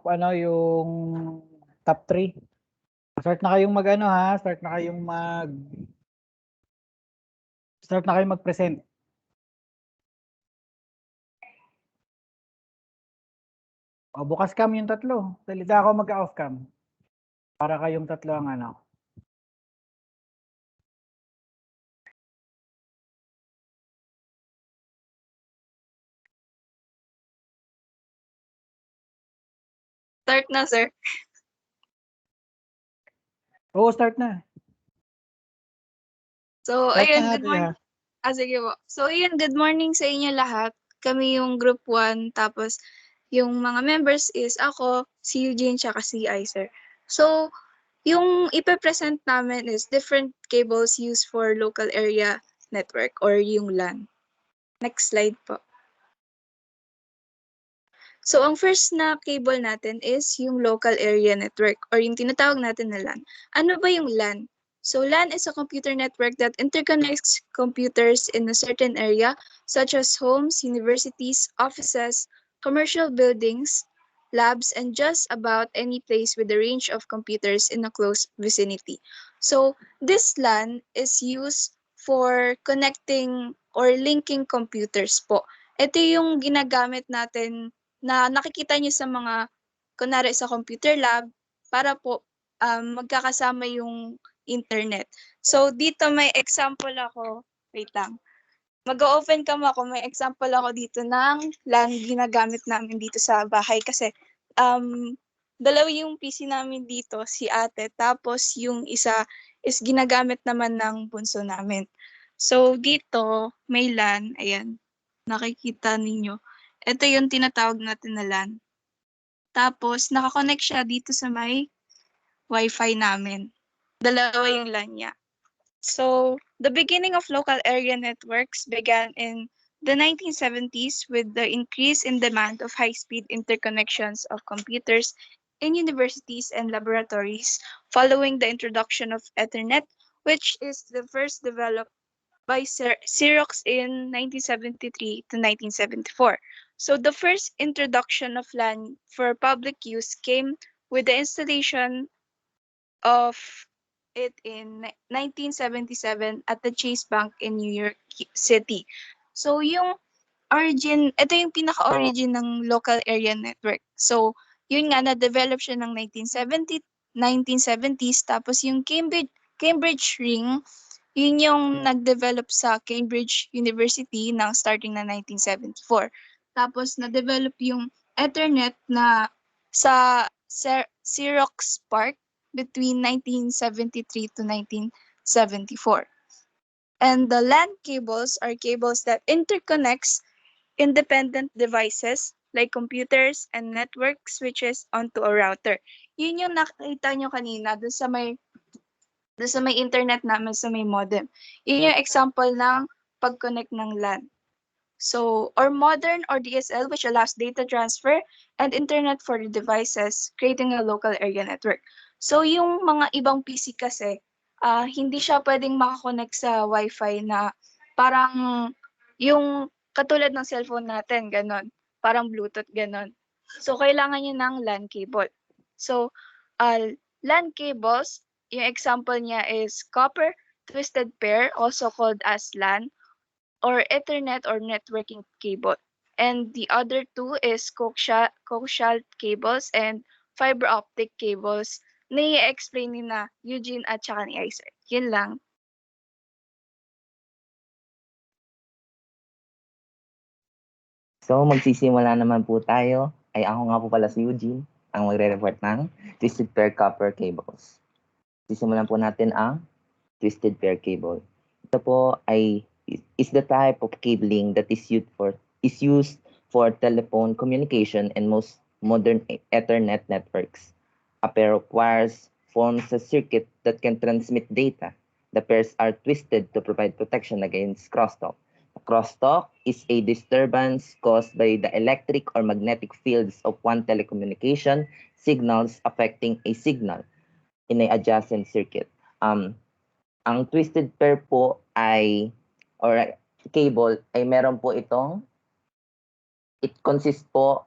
ano yung top 3. Start na kayong mag-ano ha, start na kayong mag-present. O bukas cam yung tatlo. Salita ako mag-off cam. Para kayong tatlo ang ano. Start na, sir. Oo, start na. So, Start ayun, na good natin ha. morning. Sige po. So, ayun, good morning sa inyo lahat. Kami yung group 1, tapos yung mga members is ako, si Eugene, tsaka si Ieee, sir. So, yung ipe-present namin is different cables used for local area network or yung LAN. Next slide po. So, ang first na cable natin is yung local area network or yung tinatawag natin na LAN. Ano ba yung LAN? So, LAN is a computer network that interconnects computers in a certain area, such as homes, universities, offices, commercial buildings, labs, and just about any place with a range of computers in a close vicinity. So, this LAN is used for connecting or linking computers po. Ito yung ginagamit natin na nakikita niyo sa mga, kunwari sa computer lab, para po magkakasama yung internet. So, dito may example ako. Wait lang. Mag-open cam ako. May example ako dito ng LAN ginagamit namin dito sa bahay. Kasi, dalawa yung PC namin dito, si ate. Tapos, yung isa is ginagamit naman ng bunso namin. So, dito, may LAN. Ayan. Nakikita ninyo. Ito yung tinatawag natin na LAN. Tapos, nakakonect siya dito sa may Wi-Fi namin. Dalawa yung LAN niya. So, the beginning of local area networks began in the 1970s with the increase in demand of high-speed interconnections of computers in universities and laboratories following the introduction of Ethernet, which is the first developed by Xerox in 1973 to 1974. So the first introduction of LAN for public use came with the installation of it in 1977 at the Chase Bank in New York City. So yung origin, ito yung pinaka-origin ng local area network. So yun nga, na-develop siya ng 1970s, tapos yung Cambridge ring, yun yung nag-develop sa Cambridge University ng starting na 1974. Tapos na-develop yung Ethernet na sa Xerox Park between 1973 to 1974. And the LAN cables are cables that interconnects independent devices like computers and network switches onto a router. Yun yung nakita nyo kanina doon sa may internet namin sa may modem. Yun yung example ng pag-connect ng LAN. So, or modern or DSL, which allows data transfer and internet for the devices, creating a local area network. So, yung mga ibang PC kasi, hindi siya pwedeng makakonect sa Wi-Fi na parang yung katulad ng cellphone natin, ganon. Parang Bluetooth, ganon. So, kailangan nyo ng LAN cable. So, LAN cables, yung example niya is copper twisted pair, also called as LAN, or Ethernet or networking cable. And the other two is coaxial cables and fiber optic cables na i-explain ni na Eugene at saka ni Isaac. Yun lang. So, magsisimula naman po tayo. Ay ako nga po pala si Eugene, ang magre-report ng Twisted Pair Copper Cables. Sisimulan po natin ang Twisted Pair Cable. Ito po is the type of cabling that is used for telephone communication and most modern Ethernet networks. A pair of wires forms a circuit that can transmit data. The pairs are twisted to provide protection against crosstalk. A crosstalk is a disturbance caused by the electric or magnetic fields of one telecommunication signals affecting a signal in an adjacent circuit. Ang twisted pair po or cable ay meron po it consists po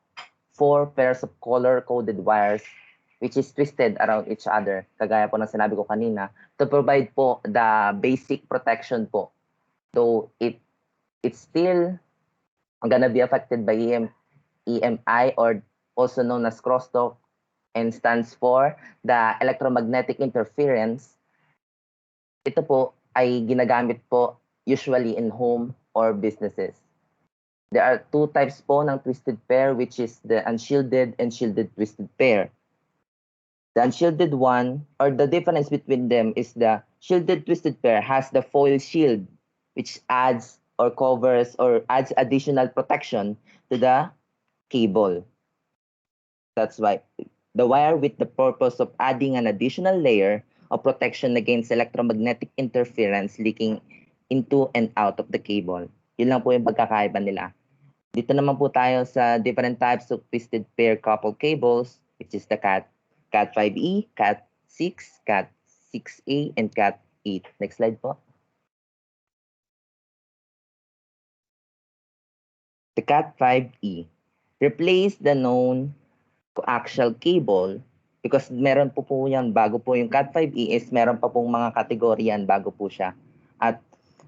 4 pairs of color-coded wires which is twisted around each other, kagaya po ng sinabi ko kanina, to provide po the basic protection po. Though it's still gonna be affected by EMI, or also known as crosstalk, and stands for the electromagnetic interference. Ito po ay ginagamit po usually in home or businesses. There are two types po ng twisted pair, which is the unshielded and shielded twisted pair. The unshielded one, or the difference between them, is the shielded twisted pair has the foil shield, which adds or covers or adds additional protection to the cable. That's why the wire with the purpose of adding an additional layer of protection against electromagnetic interference leaking into and out of the cable. Yun lang po yung pagkakaiba nila. Dito naman po tayo sa different types of twisted pair coupled cables, which is the Cat5e, Cat6, Cat6a, and Cat8. Next slide po. The Cat5e replace the known coaxial cable, because meron po yan bago po yung Cat5e is meron pa pong mga kategoryan bago po siya. At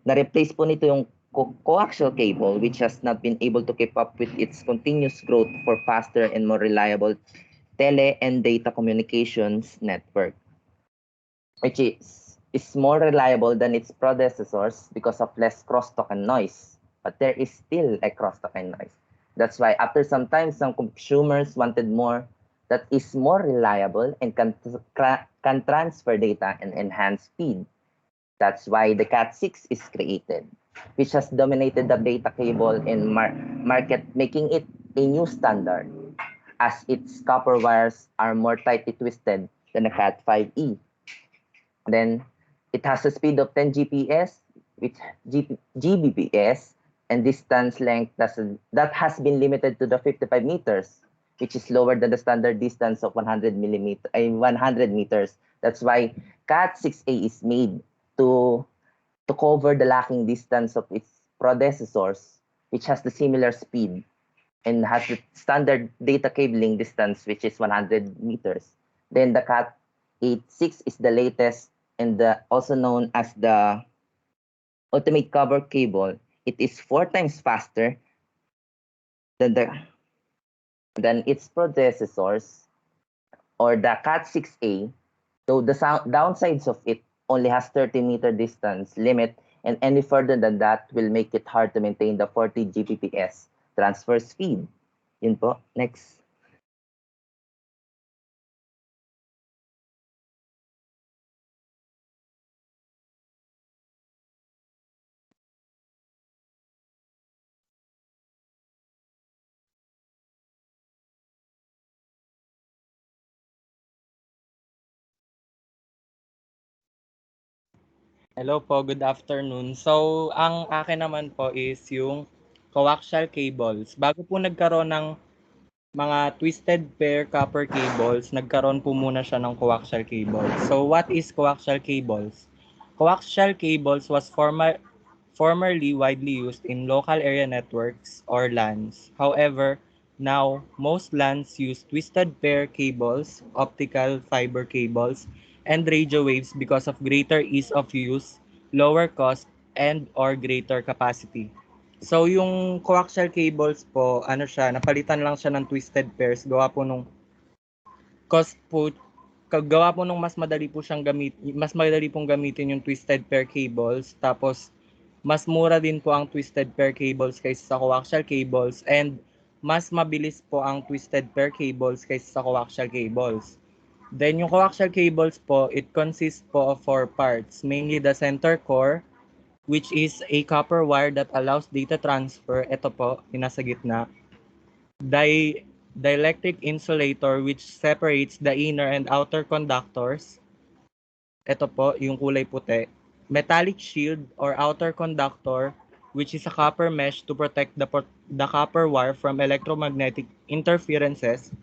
na-replace po nito yung coaxial cable, which has not been able to keep up with its continuous growth for faster and more reliable tele and data communications network, which is more reliable than its predecessors because of less crosstalk and noise. But there is still a crosstalk and noise. That's why after some time, some consumers wanted more that is more reliable and can transfer data and enhance speed. That's why the Cat6 is created, which has dominated the data cable in market, making it a new standard, as its copper wires are more tightly twisted than the Cat5e. Then it has a speed of 10 GPS, which Gbps, and distance length that has been limited to the 55 meters, which is lower than the standard distance of 100 meters. That's why Cat6a is made to cover the lacking distance of its predecessors, which has the similar speed and has the standard data cabling distance, which is 100 meters. Then the Cat86 is the latest and also known as the ultimate cover cable. It is 4 times faster than its predecessors, or the Cat6a, though the downsides of it only has 30-meter distance limit, and any further than that will make it hard to maintain the 40 Gbps transfer speed. Yun po. Next. Hello po, good afternoon. So, ang akin naman po is yung coaxial cables. Bago po nagkaroon ng mga twisted pair copper cables, nagkaroon po muna siya ng coaxial cables. So, what is coaxial cables? Coaxial cables was formerly widely used in local area networks or LANs. However, now most LANs use twisted pair cables, optical fiber cables, and radio waves because of greater ease of use, lower cost, and or greater capacity. So yung coaxial cables po, ano siya, napalitan lang siya ng twisted pairs gawa po nung cost po, gawa po nung mas madali pong gamitin yung twisted pair cables, tapos mas mura din po ang twisted pair cables kaysa sa coaxial cables, and mas mabilis po ang twisted pair cables kaysa sa coaxial cables. Then yung coaxial cables po, it consists po of 4 parts, mainly the center core, which is a copper wire that allows data transfer. Ito po, yung nasa gitna. Dielectric insulator, which separates the inner and outer conductors. Ito po, yung kulay puti. Metallic shield or outer conductor, which is a copper mesh to protect the copper wire from electromagnetic interferences.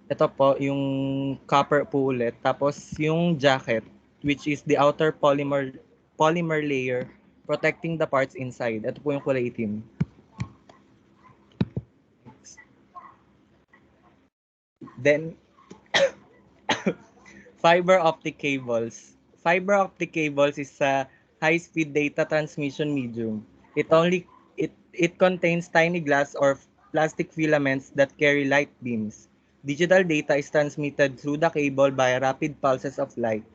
Ito po, yung copper po ulit. Tapos yung jacket, which is the outer polymer layer protecting the parts inside. Ito po yung kulay itim. Then, fiber optic cables. Fiber optic cables is a high-speed data transmission medium. It contains tiny glass or plastic filaments that carry light beams. Digital data is transmitted through the cable by rapid pulses of light.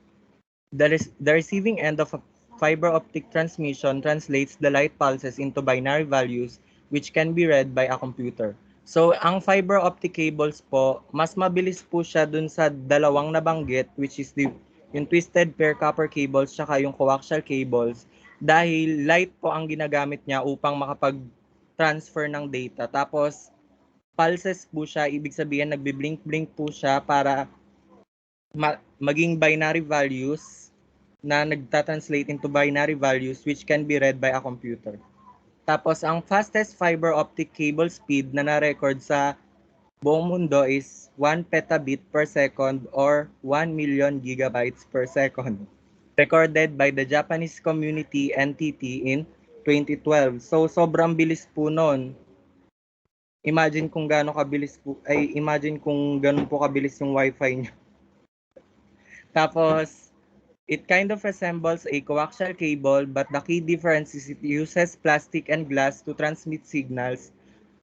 The receiving end of a fiber optic transmission translates the light pulses into binary values which can be read by a computer. So, ang fiber optic cables po, mas mabilis po siya dun sa dalawang nabanggit, which is yung twisted pair copper cables tsaka yung coaxial cables, dahil light po ang ginagamit niya upang makapag-transfer ng data. Tapos, pulses po siya, ibig sabihin nagbi-blink-blink po siya para maging binary values na nagta-translate into binary values which can be read by a computer. Tapos, ang fastest fiber optic cable speed na na-record sa buong mundo is 1 petabit per second or 1 million gigabytes per second. Recorded by the Japanese community NTT in 2012. So, sobrang bilis po nun. Imagine kung ganun po kabilis yung wifi niyo. Tapos, it kind of resembles a coaxial cable, but the key difference is it uses plastic and glass to transmit signals,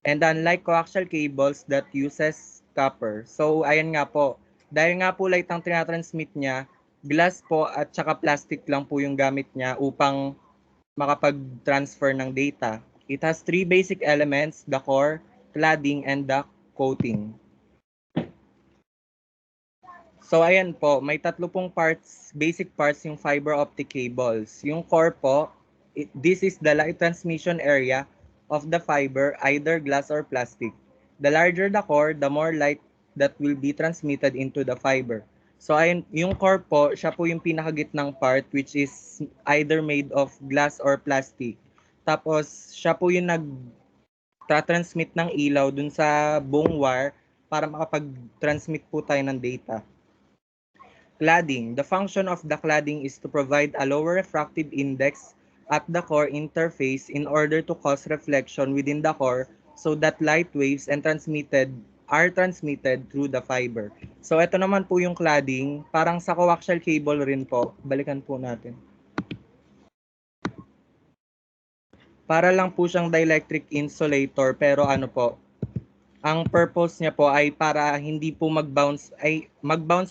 and unlike coaxial cables that uses copper. So, ayan nga po. Dahil nga po light ang tinatransmit niya, glass po at saka plastic lang po yung gamit niya upang makapag-transfer ng data. It has three basic elements: the core, cladding, and the coating. So, ayan po, may tatlo pong basic parts yung fiber optic cables. Yung core po, this is the light transmission area of the fiber, either glass or plastic. The larger the core, the more light that will be transmitted into the fiber. So, ayan, yung core po, siya po yung pinakagitnang part, which is either made of glass or plastic. Tapos, siya po yung nag-transmit ng ilaw dun sa buong wire para makapag-transmit po tayo ng data. Cladding. The function of the cladding is to provide a lower refractive index at the core interface in order to cause reflection within the core so that light waves are transmitted through the fiber. So, ito naman po yung cladding. Parang sa coaxial cable rin po. Balikan po natin. Para lang po siyang dielectric insulator, pero ano po, ang purpose niya po ay para hindi po mag-bounce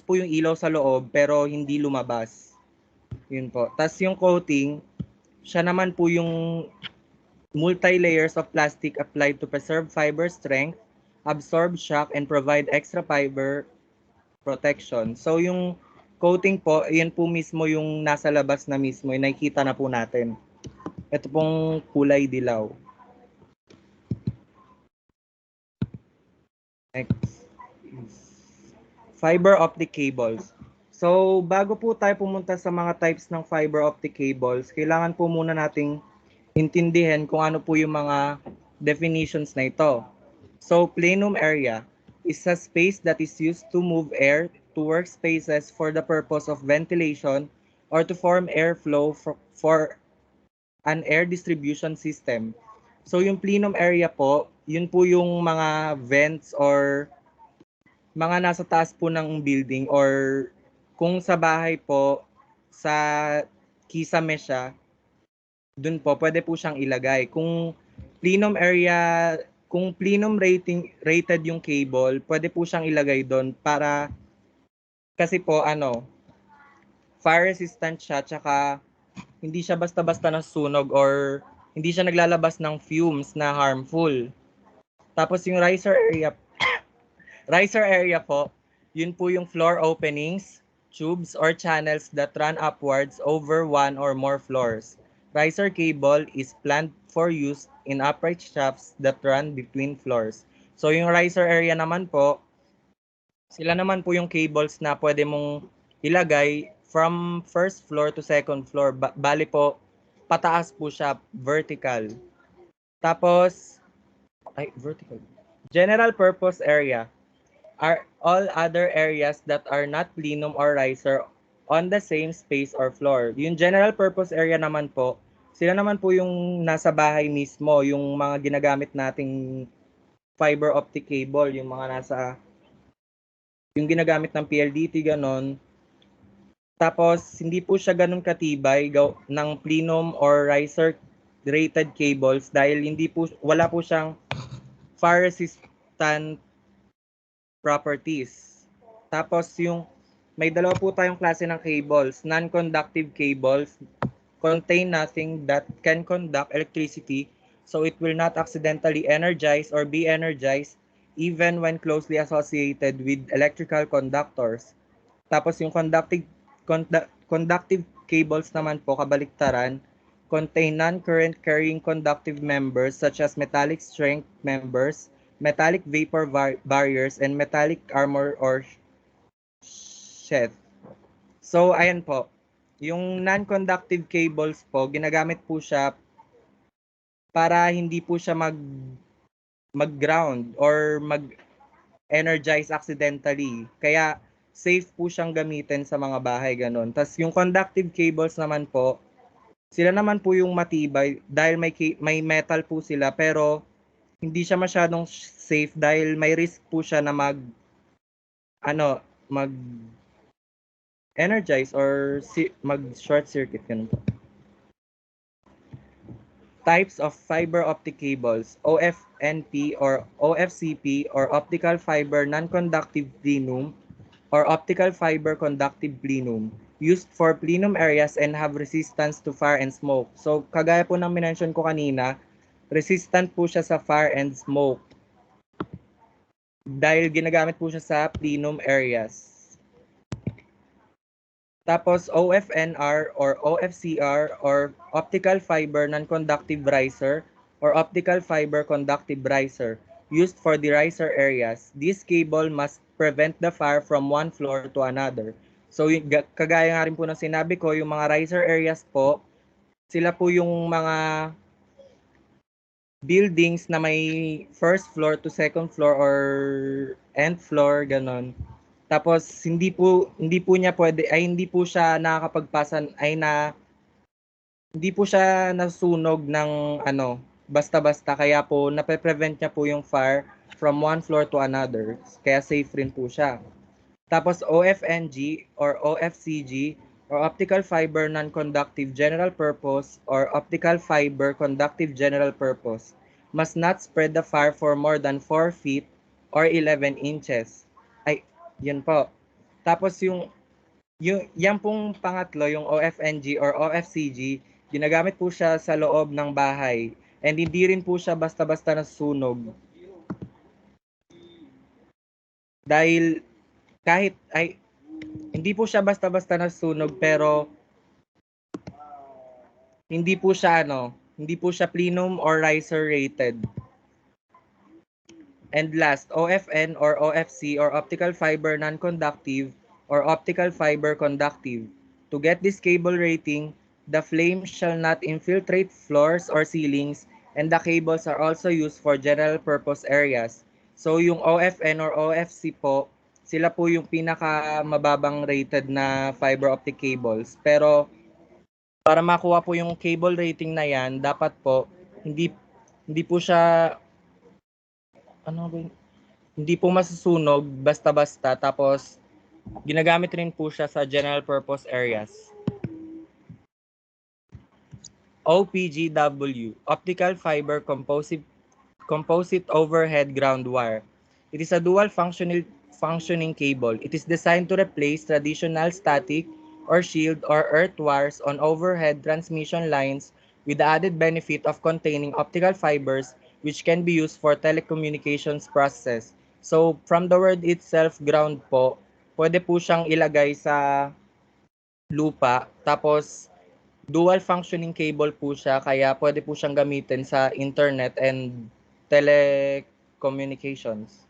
po yung ilaw sa loob pero hindi lumabas. Yun po. Tas yung coating, siya naman po yung multi-layers of plastic applied to preserve fiber strength, absorb shock, and provide extra fiber protection. So yung coating po, yan po mismo yung nasa labas na mismo, yung nakikita na po natin. Ito pong kulay dilaw. Next is fiber optic cables. So, bago po tayo pumunta sa mga types ng fiber optic cables, kailangan po muna nating intindihin kung ano po yung mga definitions na ito. So, plenum area is a space that is used to move air to workspaces for the purpose of ventilation or to form airflow for an air distribution system. So, yung plenum area po, yun po yung mga vents or mga nasa taas po ng building, or kung sa bahay po, sa kisame siya, dun po, pwede po siyang ilagay. Kung plenum rated yung cable, pwede po siyang ilagay doon para, kasi po fire resistant siya, tsaka hindi siya basta-basta nasunog or hindi siya naglalabas ng fumes na harmful. Tapos yung riser area po, yun po yung floor openings, tubes, or channels that run upwards over one or more floors. Riser cable is planned for use in upright shafts that run between floors. So yung riser area naman po, sila naman po yung cables na pwede mong ilagay from first floor to second floor. Bali po, pataas po siya, vertical. Tapos, vertical. General purpose area are all other areas that are not plenum or riser on the same space or floor. Yung general purpose area naman po, sila naman po yung nasa bahay mismo, yung mga ginagamit nating fiber optic cable, yung mga nasa yung ginagamit ng PLDT, ganon. Tapos, hindi po siya ganun katibay ng Plenum or riser rated cables dahil wala po siyang fire resistant properties. Tapos, may dalawa po tayong klase ng cables. Non-conductive cables contain nothing that can conduct electricity, so it will not accidentally energize or be energized even when closely associated with electrical conductors. Tapos yung conductive cables naman po, kabaliktaran, contain non-current carrying conductive members such as metallic strength members, metallic vapor barriers, and metallic armor or sheath. So, ayan po. Yung non-conductive cables po, ginagamit po siya para hindi po siya mag-ground or mag-energize accidentally. Kaya, safe po siyang gamitin sa mga bahay, ganun. Tapos yung conductive cables naman po, sila naman po yung matibay dahil may metal po sila pero hindi siya masyadong safe dahil may risk po siya na mag-energize or mag-short circuit, ganun po. Types of fiber optic cables, OFNP or OFCP or optical fiber non-conductive plenum or optical fiber conductive plenum, used for plenum areas and have resistance to fire and smoke. So, kagaya po ng minention ko kanina, resistant po siya sa fire and smoke dahil ginagamit po siya sa plenum areas. Tapos, OFNR or OFCR or optical fiber non-conductive riser or optical fiber conductive riser, used for the riser areas. This cable must prevent the fire from one floor to another. So, kagaya nga rin po ng sinabi ko, yung mga riser areas po, sila po yung mga buildings na may first floor to second floor or nth floor, ganon. Tapos hindi po niya pwede hindi po siya nakakapagpasan hindi po siya nasunog ng basta-basta, kaya po nape-prevent niya po yung fire from one floor to another. Kaya safe rin po siya. Tapos OFNG or OFCG or optical fiber non-conductive general purpose or optical fiber conductive general purpose must not spread the fire for more than 4 feet or 11 inches. Yun po. Tapos yan pong pangatlo, yung OFNG or OFCG, ginagamit po siya sa loob ng bahay. And hindi rin po siya basta-basta nasusunog. Dahil hindi po siya basta-basta nasusunog pero hindi po siya plenum or riser rated. And last, OFN or OFC or optical fiber non-conductive or optical fiber conductive. To get this cable rating, the flame shall not infiltrate floors or ceilings, and the cables are also used for general purpose areas. So yung OFN or OFC po, sila po yung pinaka mababang rated na fiber optic cables. Pero para makuha po yung cable rating na yan, dapat po hindi po siya hindi po masusunog basta-basta, tapos ginagamit rin po siya sa general purpose areas. OPGW, Optical Fiber Composite Overhead Ground Wire. It is a dual functioning cable. It is designed to replace traditional static or shield or earth wires on overhead transmission lines with the added benefit of containing optical fibers which can be used for telecommunications processes. So, from the word itself, ground po, pwede po siyang ilagay sa lupa. Tapos, dual functioning cable po siya, kaya pwede po siyang gamitin sa internet and telecommunications.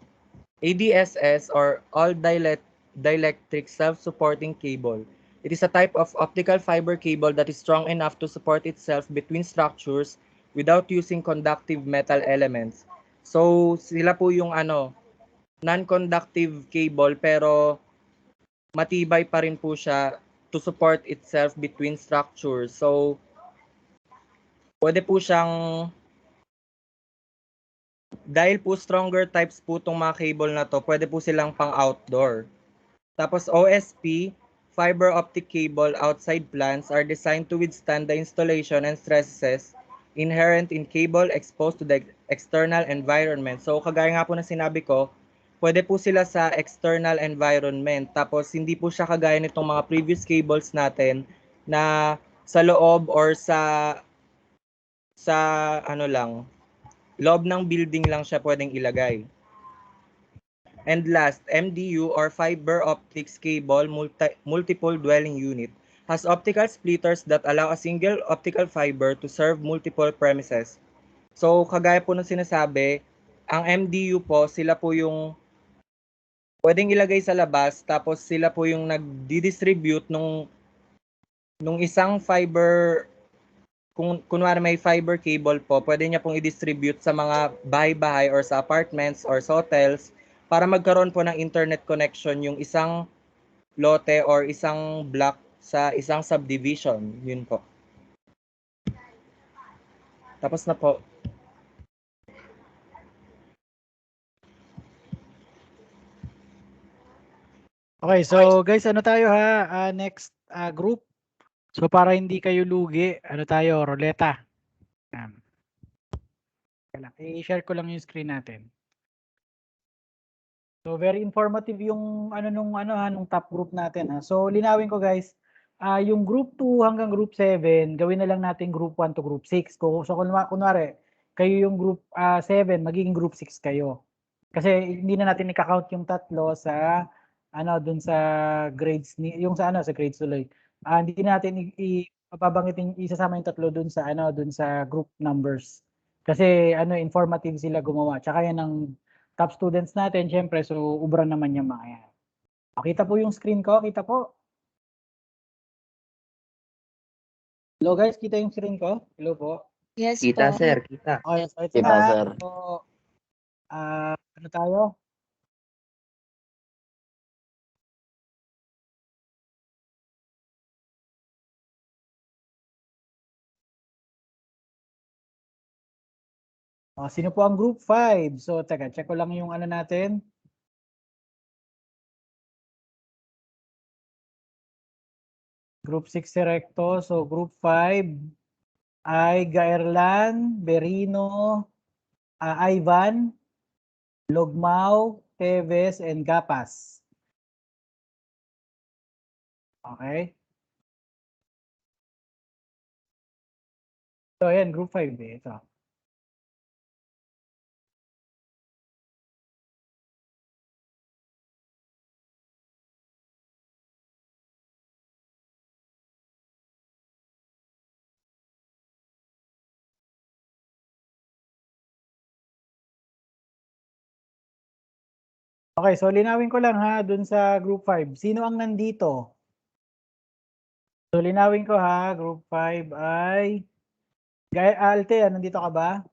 ADSS or All Dielectric Self-Supporting Cable. It is a type of optical fiber cable that is strong enough to support itself between structures without using conductive metal elements. So, sila po yung non-conductive cable pero matibay pa rin po siya to support itself between structures. So, pwede po siyang, dahil po stronger types po itong mga cable na to, pwede po silang pang outdoor. Tapos OSP, fiber optic cable outside plants are designed to withstand the installation and stresses inherent in cable exposed to the external environment. So kagaya nga po na sinabi ko, pwede po sila sa external environment. Tapos hindi po siya kagaya nitong mga previous cables natin na sa loob or sa ano lang, loob ng building lang siya pwedeng ilagay. And last, MDU or fiber optics cable multiple dwelling unit has optical splitters that allow a single optical fiber to serve multiple premises. So kagaya po ng sinasabi, ang MDU po, sila po yung pwedeng ilagay sa labas, tapos sila po yung nagdi-distribute nung isang fiber. Kung kunwari may fiber cable po, pwede niya pong i-distribute sa mga bahay-bahay or sa apartments or sa hotels para magkaroon po ng internet connection yung isang lote or isang block sa isang subdivision. Yun po. Tapos na po. Okay, so guys, ano tayo ha? Next group. So para hindi kayo lugi, ano tayo, ruleta. Yan. I-share ko lang yung screen natin. So very informative yung nung top group natin ha. So linawin ko guys, yung group 2 hanggang group 7, gawin na lang natin group 1 to group 6. So kunwari, kayo yung group 7, magiging group 6 kayo. Kasi hindi na natin i-count yung tatlo sa dun sa grades yung sa sa grades tuloy. Hindi natin ipabanggitin isasama yung tatlo dun sa dun sa group numbers. Kasi informative sila gumawa. Tsaka yan ang top students natin, syempre, so ubra naman yung mga yan. Kita po yung screen ko, kita po. Hello guys, kita yung screen ko? Hello po. Yes Kita, po. sir. Kita. Okay, so ito Kita, na. sir. So, ano tayo? Sino po ang group 5? So, teka, check ko lang yung natin. Group 6 si Recto. So, group 5 ay Gaerlan, Berino, Ivan, Logmao, Teves, and Gapas. Okay. So, ayan, group 5 eh. Ito. Okay, so linawin ko lang ha, dun sa group 5. Sino ang nandito? So linawin ko ha, group 5 ay Alte, nandito ka ba?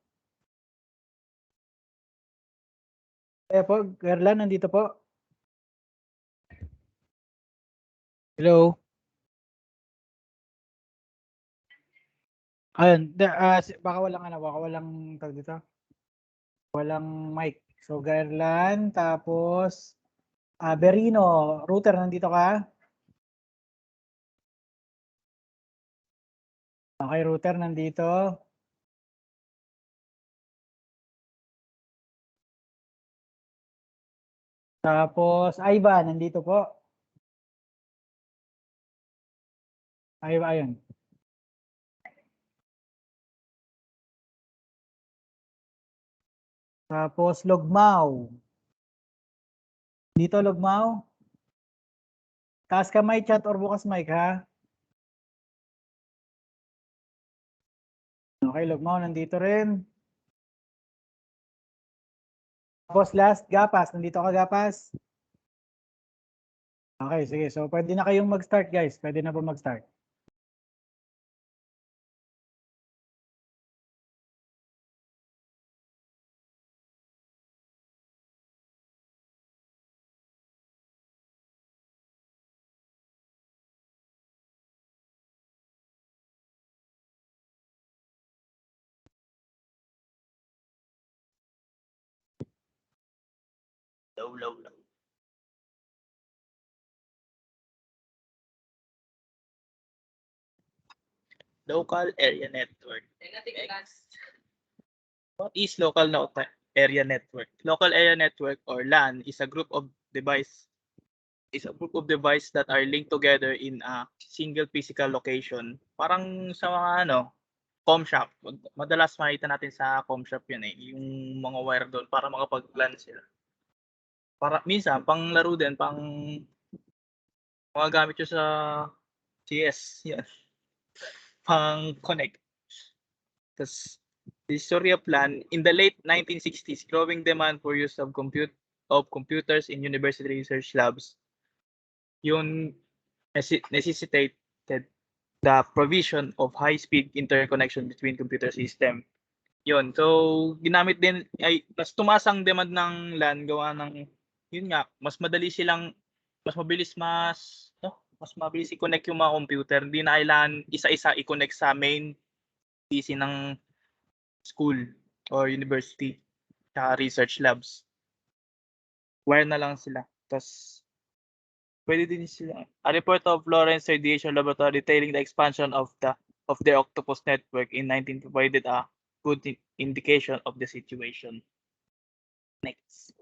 Po, Gerlan, nandito po. Hello. Ayun, baka walang tag dito. Walang mic. So Gerlan, tapos Berino, router, nandito ka? Okay, router, nandito. Tapos Ivan, nandito po. Ayun. Tapos Logmao. Dito Logmao. Taas ka mic chat or bukas mic ha. Okay, Logmao nandito rin. Tapos last, Gapas. Nandito ka, Gapas? Okay, sige. So, pwede na kayong mag-start, guys. Pwede na po mag-start. Low. Local area network. Next. What is local area network? Local area network or LAN is a group of device that are linked together in a single physical location. Parang sa mga com shop. Madalas makita natin sa com shop yun yung mga wire doon para makapag-LAN sila. Para minsan pang laro din, pang mga gamit yun sa CS, yan. Pang connect. Tapos the history of LAN in the late 1960s, growing demand for use of computers in university research labs. Yun necessitated the provision of high-speed interconnection between computer system. Yun. So, ginamit din, mas tumaas ang demand ng LAN gawa ng, yun nga, mas mabilis i-connect yung mga computer. Hindi na kailangan isa-isa i-connect sa main PC ng school or university sa research labs. Wire na lang sila. Tapos, pwede din sila. A report of Lawrence Radiation Laboratory detailing the expansion of their octopus network in 19 provided a good indication of the situation. Next.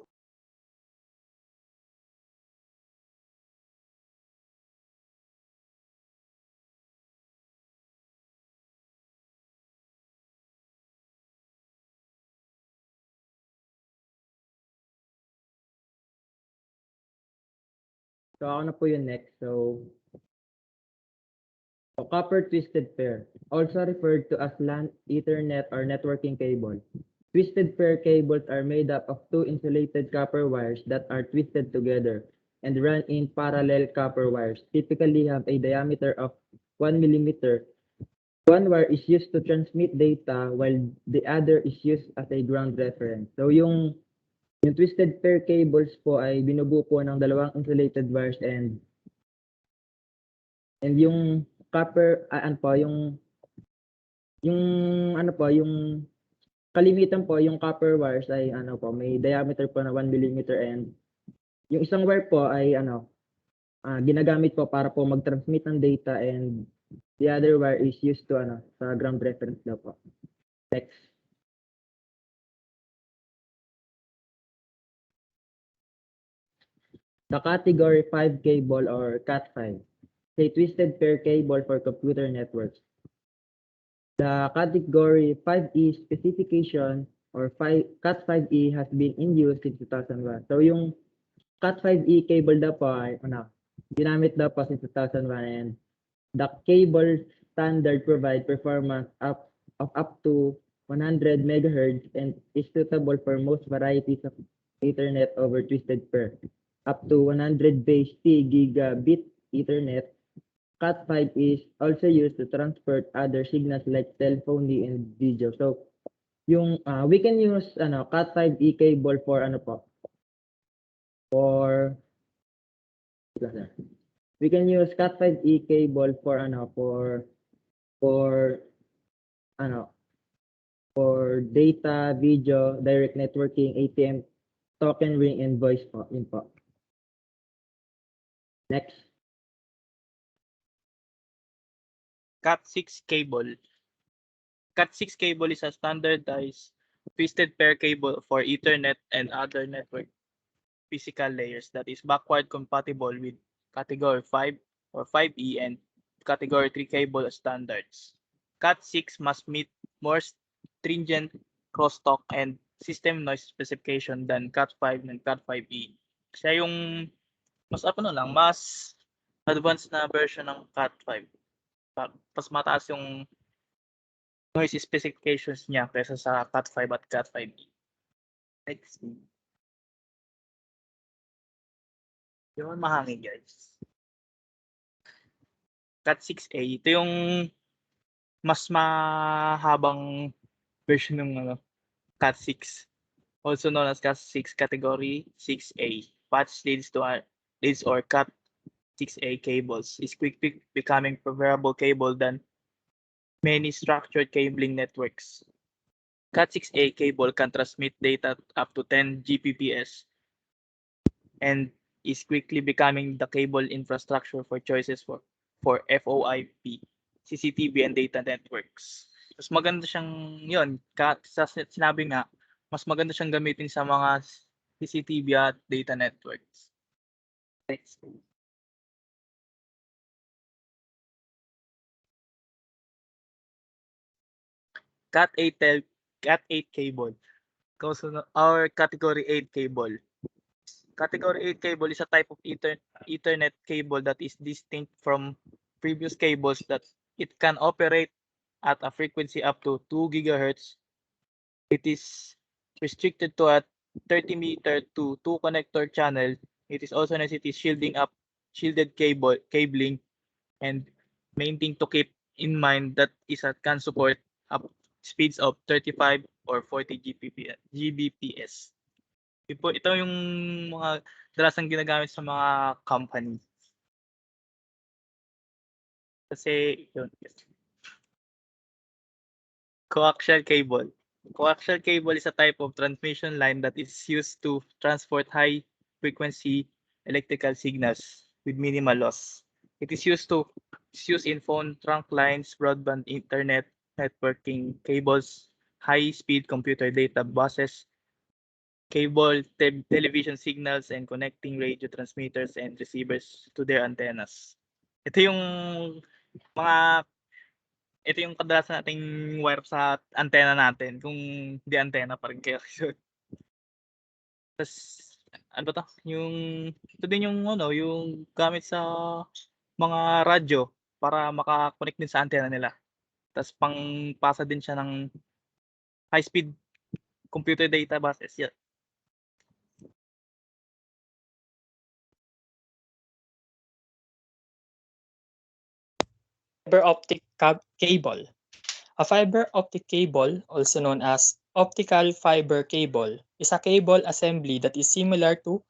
So ako na po yung next. So copper twisted pair, also referred to as LAN, Ethernet, or networking cable. Twisted pair cables are made up of two insulated copper wires that are twisted together and run in parallel. Copper wires typically have a diameter of 1 millimeter. One wire is used to transmit data while the other is used as a ground reference. So yung twisted pair cables po ay binubuo po ng dalawang insulated wires and yung copper yung kalimitan po yung copper wires ay may diameter po na 1 millimeter and yung isang wire po ay ginagamit po para po mag-transmit ng data and the other wire is used to sa ground reference daw po. Next. The category 5 cable or Cat5 is a twisted pair cable for computer networks. The category 5E specification or Cat5E has been in use since 2001. So yung Cat5E cable daw po ay ginamit daw po since 2001 and the cable standard provide performance of up to 100 megahertz and is suitable for most varieties of Ethernet over twisted pair. Up to 100 base T gigabit Ethernet. Cat5 is also used to transport other signals like telephony and video. So, yung we can use Cat5e cable for we can use Cat5e cable for data, video, direct networking, ATM, token ring, and voice info. Next. Cat6 cable. Cat6 cable is a standardized twisted pair cable for Ethernet and other network physical layers that is backward compatible with category 5 or 5E and category 3 cable standards. Cat6 must meet more stringent crosstalk and system noise specification than Cat5 and Cat5E. Siya yung mas advanced na version ng Cat5. Mas mataas yung noise specifications niya kaysa sa Cat5 at Cat5e. Next. Yung mahangin guys. Cat6a, ito yung mas mahabang version ng Cat6. Also known as Cat6 category 6a. Patch leads or Cat6a cables is quickly becoming preferable cable than many structured cabling networks. Cat6a cable can transmit data up to 10 Gbps and is quickly becoming the cable infrastructure for choices for FOIP. CCTV and data networks. Mas maganda siyang yun, sinabi nga, mas maganda siyang gamitin sa mga CCTV at data networks. Thanks. Cat8 cable. Our category 8 cable. Category 8 cable is a type of Ethernet cable that is distinct from previous cables that it can operate at a frequency up to 2 GHz. It is restricted to a 30-meter to 2 connector channel. It is also necessity shielded cabling, and main thing to keep in mind that is it can support up speeds of 35 or 40 Gbps. Ito yung mga dalasang ginagamit sa mga company. Kasi yun. Coaxial cable. Coaxial cable is a type of transmission line that is used to transport high frequency electrical signals with minimal loss. It is used in phone trunk lines, broadband internet, networking cables, high-speed computer data buses, cable television signals, and connecting radio transmitters and receivers to their antennas. Ito yung mga ito yung kadalasan nating wire sa antenna natin. Kung di antenna pa rin kayo. Tapos, ano ba to? Ito din yung, yung gamit sa mga radyo para makakonect din sa antenna nila. Tapos, pangpasa din siya ng high-speed computer data buses. Yeah. Fiber optic cable. A fiber optic cable, also known as optical fiber cable, is a cable assembly that is similar to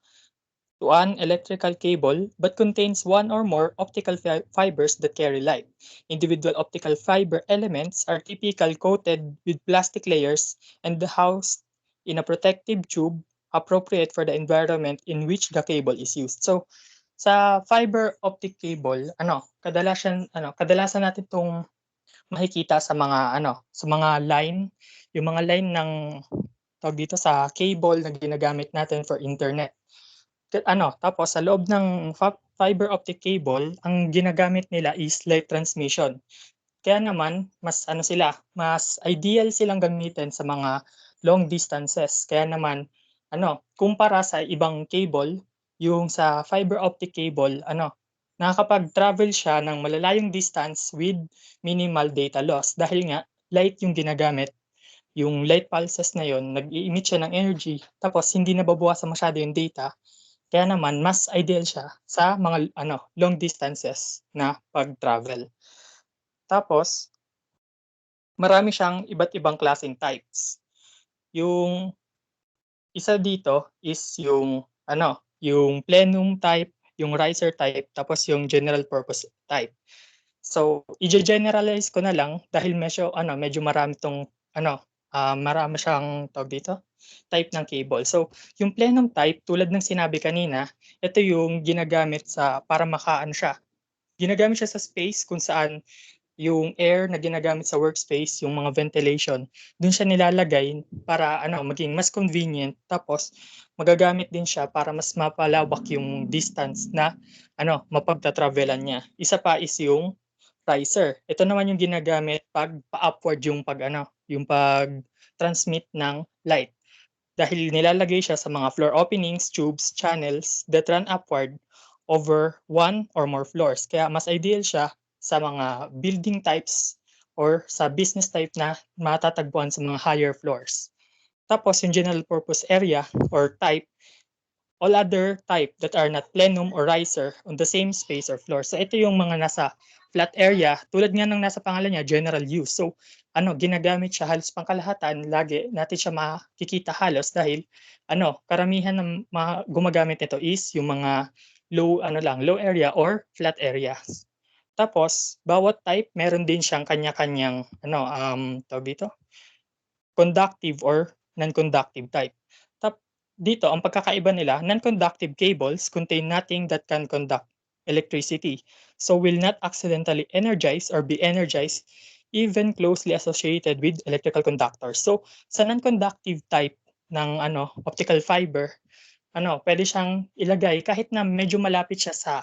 an electrical cable but contains one or more optical fibers that carry light. Individual optical fiber elements are typically coated with plastic layers and housed in a protective tube appropriate for the environment in which the cable is used. So, sa fiber optic cable, kadalasan natin itong makikita sa mga line, yung mga line ng tawag dito sa cable na ginagamit natin for internet. Tapos sa loob ng fiber optic cable, ang ginagamit nila is light transmission. Kaya naman mas ideal silang gamitin sa mga long distances. Kaya naman kumpara sa ibang cable, yung sa fiber optic cable, nakakapag-travel siya ng malalayong distance with minimal data loss dahil nga light yung ginagamit. Yung light pulses na yon, nag-i-emit siya ng energy tapos hindi nababawasan masyado yung data. Kaya naman mas ideal siya sa mga long distances na pag-travel. Tapos marami siyang iba't ibang klaseng types. Yung isa dito is yung plenum type, yung riser type, tapos yung general purpose type. So, i-generalize ko na lang dahil medyo marami tong marami siyang tawag dito, type ng cable. So, yung plenum type tulad ng sinabi kanina, ito yung ginagamit para ginagamit siya sa space kung saan yung air na ginagamit sa workspace, yung mga ventilation, dun siya nilalagay para maging mas convenient. Tapos magagamit din siya para mas mapalawak yung distance na mapagta-travelan niya. Isa pa is yung riser. Ito naman yung ginagamit pag pa-upward yung pag-transmit ng light. Dahil nilalagay siya sa mga floor openings, tubes, channels that run upward over one or more floors. Kaya mas ideal siya sa mga building types or sa business type na matatagpuan sa mga higher floors. Tapos yung general purpose area or type, all other type that are not plenum or riser on the same space or floor. So ito yung mga nasa flat area, tulad nga ng nasa pangalan niya, general use. So ginagamit siya halos pangkalahatan, lagi natin siya makikita halos dahil karamihan ng mga gumagamit nito is yung mga low area or flat areas. Tapos, bawat type, meron din siyang kanya-kanyang, tawag dito, conductive or non-conductive type. Dito, ang pagkakaiba nila, non-conductive cables contain nothing that can conduct electricity, so will not accidentally energize or be energized even closely associated with electrical conductors. So sa non-conductive type ng optical fiber, pwede siyang ilagay kahit na medyo malapit siya sa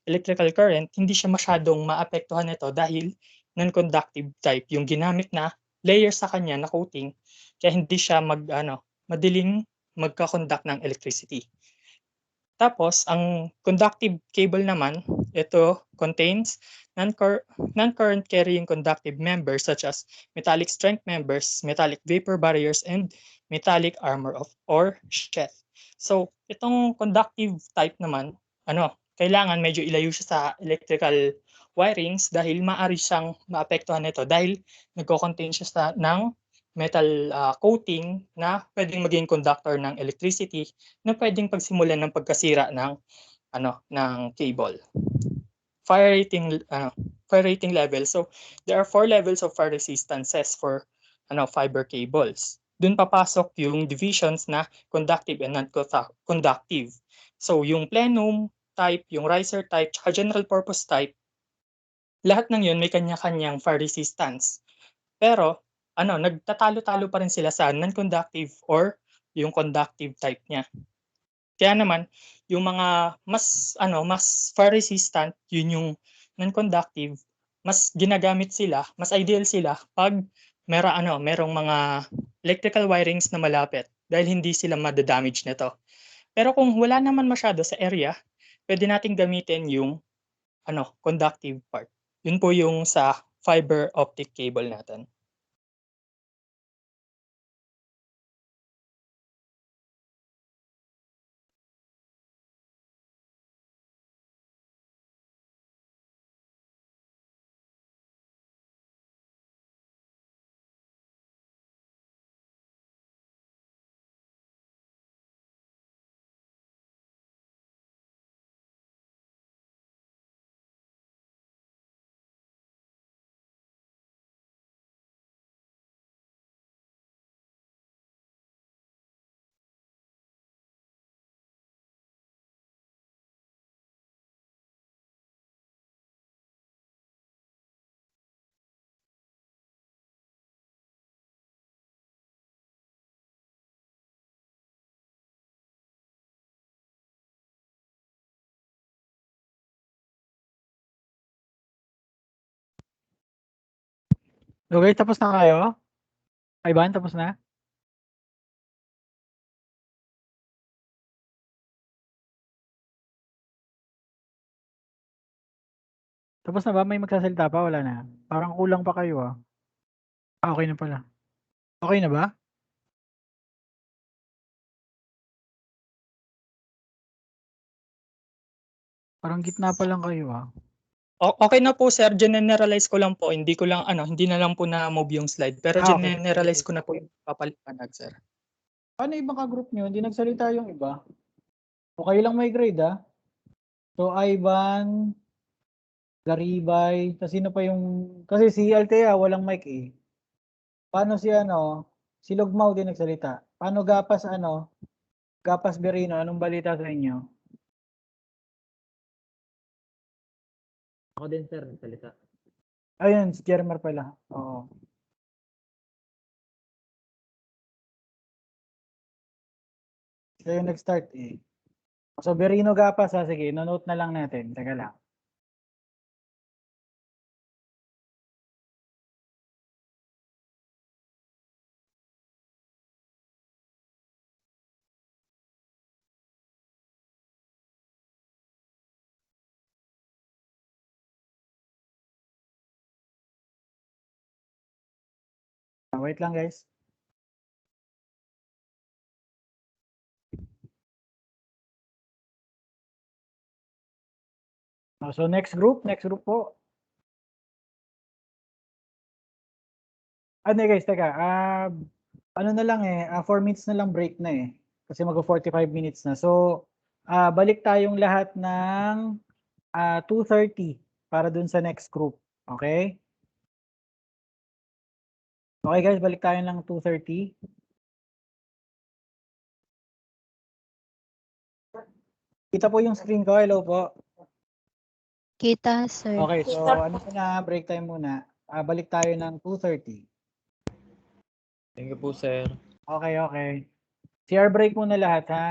electrical current, hindi siya masyadong maapektuhan nito dahil non-conductive type yung ginamit na layer sa kanya na coating, kaya hindi siya madaling magka-conduct ng electricity. Tapos, ang conductive cable naman, ito contains non-current carrying conductive members such as metallic strength members, metallic vapor barriers, and metallic armor or sheath. So, itong conductive type naman, kailangan medyo ilayo siya sa electrical wirings dahil maaari siyang maapektuhan nito dahil nagko-contain siya ng metal coating na pwedeng maging conductor ng electricity na pwedeng pagsimulan ng pagkasira ng cable. Fire rating level. So there are 4 levels of fire resistances for fiber cables. Doon papasok yung divisions na conductive and non-conductive. So yung plenum type, yung riser type, tsaka general purpose type, lahat ng yun may kanya-kanyang fire resistance. Pero nagtatalo-talo pa rin sila sa non-conductive or yung conductive type niya. Kaya naman, yung mga mas fire resistant, yun yung non-conductive, mas ginagamit sila, mas ideal sila pag merong mga electrical wirings na malapit dahil hindi sila madadamage nito. Pero kung wala naman masyado sa area, pwede nating gamitin yung conductive part. Yun po yung sa fiber optic cable natin. Okay, tapos na kayo? Ivan, tapos na? Tapos na ba? May magsasalita pa? Wala na. Parang kulang pa kayo ah. Okay na pala. Okay na ba? Parang gitna pa lang kayo ah. Okay na po sir, generalize ko lang po, hindi na lang po na-move yung slide, pero Okay. generalize ko na po yung papaliwanag sir. Paano ibang ka-group nyo? Hindi nagsalita yung iba. O kayo lang may grade ah. So Ivan, Garibay, kasi sino pa yung, kasi si Altea walang mic eh. Paano si si Lugmao din nagsalita. Paano Gapas Gapas Berino, anong balita sa inyo? Ako din, sir, salita. Ayun, si Jermer pala. Oo. Siya yung nag-start eh. So Berino Gapas ha, sige, note na lang natin. Teka lang. Wait lang guys. So next group po. Ano guys, teka. Ano na lang eh, 4 minutes na lang break na eh. Kasi mag-45 minutes na. So, balik tayong lahat ng 2:30 para dun sa next group. Okay? Okay guys, balik tayo ng 2:30. Kita po yung screen ko. Hello po. Kita, sir. Okay, so ano muna, break time muna. Balik tayo ng 2:30. Thank you po, sir. Okay, okay. CR break muna lahat, ha?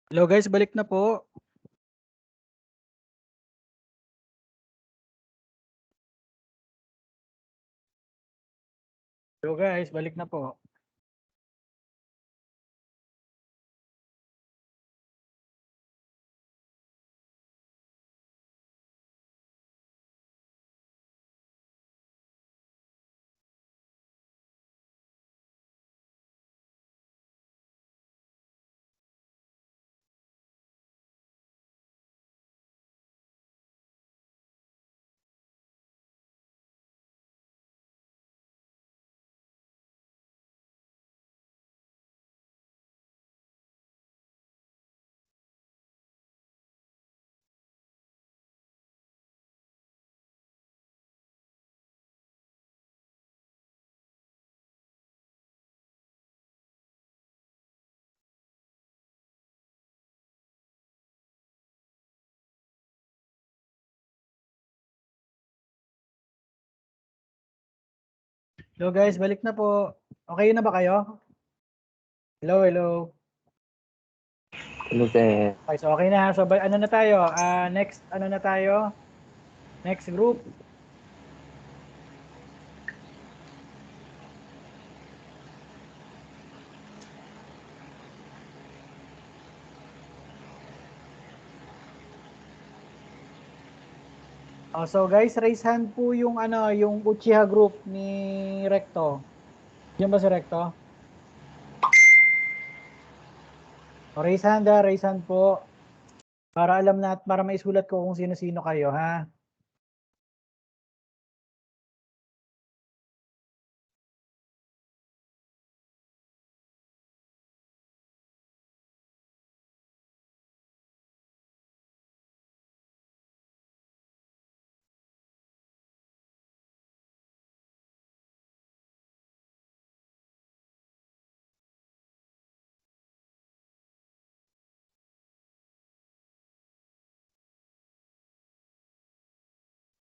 Hello guys, balik na po. Hello guys, balik na po. Hello guys, balik na po. Okay na ba kayo? Hello, hello. Hello, sir. Okay, so okay na. So ano na tayo? Next, ano na tayo? Next group. So guys, raise hand po yung ano, yung Uchiha group ni Recto. Yan ba si Recto? Raise hand po. Para alam na at para maisulat ko kung sino-sino kayo, ha?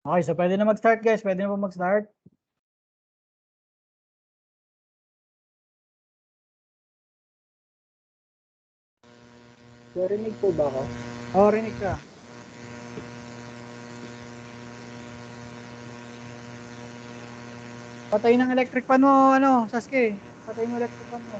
Okay, so pwede na mag-start guys. Pwede na po mag-start. Narinig po ba ako? Oo, rinig ka. Patay ng electric fan mo, ano, Sasuke. Patay mo electric fan mo.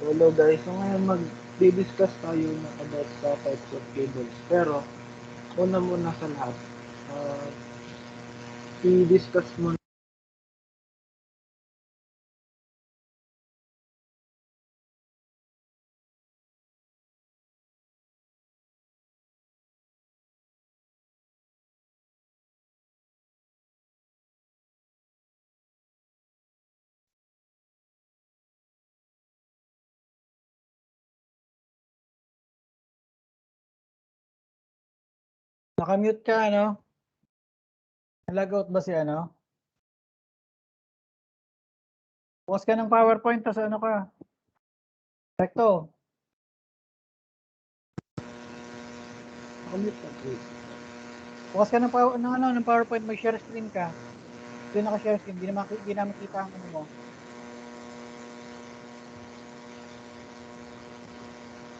So hello guys, so ngayon mag-discuss tayo na about sa types of cables. Pero, una muna sa lahat, i-discuss muna Naka-mute ka, ano? Nalagout ba si ano? Bukas ka ng PowerPoint, tas ano ka? Recto. naka-mute ka, please. Bukas ka ng PowerPoint, mag-share screen ka. Hindi naka-share screen, di na makita ang ano mo.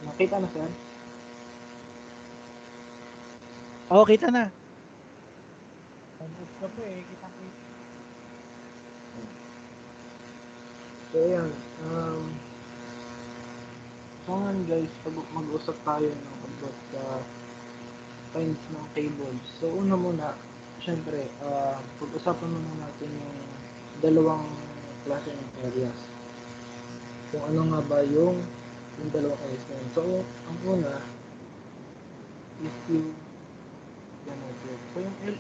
Nakita na sir? Oo, kita na. Nag-mute ka po eh, kita. So ayan, so ngayon guys, mag-usap tayo ng about sa kinds ng cables. So una muna, syempre, pag-usapan muna natin yung dalawang klase ng areas. Kung ano nga ba yung dalawang areas na yun. So ang una is yung network. So yung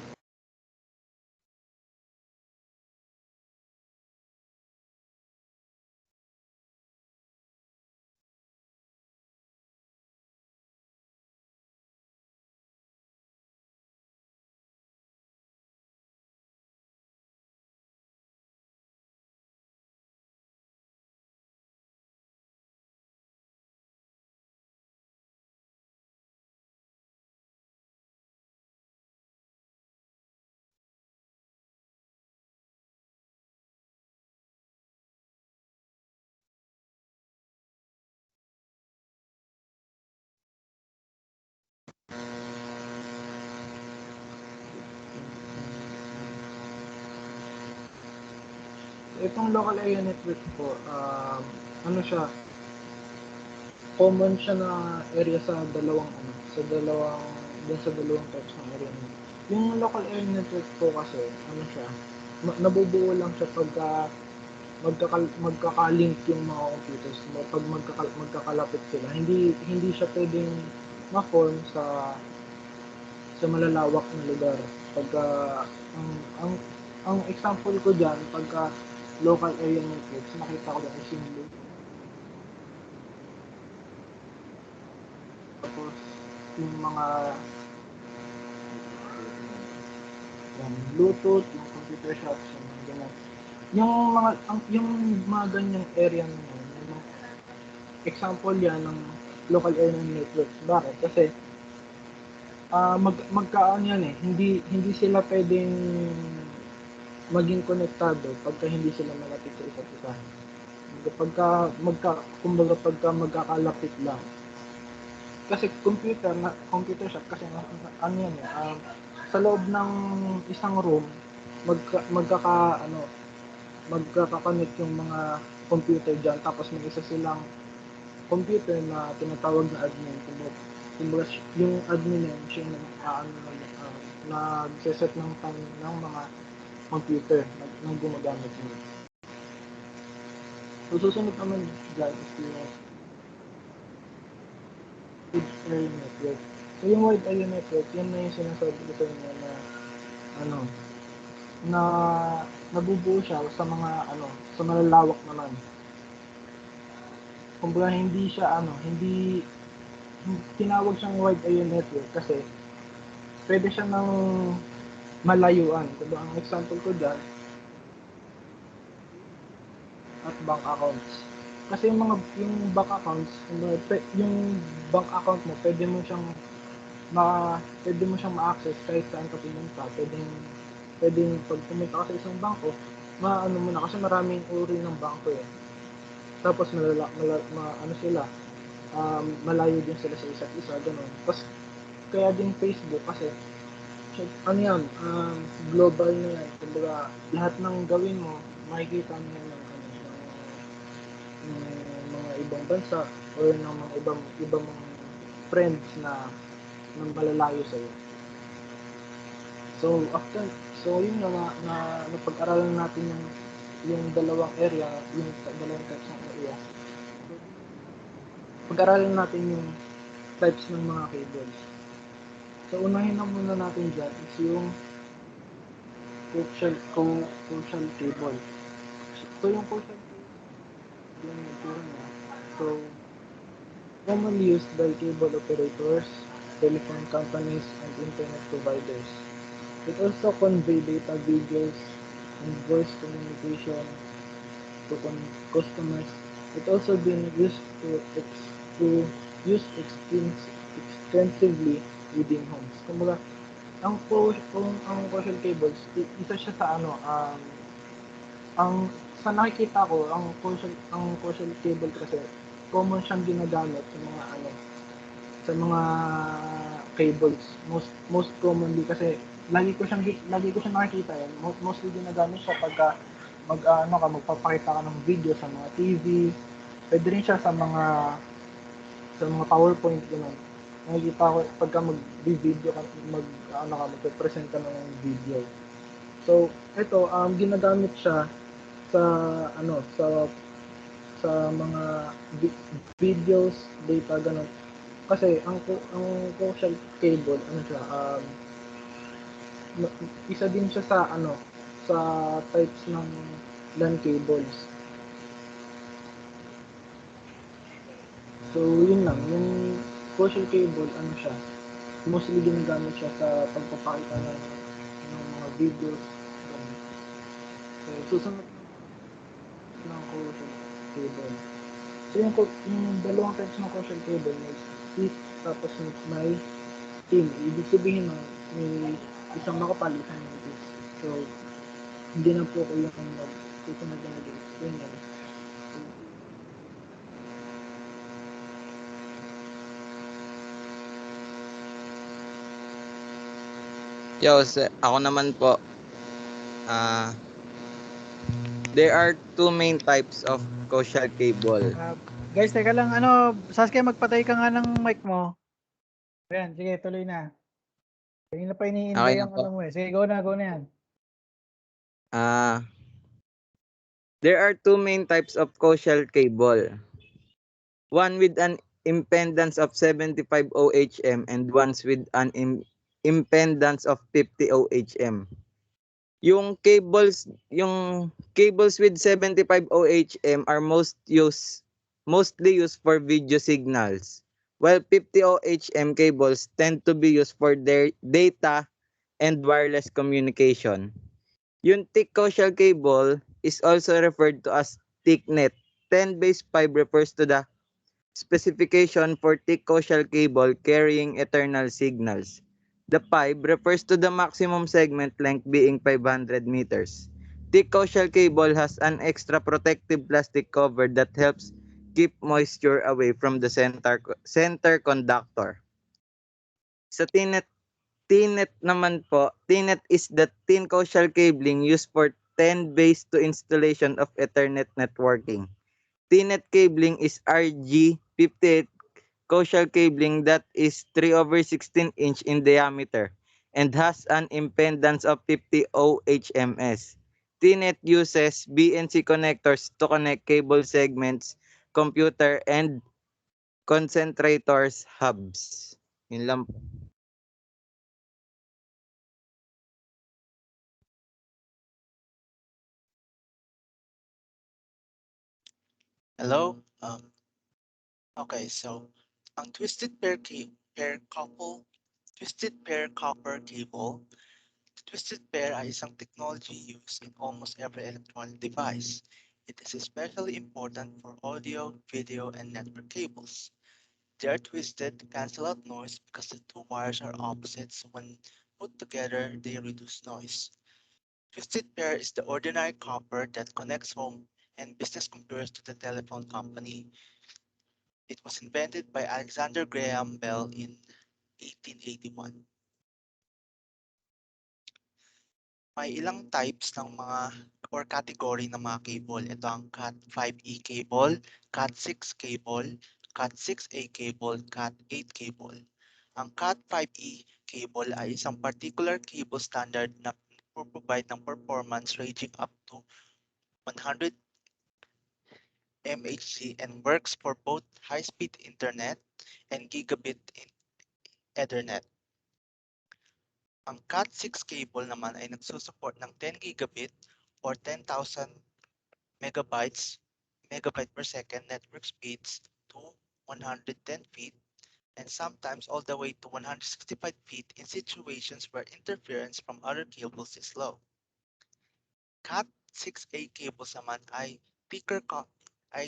itong local area network po, ano siya, common siya na area sa dalawang sa dalawang types ng area network. Yung local area network po kasi, ano siya, nabubuo lang siya pagka magkaka-link yung mga computers mo, pag magkakalapit sila. Hindi siya pwedeng ma-form sa malalawak na lugar. Pagka ang example ko diyan, pagka local area networks, nakita ko yan is yung loop. Tapos yung mga yung Bluetooth, yung computer shops, yung mga ganyan. Yung mga ganyang area na yun, yung example yan ng local area networks. Bakit? Kasi magkaan yan eh. Hindi sila pwedeng maging konektado pagka hindi sila malapit sa isa't isa. Kumbaga pagka magkakalapit lang. Kasi computer shop kasi ano yan eh, sa loob ng isang room magkaka-connect yung mga computer diyan, tapos may isa silang computer na tinatawag na admin. Kumbaga yung admin yan siya nagse-set ng time ng mga computer na gumagamit nila. So susunod naman dyan is yung wide area network. So yung wide area network, yan na yung sinasabi ko sa inyo na nabubuo siya sa mga sa malalawak naman. Kumbaga hindi tinawag siyang wide area network kasi pwede siya ng malayuan. Diba? Ang example ko dyan at bank accounts. Kasi yung bank accounts, yung bank account mo, pwede mo siyang ma-access kahit saan ka pumunta. Pwedeng pag pumunta ka sa isang bangko, maano mo na kasi maraming uri ng bangko eh. Tapos malayo din sila sa isa't isa, ganun. Tapos kaya din Facebook kasi global na yan. Kumbaga, lahat ng gawin mo, makikita mo ng mga ibang bansa or ng mga ibang friends na malalayo sa'yo. So yun na napag-aralan natin yung dalawang area, yung dalawang types ng area. Pag-aralan natin yung types ng mga cables. So unahin na muna natin dyan is yung coaxial cable. So yung coaxial cable, yung itsura niya. So commonly used by cable operators, telephone companies, and internet providers. It also convey data, videos, and voice communication to customers. It also been used to use extensively within homes. Kumbaga, ang coaxial cables, isa siya sa sa nakikita ko, ang coaxial cable kasi common siyang ginagamit sa mga cables, most commonly kasi lagi ko siyang nakikita yan. Mostly ginagamit siya pagka magpapakita ka ng video sa mga TV. Pwede rin siya sa mga PowerPoint gano'n. Nakikita ko pagka mag-video ka, magpe-present ka ng video. So ito ginagamit siya sa mga videos, data gano'n. Kasi ang coaxial cable isa din siya sa types ng LAN cables. So yun lang, yung coaxial cable siya, mostly ginagamit siya sa pagpapakita ng mga videos. So susunod ng coaxial cable. So yung dalawang types ng coaxial cable, may stick tapos may thin. Ibig sabihin may isang makapal, isang manipis. So hindi na po ko yung susunod na nag-explain yan. Yo, ako naman po. There are two main types of coaxial cable. Guys, teka lang, Saskia, magpatay ka nga ng mic mo. Ayan, sige, tuloy na. Kanina pa iniintay Okay na ang po. mo eh. Sige, go na yan. There are two main types of coaxial cable. One with an impedance of 75 OHM and ones with an impedance of 50 OHM. Yung cables with 75 OHM are mostly used for video signals, while 50 OHM cables tend to be used for their data and wireless communication. Yung thick coaxial cable is also referred to as thicknet. 10 base 5 refers to the specification for thick coaxial cable carrying eternal signals. The 5 refers to the maximum segment length being 500 meters. Thick coaxial cable has an extra protective plastic cover that helps keep moisture away from the center conductor. Sa T-net naman po, T-net is the thin coaxial cabling used for 10 base to installation of Ethernet networking. T-net cabling is RG58 coaxial cabling that is 3/16 inch in diameter and has an impedance of 50 ohms. T-net uses BNC connectors to connect cable segments, computer, and concentrators hubs. Yun lang po. Hello. Okay, so ang twisted pair copper cable. Twisted pair ay isang technology used in almost every electronic device. It is especially important for audio, video, and network cables. They are twisted to cancel out noise because the two wires are opposites. When put together, they reduce noise. Twisted pair is the ordinary copper that connects home and business computers to the telephone company. It was invented by Alexander Graham Bell in 1881. May ilang types ng mga or category ng mga cable. Ito ang Cat5e cable, Cat6 cable, Cat6a cable, Cat8 cable. Ang Cat5e cable ay isang particular cable standard na provide ng performance ranging up to 100 MHz and works for both high-speed internet and gigabit Ethernet. Ang Cat6 cable naman ay nagsusupport ng 10 gigabit or 10,000 megabyte per second network speeds to 110 feet and sometimes all the way to 165 feet in situations where interference from other cables is low. Cat6a cables naman ay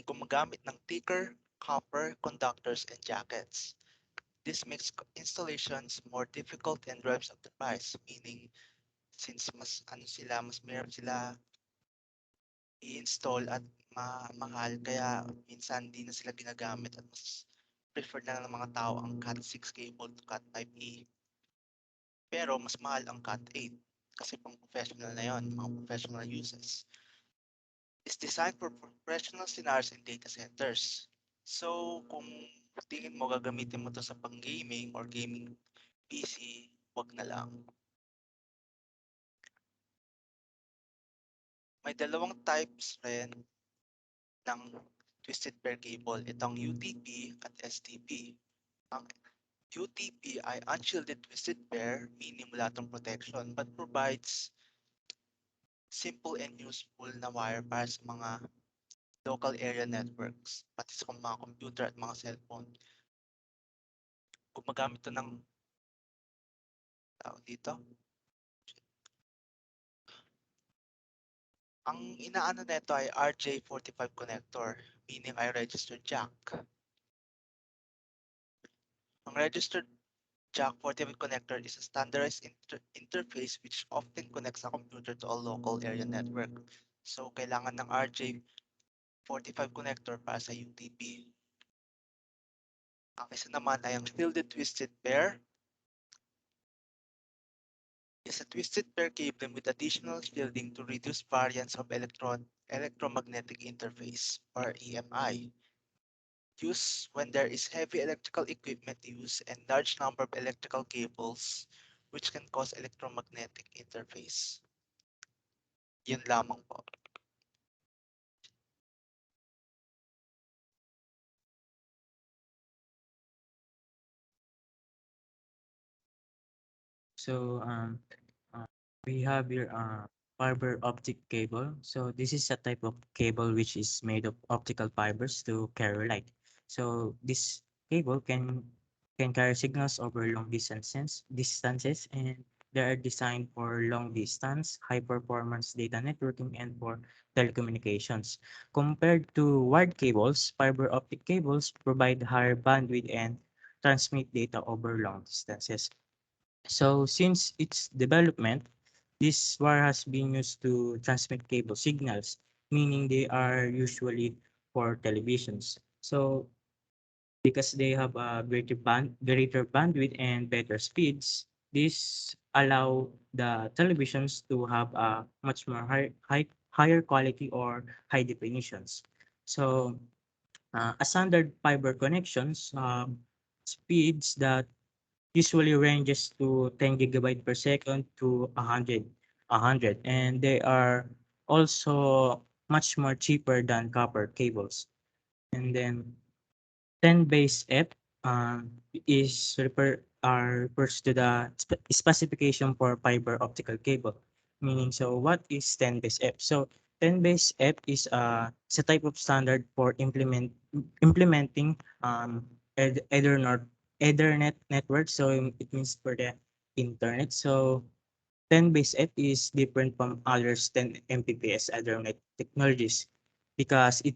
gumagamit ng thicker copper conductors and jackets. This makes installations more difficult and drives up the price, meaning since mas mahirap sila i-install at mahal, kaya minsan di na sila ginagamit at mas preferred na ng mga tao ang Cat6 cable to Cat5e. Pero mas mahal ang Cat8 kasi pang professional na yon, mga professional uses. It's designed for professional scenarios and data centers. So, kung tingin mo gagamitin mo to sa pang-gaming or gaming PC, wag na lang. May dalawang types rin ng twisted pair cable. Itong UTP at STP. Ang UTP ay unshielded twisted pair, meaning wala itong protection, but provides simple and useful na wire para sa mga local area networks, pati sa mga computer at mga cellphone. Gumagamit ito ng dito. Ang inaano nito ay RJ45 connector, meaning ay registered jack. Ang registered jack 45 connector is a standardized interface which often connects a computer to a local area network. So, kailangan ng RJ45 connector para sa UTP. Ang isa naman ay ang shielded twisted pair. Is a twisted pair cable with additional shielding to reduce variance of electromagnetic interface, or EMI, used when there is heavy electrical equipment use and large number of electrical cables which can cause electromagnetic interface. Yun lamang po. So uh, we have here fiber optic cable. So this is a type of cable which is made of optical fibers to carry light. So this cable can carry signals over long distances, and they are designed for long distance, high performance data networking, and for telecommunications. Compared to wired cables, fiber optic cables provide higher bandwidth and transmit data over long distances. So since its development, this wire has been used to transmit cable signals, meaning they are usually for televisions. So because they have a greater bandwidth and better speeds, this allow the televisions to have a much more higher quality or high definitions. So a standard fiber connections speeds that usually ranges to 10 gigabyte per second to 100, and they are also much more cheaper than copper cables. And then 10 base F refers to the specification for fiber optical cable. Meaning, so what is 10 base F? So 10 base F is a type of standard for implementing Ethernet network. So it means for the internet. So 10 base F is different from others 10 Mbps Ethernet technologies because it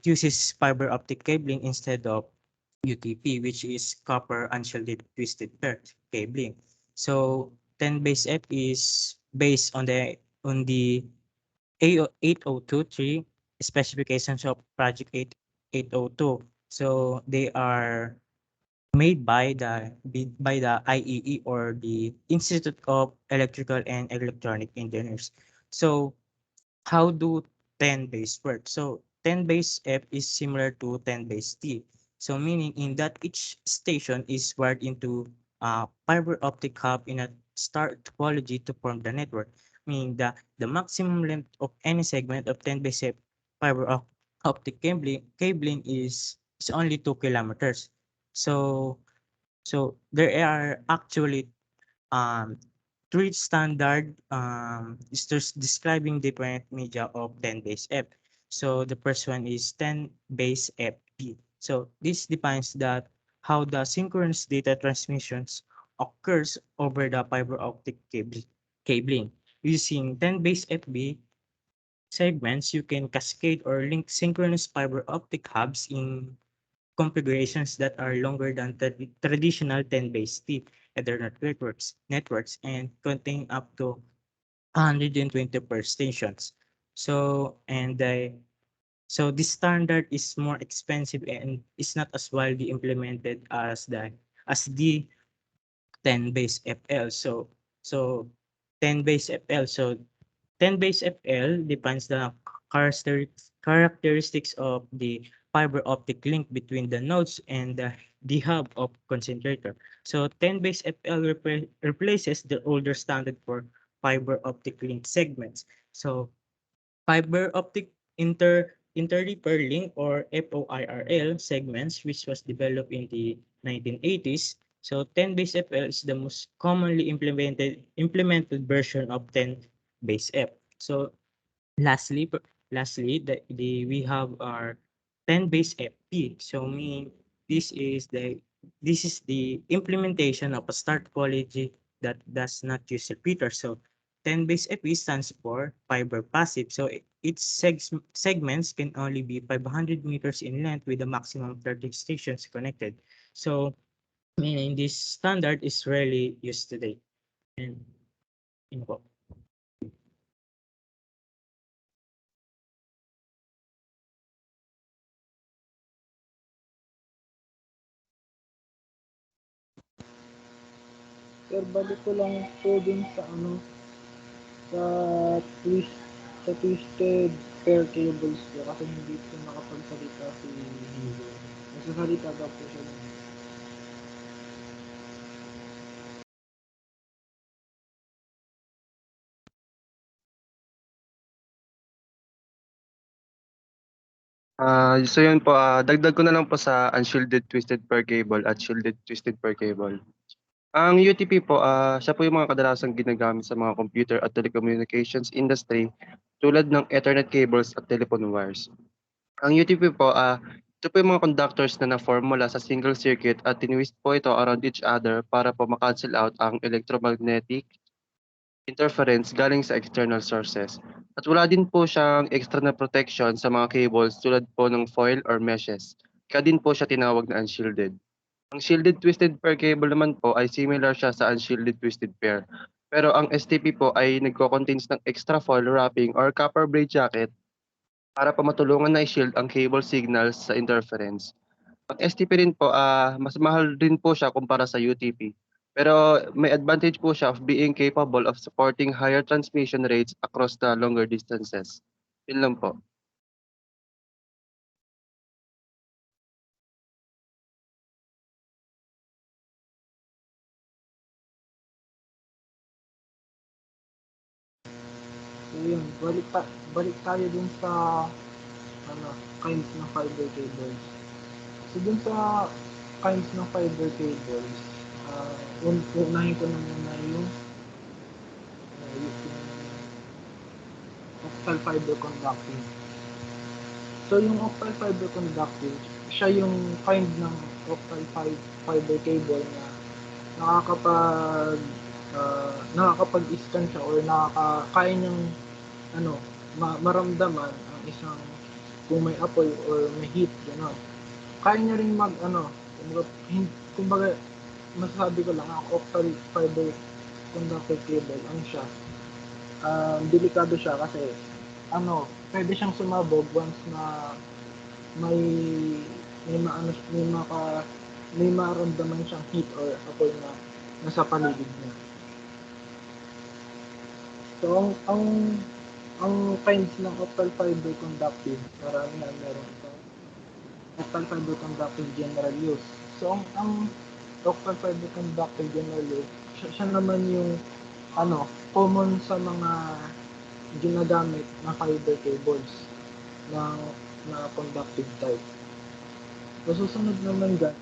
uses fiber optic cabling instead of UTP, which is copper unshielded twisted pair cabling. So 10 base F is based on the A8023 specifications of Project 802. So they are made by the IEE, or the Institute of Electrical and Electronic Engineers. So how do 10 base work? So 10 base F is similar to 10 base T. So meaning in that each station is wired into a fiber optic hub in a star topology to form the network. Meaning the maximum length of any segment of 10 base F optic cabling is only 2 kilometers. So there are actually um, three standard is just describing different media of 10 base F. So the first one is 10 base FP. So this defines that how the synchronous data transmissions occurs over the fiber optic cabling. Using 10 base FB segments, you can cascade or link synchronous fiber optic hubs in configurations that are longer than traditional 10 base T Ethernet networks and contain up to 120 per stations. So this standard is more expensive and is not as widely implemented as the 10 base FL. So 10 base FL. So 10 base FL defines the characteristics of the fiber optic link between the nodes and the hub of concentrator. So 10 base FL replaces the older standard for fiber optic link segments. So fiber optic inter-repair link, or FOIRL segments, which was developed in the 1980s. So 10 base FL is the most commonly implemented version of 10 base F. So lastly, we have our 10 base FP. So meaning this is the implementation of a star topology that does not use repeaters. So 10 base FP stands for fiber passive. So its segments can only be 500 meters in length with a maximum of 30 stations connected. So meaning this standard is rarely used today. And yun po. Sir, balik ko lang po dun sa sa twist Sa twisted pair cables po, kasi hindi po nakapagsalita si Vivo. Nagsasalita daw po siya. So yun po, dagdag ko na lang po sa unshielded twisted pair cable at shielded twisted pair cable. Ang UTP po, siya po yung mga kadalasang ginagamit sa mga computer at telecommunications industry tulad ng Ethernet cables at telephone wires. Ang UTP po, ito po yung mga conductors na na-form mula sa single circuit at tinwist po ito around each other para po makancel out ang electromagnetic interference galing sa external sources. At wala din po siyang extra na protection sa mga cables tulad po ng foil or meshes. Kaya din po siya tinawag na unshielded. Ang shielded twisted pair cable naman po ay similar siya sa unshielded twisted pair. Pero ang STP po ay nagko-contains ng extra foil wrapping or copper braid jacket para pa matulungan na i-shield ang cable signals sa interference. Ang STP rin po, mas mahal din po siya kumpara sa UTP. Pero may advantage po siya of being capable of supporting higher transmission rates across the longer distances. Yun lang po. So yun, balik tayo dun sa kinds ng fiber cables. So dun sa kinds ng fiber cables, unahin ko na muna yung optical fiber conducting. So yung optical fiber conducting, siya yung kind ng optical fiber cable na nakakapag-scan siya or kaya niyang maramdaman ang isang kung may apoy or may heat, gano'n. Kaya niya rin kumbaga masasabi ko lang, ang optical fiber conductive cable, siya, delikado siya kasi pwede siyang sumabog once na may maramdaman siyang heat or apoy na nasa paligid niya. So, ang kinds ng optical fiber conductive, marami na meron ito. Optical fiber conductive general use. So, ang optical fiber conductive general use, siya naman yung common sa mga ginagamit na fiber cables na conductive type. So, susunod naman dyan,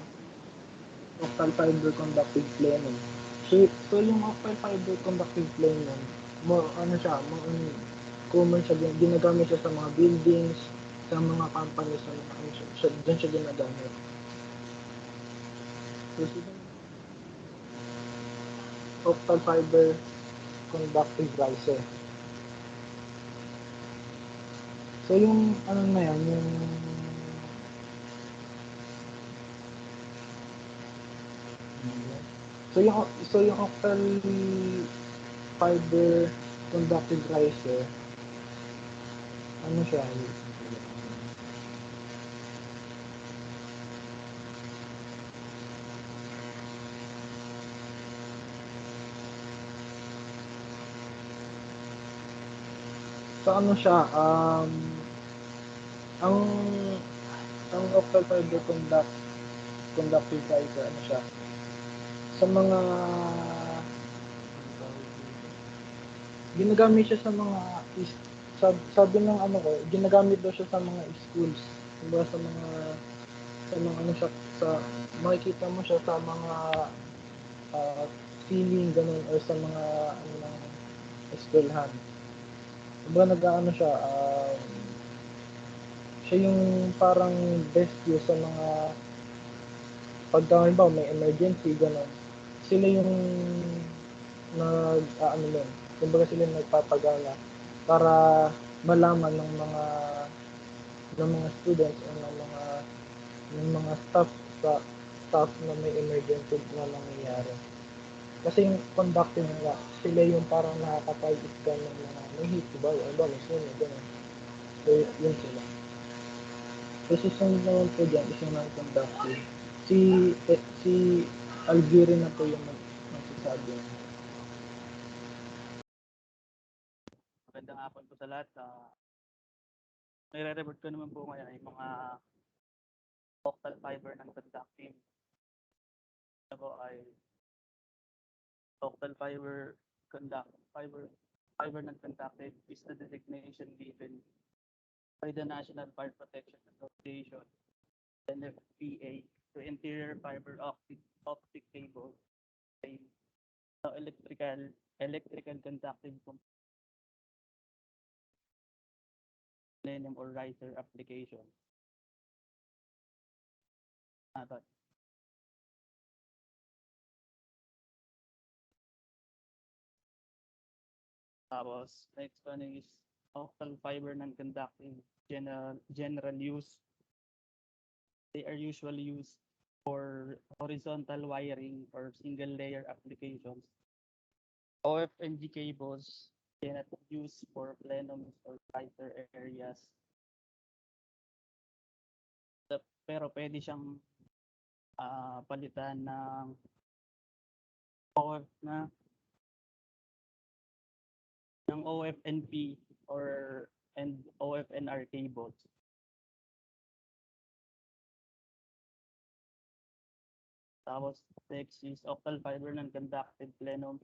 optical fiber conductive plenum. So yung optical fiber conductive plenum, more common siya, ginagamit siya sa mga buildings, sa mga companies, dyan siya ginagamit. So, optical fiber conductive riser. So yung na yan, So yung optical fiber conductive riser, siya? So siya? Ang optical fiber conductive riser, siya? Sa mga ginagamit siya sa mga sabi ng ginagamit daw siya sa mga schools, diba, sa mga makikita mo siya sa mga ceiling, ganun, or sa mga ng eskwelahan. Diba, siya, siya yung parang best use sa mga pagka may emergency, ganun. Sila yung kumbaga sila nagpapagana para malaman ng mga students o ng mga staff na may emergency na nangyayari. Kasi yung conducting nila, sila yung parang nakakapag-scan ng mga may heat, diba? May sunog, gano'n. So, yun sila. So, susunod naman po dyan is yung non-conducting. Si Alviri na po yung magsasabi. Magandang hapon po sa lahat. Nire-report ko naman po ngayon ay mga octal fiber ng conductive. Ito po ay octal fiber ng conductive is the designation given by the National Fire Protection Association, NFPA, to interior fiber optic cable, electrical conductive Plenum or riser application. Tapos, next one is optical fiber non-conductive general use. They are usually used for horizontal wiring or single layer applications. OFNG cables cannot be used for plenums or tighter areas. Pero pwede siyang palitan ng OFNP and OFNR cables. Tapos next is optical fiber non-conductive plenum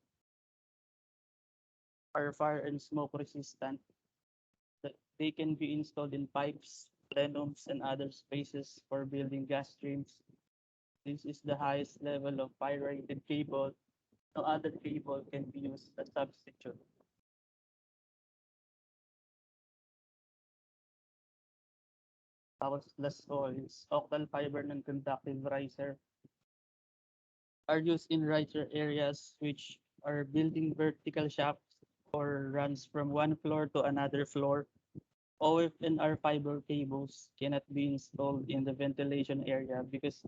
are fire and smoke resistant. They can be installed in pipes, plenums, and other spaces for building gas streams. This is the highest level of fire-rated cable. No other cable can be used as substitute. Tapos last is octal fiber non-conductive riser are used in riser areas which are building vertical shafts or runs from one floor to another floor. OFNR fiber cables cannot be installed in the ventilation area because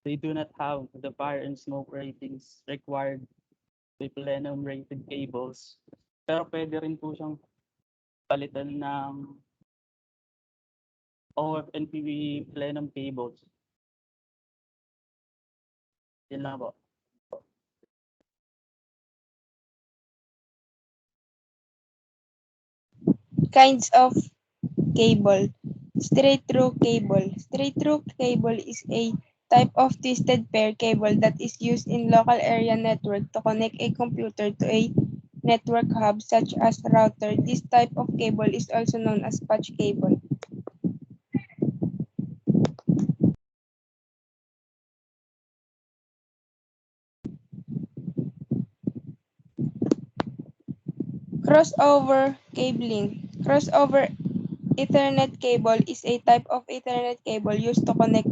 they do not have the fire and smoke ratings required by plenum rated cables. Pero pwede rin po siyang palitan ng OFNP plenum cables. Yun lang po. Kinds of cable. Straight through cable. Straight through cable is a type of twisted pair cable that is used in local area network to connect a computer to a network hub such as router. This type of cable is also known as patch cable. Crossover cabling. Crossover Ethernet cable is a type of Ethernet cable used to connect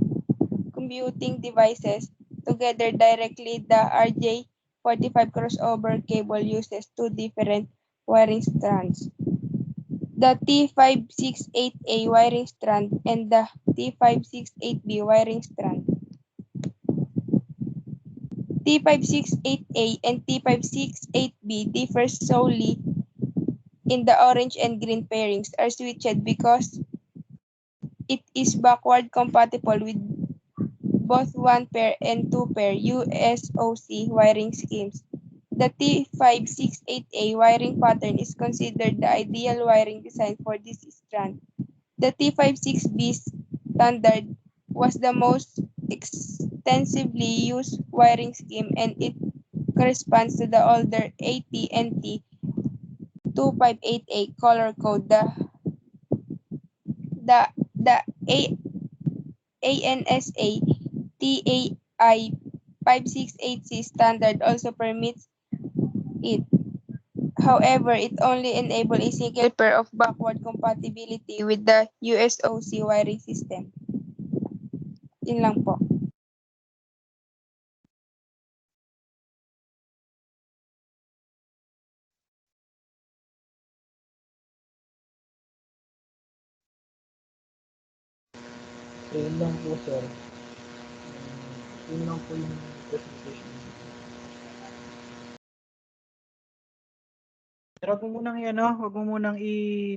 computing devices together directly. The RJ45 crossover cable uses two different wiring strands, the T568A wiring strand and the T568B wiring strand. T568A and T568B differ solely in the orange and green pairings are switched because it is backward compatible with both one pair and two pair USOC wiring schemes. The T568A wiring pattern is considered the ideal wiring design for this strand. The T56B standard was the most extensively used wiring scheme and it corresponds to the older AT&T 258A color code. The ANSA TAI 568C standard also permits it. However, it only enables a single pair of backward compatibility with the USOC wiring system. Yun lang po. So, yun lang po, sir. Yun lang po yung presentation. Pero wag mo munang wag mo munang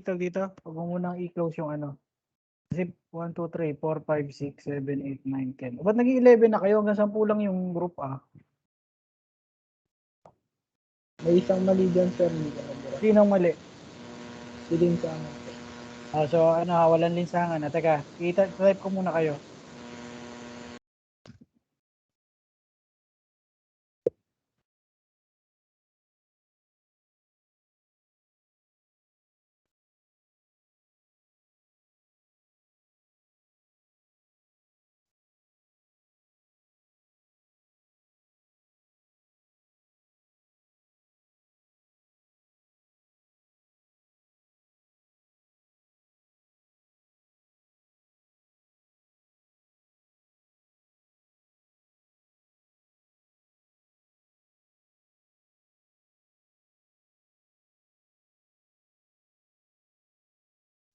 tawag dito, wag mo munang i-close yung Kasi 1, 2, 3, 4, 5, 6, 7, 8, 9, 10. Ba't naging 11 na kayo? Hanggang 10 lang yung group A. May isang mali dyan, sir. Hindi ka nabura. Sinong mali? Si Lilinsangan po. So ano, walang linsangan. Teka, type ko muna kayo.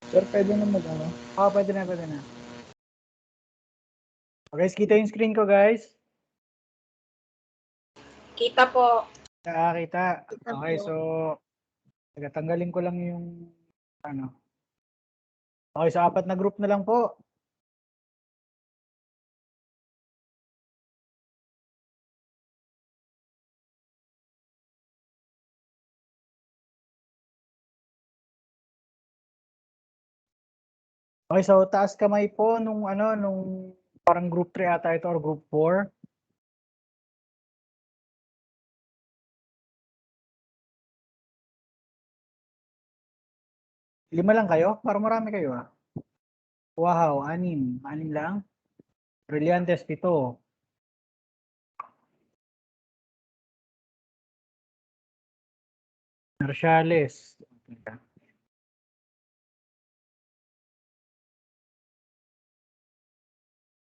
Sir, pwede na mag-ano? Pwede na, pwede na. Okay, kita yung screen ko, guys. Kita po. Kita. Kita Okay, po. so tanggalin ko lang yung ano. Okay, so 4 na group na lang po. Okay, so taas kamay po nung ano, nung parang group 3 ata ito or group 4. Lima lang kayo? Parang marami kayo ah. Wow, 6. 6 lang. Brillantes, 7. Marciales.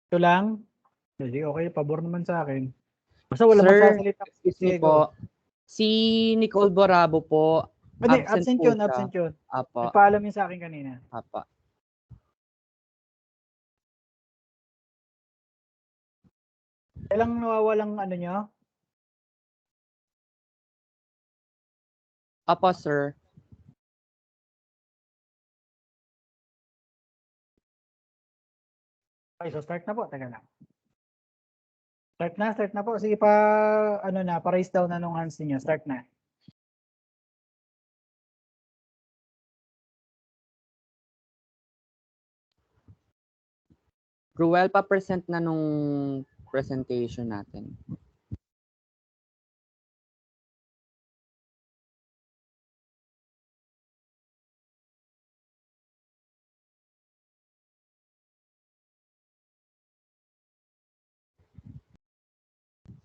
Ito lang. Hindi, okay. Pabor naman sa akin. Basta wala Sir, magsasalita. excuse me Sige, po. go. Si Nicole Borabo po, Hindi, absent absent po yun, siya. absent yun. Apo, Nagpaalam yun sa akin kanina. apo. Kailang nawawalang ano nyo? Apo, sir. Okay, so start na po. Teka lang. Start na po. Sige pa, ano na, pa-raise down na nung hands niyo. Start na. Ruel, pa-present na nung presentation natin.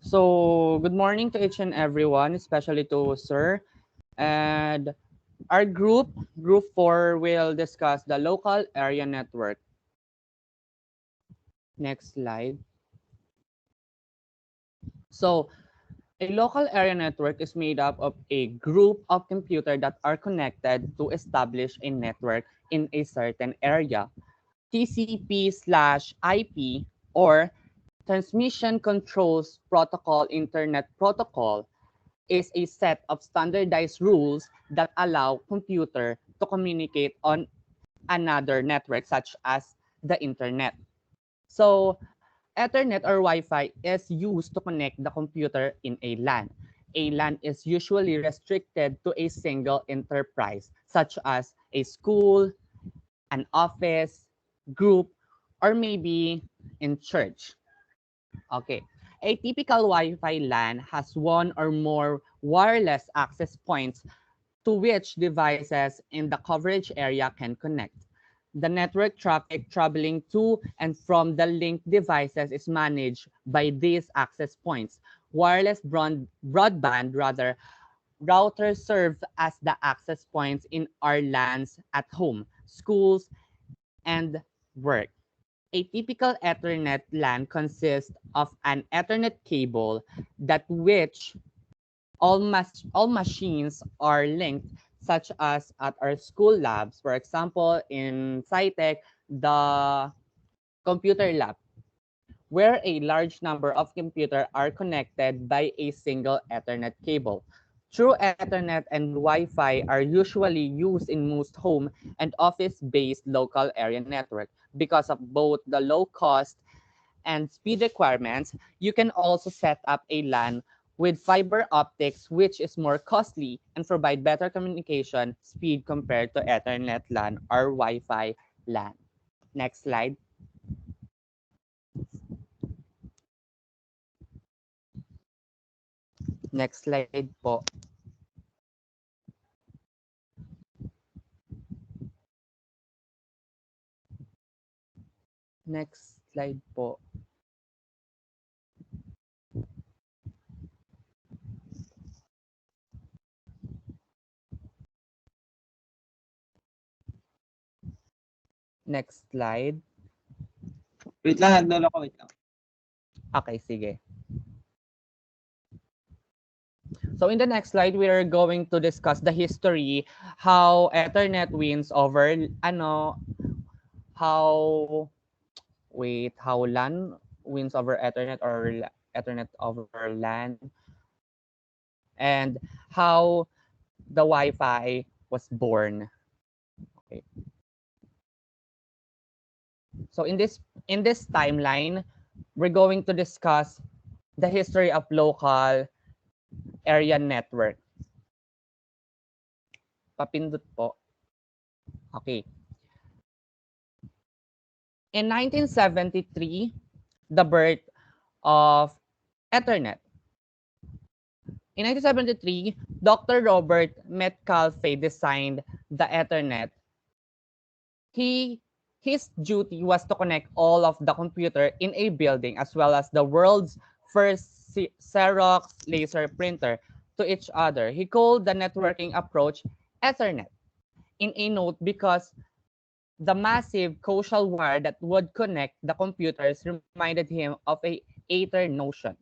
So, good morning to each and everyone, especially to Sir. And our group 4, will discuss the local area network. Next slide. So, a local area network is made up of a group of computers that are connected to establish a network in a certain area. TCP/IP, or Transmission Controls Protocol Internet Protocol, is a set of standardized rules that allow computer to communicate on another network such as the internet. So, Ethernet or Wi-Fi is used to connect the computer in a LAN. A LAN is usually restricted to a single enterprise, such as a school, an office, group, or maybe in church. Okay. A typical Wi-Fi LAN has one or more wireless access points to which devices in the coverage area can connect. The network traffic traveling to and from the linked devices is managed by these access points. Wireless broadband routers serve as the access points in our LANs at home, schools, and work. A typical Ethernet LAN consists of an Ethernet cable that which all machines are linked, such as at our school labs. For example, in SciTech, the computer lab, where a large number of computers are connected by a single Ethernet cable. True Ethernet and Wi-Fi are usually used in most home and office-based local area network because of both the low cost and speed requirements. You can also set up a LAN with fiber optics, which is more costly and provide better communication speed compared to Ethernet LAN or Wi-Fi LAN. Next slide. Next slide po. Next slide po. Next slide. Wait lang, naglolo ko. Wait lang. Okay, sige. So in the next slide, we are going to discuss the history, how Ethernet wins over, how LAN wins over Ethernet or Ethernet over LAN, and how the Wi-Fi was born. Okay. So in this timeline, we're going to discuss the history of local area network. Papindot po. Okay. In 1973, the birth of Ethernet. In 1973, Dr. Robert Metcalfe designed the Ethernet. His duty was to connect all of the computer in a building as well as the world's first Xerox laser printer to each other. He called the networking approach Ethernet in a note because the massive coaxial wire that would connect the computers reminded him of a Ether notion.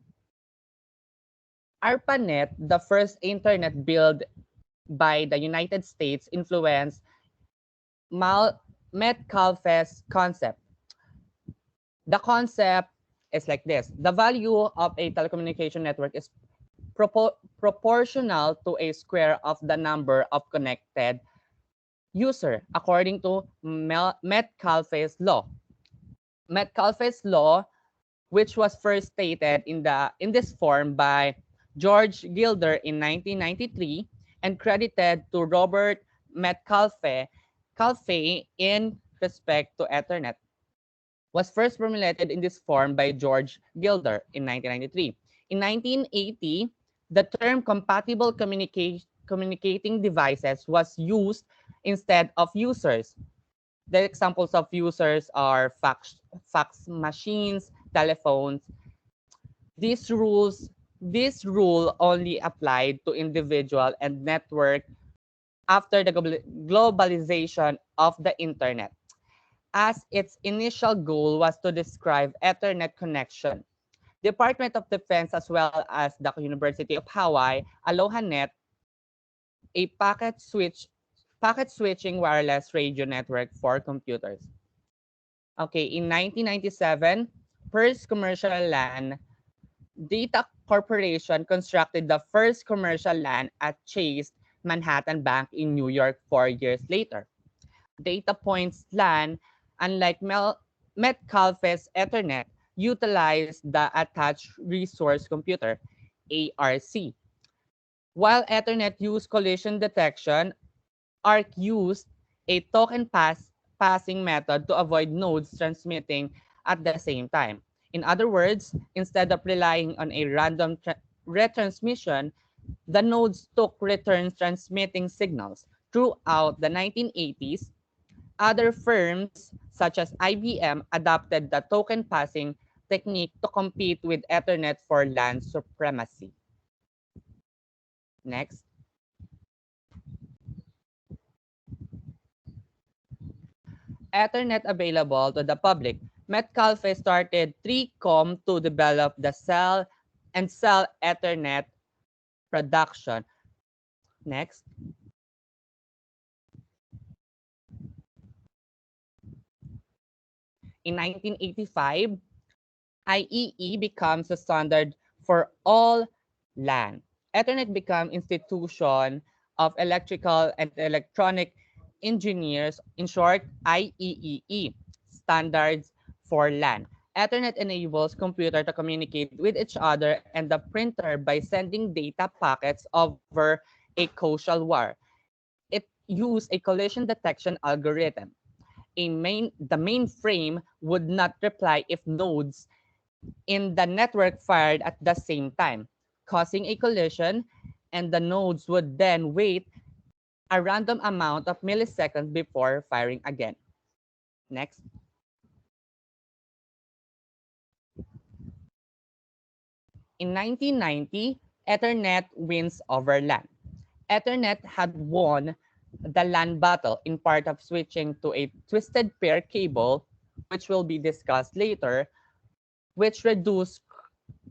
ARPANET, the first internet built by the United States, influenced Metcalfe's concept. The concept is like this. The value of a telecommunication network is proportional to a square of the number of connected user, according to Metcalfe's law. Metcalfe's law, which was first stated in this form by George Gilder in 1993 and credited to Robert Metcalfe in respect to Ethernet, was first formulated in this form by George Gilder in 1993. In 1980, the term compatible communicating devices was used instead of users. The examples of users are fax machines, telephones. This rule only applied to individual and network after the globalization of the internet, as its initial goal was to describe Ethernet connection. Department of Defense as well as the University of Hawaii, AlohaNet, a packet switching wireless radio network for computers. Okay, in 1997, first commercial LAN, Data Corporation constructed the first commercial LAN at Chase Manhattan Bank in New York 4 years later. Data Point's LAN, unlike Metcalfe's Ethernet, utilized the Attached Resource Computer, ARC. While Ethernet used collision detection, ARC used a token passing method to avoid nodes transmitting at the same time. In other words, instead of relying on a random retransmission, the nodes took returns transmitting signals. Throughout the 1980s, other firms such as IBM adopted the token passing technique to compete with Ethernet for LAN supremacy. Next. Ethernet available to the public. Metcalfe started 3Com to develop the cell Ethernet production. Next. In 1985, IEEE becomes the standard for all LAN. Ethernet became institution of electrical and electronic engineers, in short, IEEE, standards for LAN. Ethernet enables computer to communicate with each other and the printer by sending data packets over a coaxial wire. It used a collision detection algorithm. The mainframe would not reply if nodes in the network fired at the same time, causing a collision, and the nodes would then wait a random amount of milliseconds before firing again. Next. In 1990, Ethernet wins over LAN. Ethernet had won the LAN battle in part of switching to a twisted pair cable, which will be discussed later, which reduced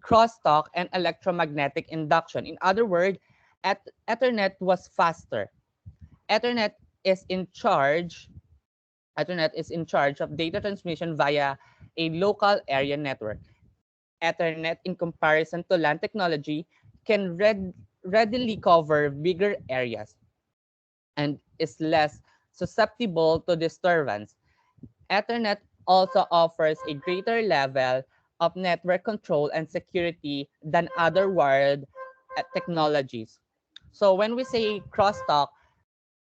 crosstalk and electromagnetic induction. In other words, Ethernet was faster. Ethernet is in charge Ethernet is in charge of data transmission via a local area network. Ethernet, in comparison to LAN technology, can readily cover bigger areas and is less susceptible to disturbance. Ethernet also offers a greater level of network control and security than other wired technologies. So when we say crosstalk,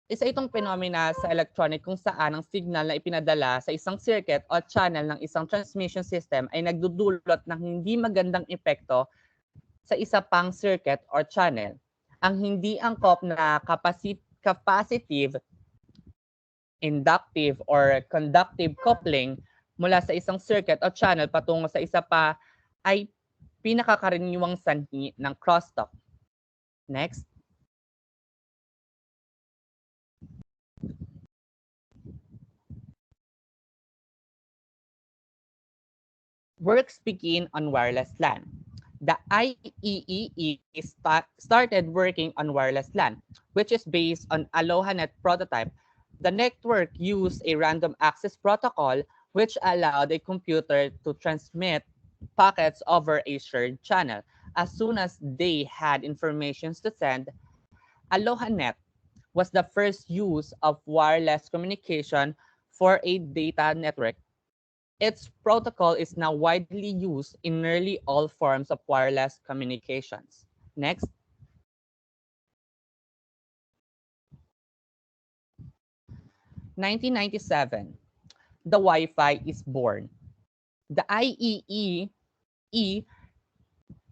isa itong phenomena sa electronic kung saan ang signal na ipinadala sa isang circuit o channel ng isang transmission system ay nagdudulot ng hindi magandang epekto sa isa pang circuit or channel. Ang hindi angkop na capacitive, inductive, or conductive coupling mula sa isang circuit o channel patungo sa isa pa ay pinakakaraniwang sanhi ng crosstalk. Next. Works begin on wireless LAN. The IEEE started working on wireless LAN, which is based on AlohaNet prototype. The network used a random access protocol, which allowed a computer to transmit packets over a shared channel. As soon as they had information to send, AlohaNet was the first use of wireless communication for a data network. Its protocol is now widely used in nearly all forms of wireless communications. Next. (1997), the Wi-Fi is born. The IEEE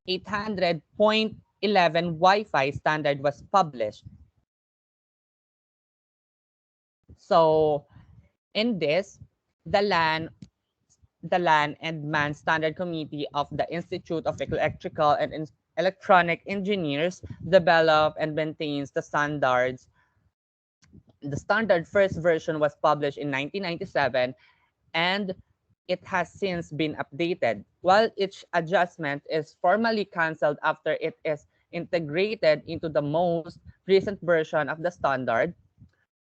800.11 Wi-Fi standard was published. So, in this, the LAN and MAN Standard Committee of the Institute of Electrical and Electronic Engineers develop and maintains the standards. The standard first version was published in 1997 and it has since been updated. While each adjustment is formally canceled after it is integrated into the most recent version of the standard,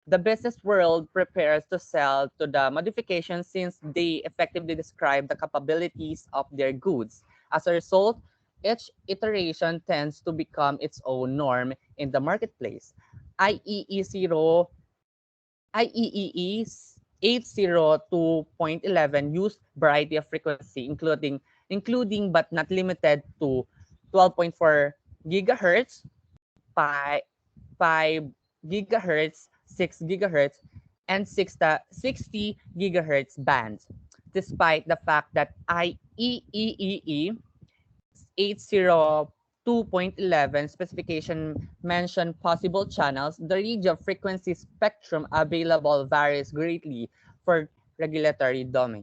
the business world prepares to sell to the modifications since they effectively describe the capabilities of their goods. As a result, each iteration tends to become its own norm in the marketplace. IEEE 802.11 used variety of frequency, including but not limited to 12.4 gigahertz, 5 gigahertz, 6 gigahertz, and 60 gigahertz bands, despite the fact that IEEE 802.11 specification mentioned possible channels. The range of frequency spectrum available varies greatly for regulatory domain.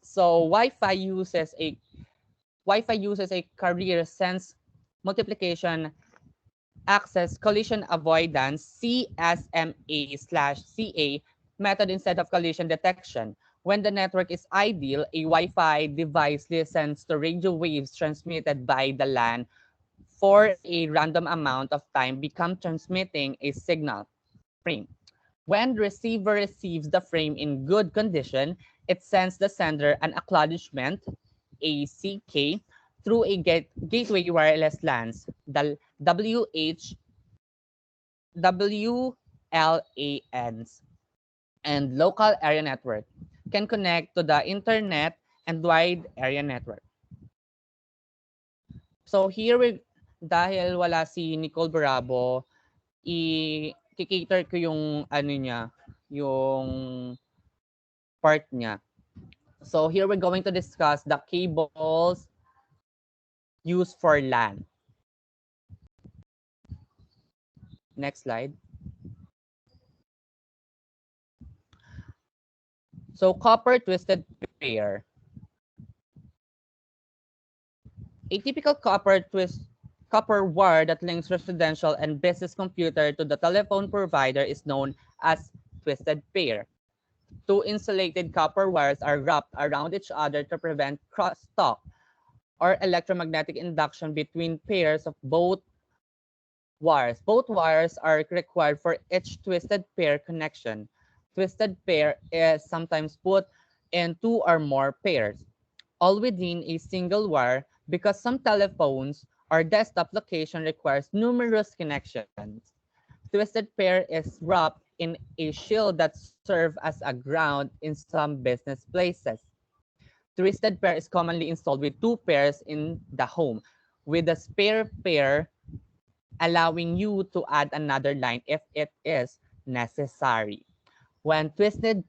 So Wi-Fi uses a carrier sense multiplication access collision avoidance CSMA/CA method instead of collision detection. When the network is ideal, a Wi-Fi device listens to radio waves transmitted by the LAN for a random amount of time, transmitting a signal frame. When the receiver receives the frame in good condition, it sends the sender an acknowledgement, ACK, through a gateway wireless LANs, the WLANs. and local area network can connect to the internet and wide area network. So here, dahil wala si Nicole Bravo, i-cater ko yung ano niya, yung part niya. So here we're going to discuss the cables used for LAN. Next slide. So copper twisted pair. A typical copper wire that links residential and business computer to the telephone provider is known as twisted pair. Two insulated copper wires are wrapped around each other to prevent crosstalk or electromagnetic induction between pairs of both wires. Both wires are required for each twisted pair connection. Twisted pair is sometimes put in two or more pairs, all within a single wire, because some telephones or desktop location requires numerous connections. Twisted pair is wrapped in a shield that serves as a ground in some business places. Twisted pair is commonly installed with two pairs in the home, with a spare pair allowing you to add another line if it is necessary. When twisted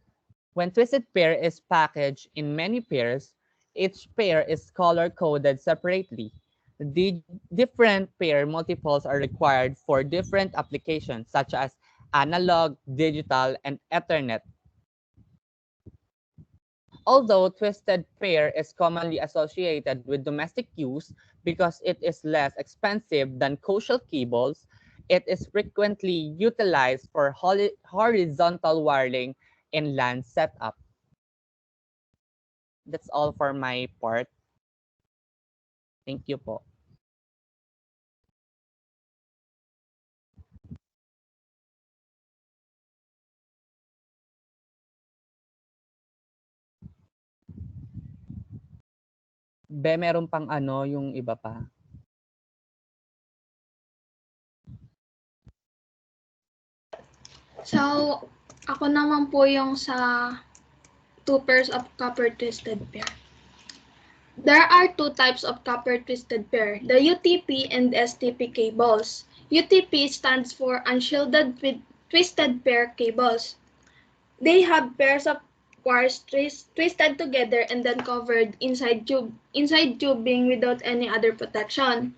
pair is packaged in many pairs, each pair is color-coded separately. The different pair multiples are required for different applications such as analog, digital, and Ethernet. Although twisted pair is commonly associated with domestic use because it is less expensive than coaxial cables, it is frequently utilized for horizontal wiring in LAN setup. That's all for my part. Thank you po. Meron pang ano, yung iba pa. So, ako naman po yung sa two pairs of copper twisted pair. There are two types of copper twisted pair, the UTP and STP cables. UTP stands for unshielded twisted pair cables. They have pairs of wires twisted together and then covered inside tubing without any other protection.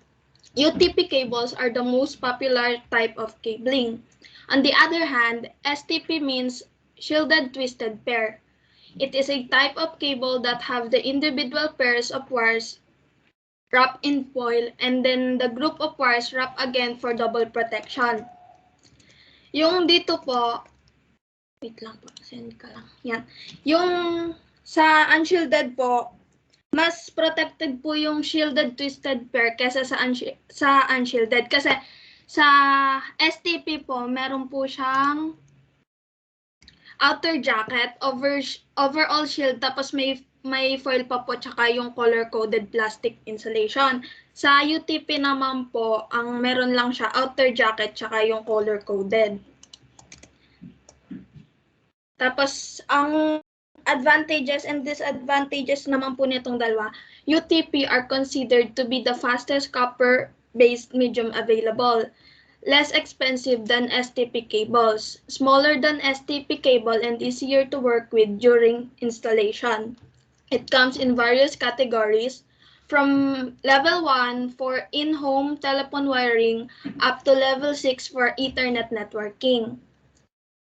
UTP cables are the most popular type of cabling. On the other hand, STP means shielded twisted pair. It is a type of cable that have the individual pairs of wires wrapped in foil and then the group of wires wrapped again for double protection. Yung dito po, wait lang po, send ka lang. Yan. Yung sa unshielded po, mas protected po yung shielded twisted pair kaysa sa unshielded. Kasi sa STP po, meron po siyang outer jacket, overall shield, tapos may foil pa po, tsaka yung color-coded plastic insulation. Sa UTP naman po, ang meron lang siya outer jacket, tsaka yung color-coded. Tapos, ang advantages and disadvantages naman po nitong dalawa, UTP are considered to be the fastest copper-based medium available, less expensive than STP cables, smaller than STP cable, and easier to work with during installation. It comes in various categories, from level 1 for in-home telephone wiring up to level 6 for Ethernet networking.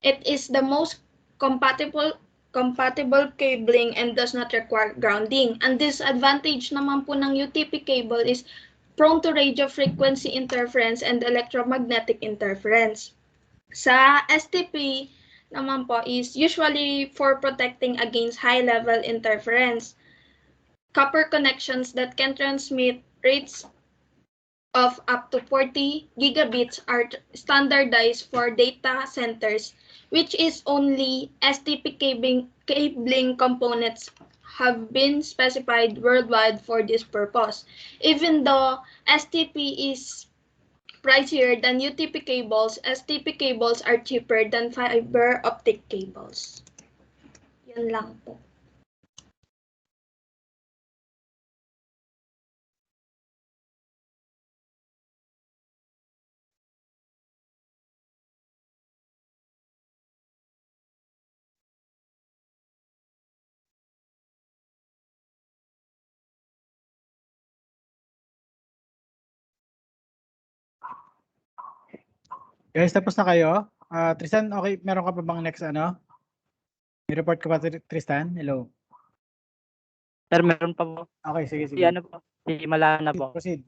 It is the most compatible cabling and does not require grounding. Ang disadvantage naman po ng UTP cable is prone to radio frequency interference and electromagnetic interference. Sa STP naman po is usually for protecting against high-level interference. Copper connections that can transmit rates of up to 40 gigabits are standardized for data centers, which is only STP cabling components have been specified worldwide for this purpose. Even though STP is pricier than UTP cables as TP cables are cheaper than fiber optic cables. Yun lang po. Guys, tapos na kayo? Tristan, okay, meron ka pa bang next ano? May report ka pa, Tristan? Hello. Sir, meron pa po. Okay, sige, Si sige. ano po, si Malana po. Proceed.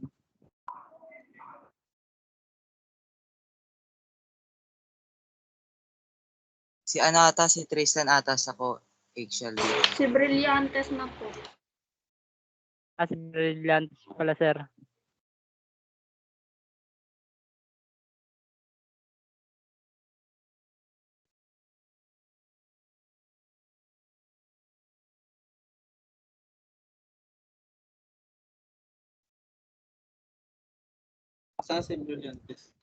Si ano ata, si Tristan ata ako, actually. Si Brillantes na po. Si Brilliant pala, sir. Saan si Brillantes?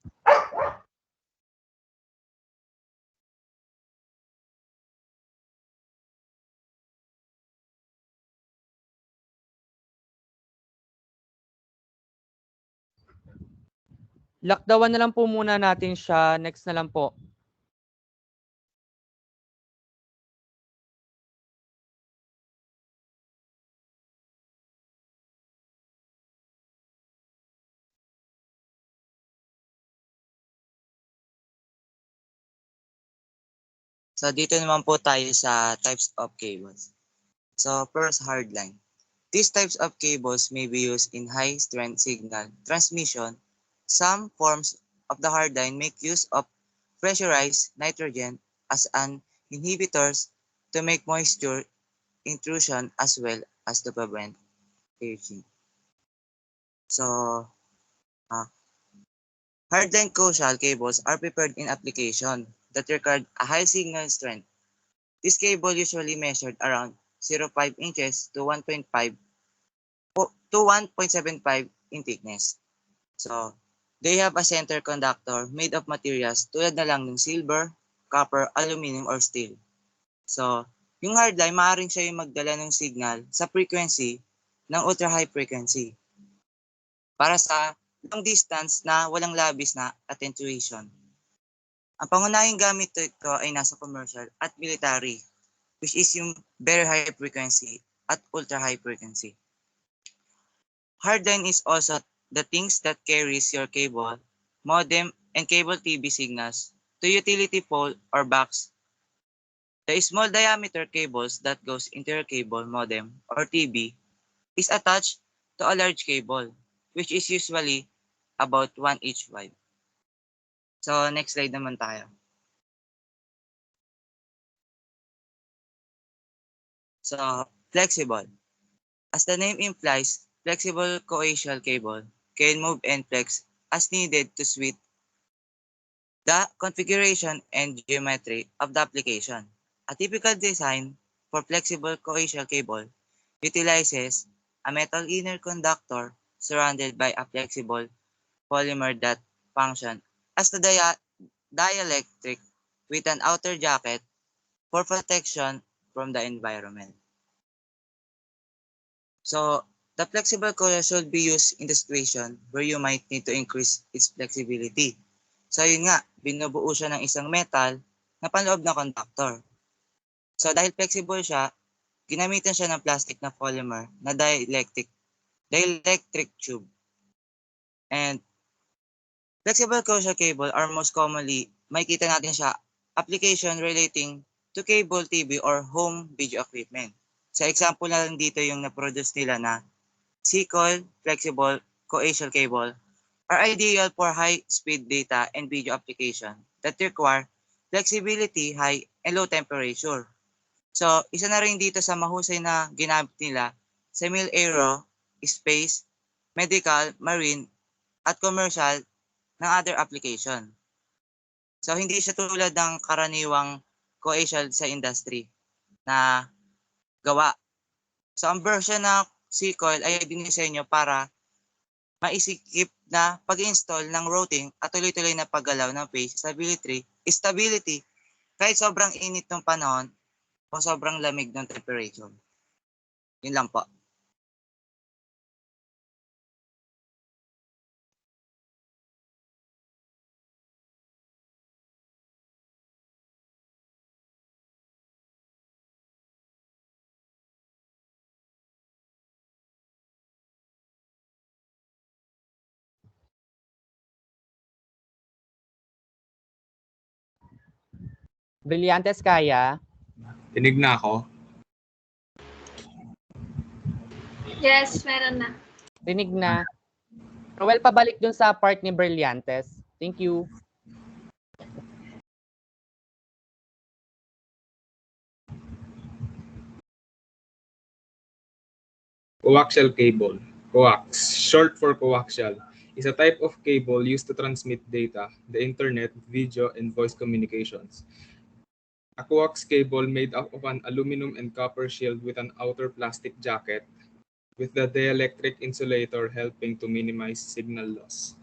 Lockdown na lang po muna natin siya. Next na lang po. So dito naman po tayo sa types of cables. So first, hardline. These types of cables may be used in high-strength signal transmission. Some forms of the hardline make use of pressurized nitrogen as an inhibitors to make moisture intrusion as well as to prevent aging. So, hardline coaxial cables are prepared in application that require a high signal strength. This cable usually measured around 0.5 inches to 1.5 to 1.75 in thickness. So, they have a center conductor made of materials tulad na lang ng silver, copper, aluminum, or steel. So, yung hardline, maaaring siya yung magdala ng signal sa frequency ng ultra-high frequency para sa long distance na walang labis na attenuation. Ang pangunahing gamit ito ay nasa commercial at military, which is yung very high frequency at ultra-high frequency. Hardline is also the things that carries your cable, modem, and cable TV signals to utility pole or box. The small diameter cables that goes into your cable, modem, or TV is attached to a large cable, which is usually about 1 inch wide. So, next slide naman tayo. So, flexible. As the name implies, flexible coaxial cable can move and flex as needed to suit the configuration and geometry of the application. A typical design for flexible coaxial cable utilizes a metal inner conductor surrounded by a flexible polymer that function as the dielectric with an outer jacket for protection from the environment. So, the flexible coil should be used in the situation where you might need to increase its flexibility. So, yun nga, binubuo siya ng isang metal na panloob na conductor. So, dahil flexible siya, ginamitan siya ng plastic na polymer na dielectric tube. And flexible coaxial cable are most commonly, makikita natin siya, application relating to cable TV or home video equipment. Sa example na lang dito yung na-produce nila na C-coil flexible coaxial cable are ideal for high-speed data and video application that require flexibility, high and low temperature. So, isa na rin dito sa mahusay na ginamit nila sa mil-aero, space, medical, marine, at commercial ng other application. So, hindi siya tulad ng karaniwang coaxial sa industry na gawa. So, ang version na C-coil ay dinisenyo para maisikip na pag-install ng routing at tuloy-tuloy na paggalaw ng phase stability kahit sobrang init ng panahon o sobrang lamig ng temperature. Yun lang po. Brillantes kaya? Tinig na ako. Yes, meron na. Rinig na. Well, pabalik dun sa part ni Brillantes. Thank you. Coaxial cable. Coax, short for coaxial, is a type of cable used to transmit data, the internet, video, and voice communications. A coax cable made up of an aluminum and copper shield with an outer plastic jacket, with the dielectric insulator helping to minimize signal loss.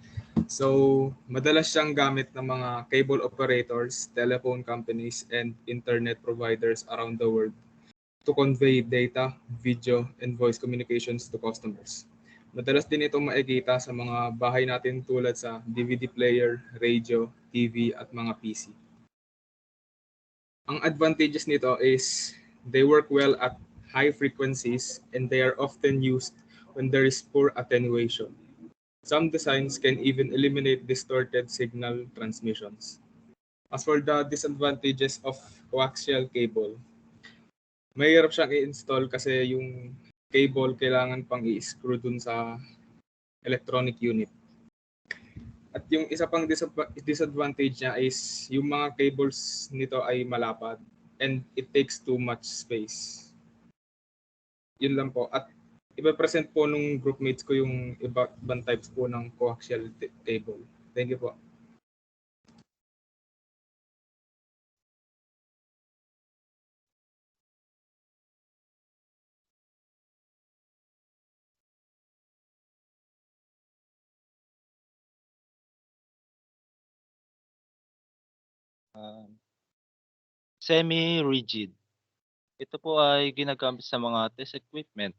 So, madalas siyang gamit ng mga cable operators, telephone companies, and internet providers around the world to convey data, video, and voice communications to customers. Madalas din itong makikita sa mga bahay natin tulad sa DVD player, radio, TV, at mga PC. Ang advantages nito is they work well at high frequencies and they are often used when there is poor attenuation. Some designs can even eliminate distorted signal transmissions. As for the disadvantages of coaxial cable, mahirap siyang i-install kasi yung cable kailangan pang i-screw dun sa electronic unit. At yung isa pang disadvantage niya is yung mga cables nito ay malapad and it takes too much space. Yun lang po. At ipapresent po nung groupmates ko yung ibang types po ng coaxial cable. Thank you po. Semi-rigid. Ito po ay ginagamit sa mga test equipment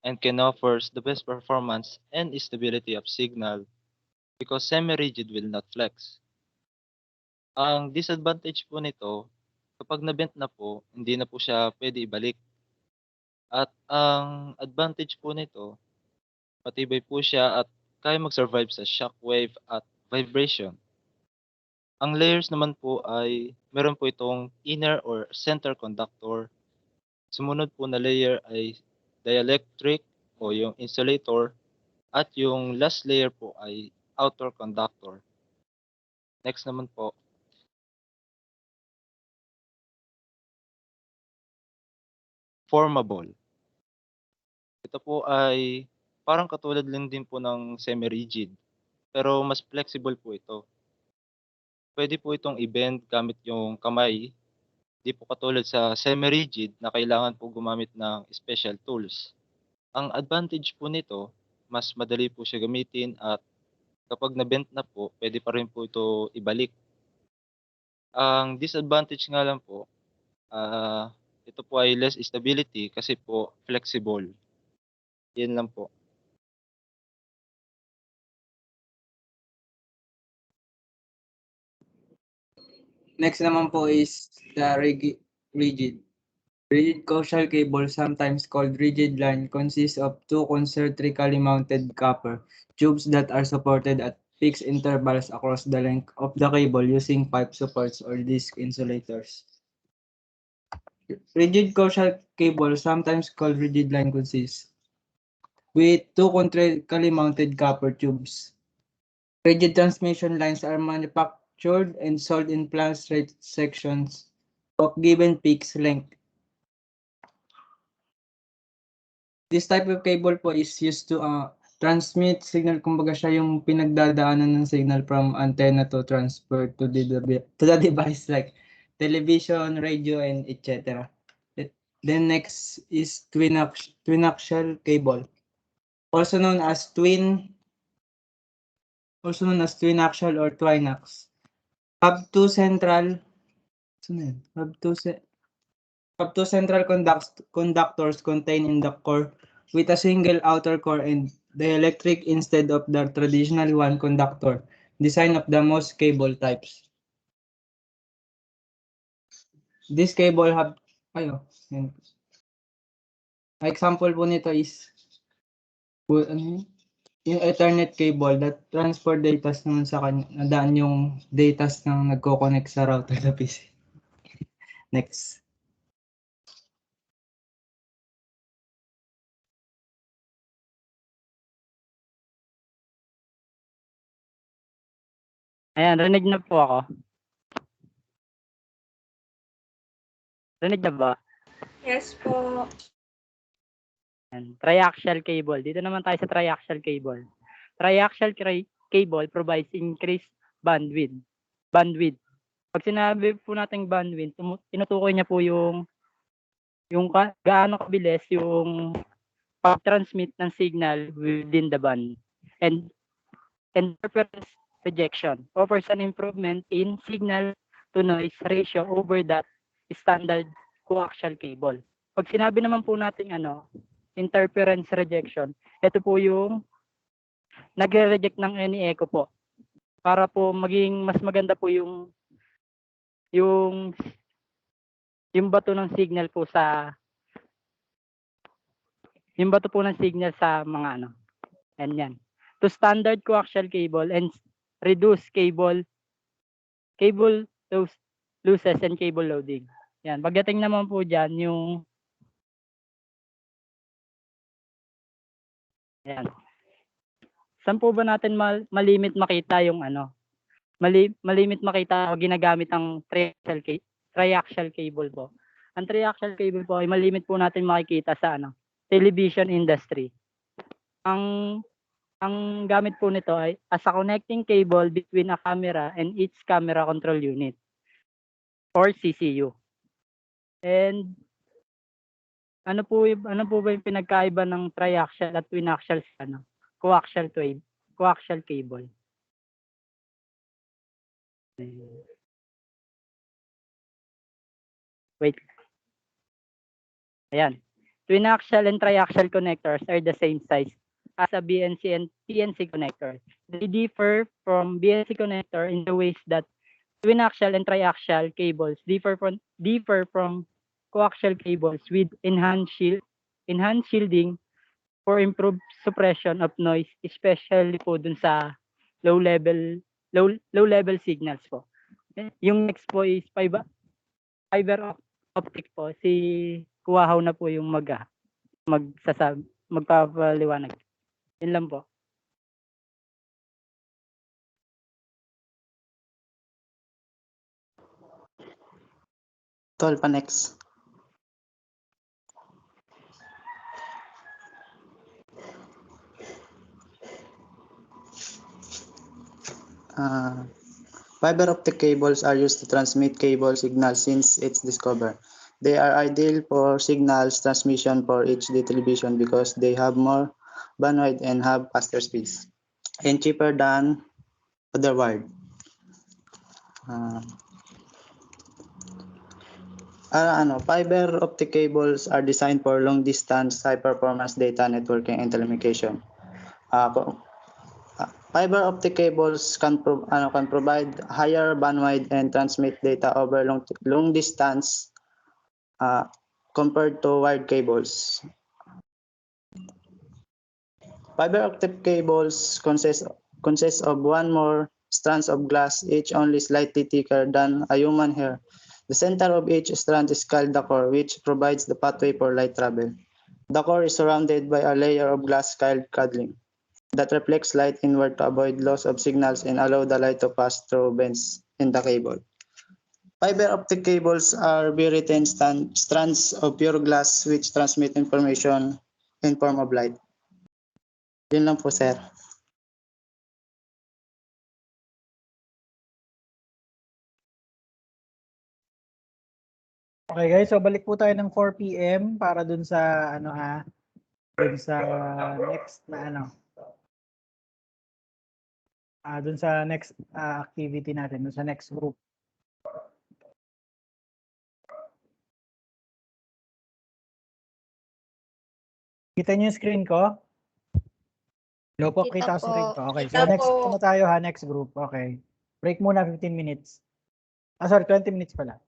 and can offers the best performance and stability of signal because semi-rigid will not flex. Ang disadvantage po nito, kapag nabent na po, hindi na po siya pwede ibalik. At ang advantage po nito, matibay po siya at kaya mag-survive sa shockwave at vibration. Ang layers naman po ay meron po itong inner or center conductor. Sumunod po na layer ay dielectric o yung insulator at yung last layer po ay outer conductor. Next naman po. Formable. Ito po ay parang katulad lang din po ng semi-rigid pero mas flexible po ito. Pwede po itong i-bend gamit yung kamay. Di po katulad sa semi-rigid na kailangan po gumamit ng special tools. Ang advantage po nito, mas madali po siya gamitin at kapag na-bent na po, pwede pa rin po ito ibalik. Ang disadvantage nga lang po, ito po ay less stability kasi po flexible. Yan lang po. Next naman po is the rigid. Rigid coaxial cable, sometimes called rigid line, consists of two concentrically mounted copper tubes that are supported at fixed intervals across the length of the cable using pipe supports or disc insulators. Rigid coaxial cable, sometimes called rigid line, consists with two concentrically mounted copper tubes. Rigid transmission lines are manufactured and sold in planned straight sections of given peaks length. This type of cable po is used to transmit signal. Kumbaga siya yung pinagdadaanan ng signal from antenna to transfer to the device like television, radio, and etc. Then next is twin axial cable, also known as twin also known as twin axial or twinax, have two central conductors contained in the core with a single outer core and dielectric instead of the traditional one conductor design of the most cable types. This cable have example po nito is yung Ethernet cable that transfer data naman sa kanya, nadaan yung data ng nagko-connect sa router sa PC. Next. Ayan, rinig na po ako. Rinig na ba? Yes po. Ayan, triaxial cable. Dito naman tayo sa triaxial cable. Triaxial cable provides increased bandwidth. Pag sinabi po nating bandwidth, tinutukoy niya po yung gaano kabilis yung pag-transmit ng signal within the band. And interference rejection offers an improvement in signal to noise ratio over that standard coaxial cable. Pag sinabi naman po natin interference rejection, ito po yung nagre-reject ng any echo po. Para po maging mas maganda po yung bato ng signal po sa mga ganyan. To standard coaxial cable and reduce cable losses and cable loading. Yan, pagdating naman po diyan yung yan. Saan po ba natin malimit makita yung malimit makita o ginagamit ang triaxial cable po. Ang triaxial cable po ay malimit po natin makikita sa television industry. Ang gamit po nito ay as a connecting cable between a camera and its camera control unit or CCU. And ano po ba yung pinagkaiba ng triaxial at twinaxial coaxial cable? Wait. Ayan. Twinaxial and triaxial connectors are the same size as a BNC and PNC connector. They differ from BNC connector in the ways that twinaxial and triaxial cables differ from coaxial cables with enhanced shielding for improved suppression of noise, especially po dun sa low level signals po. Yung next po is fiber optic po. Si Kuwahaw na po yung magpapaliwanag. Yun lang po. Tol, pa next. Fiber optic cables are used to transmit cable signals since its discovery. They are ideal for signals transmission for HD television because they have more bandwidth and have faster speeds and cheaper than other wired. Fiber optic cables are designed for long distance high performance data networking and telecommunication. Fiber optic cables can provide higher bandwidth and transmit data over long distance compared to wired cables. Fiber optic cables consist of one more strands of glass, each only slightly thicker than a human hair. The center of each strand is called the core, which provides the pathway for light travel. The core is surrounded by a layer of glass called covering that reflects light inward to avoid loss of signals and allow the light to pass through vents in the cable. Fiber optic cables are rewritten strands of pure glass which transmit information in form of light. Yun lang po, sir. Okay guys, so balik po tayo ng 4 PM para dun sa dun sa next na dun sa next activity natin, dun sa next group. Kita niyo yung screen ko? Hello po, kita ko screen ko. Okay, so next na tayo ha, next group. Okay. Break muna 15 minutes. Sorry, 20 minutes pala.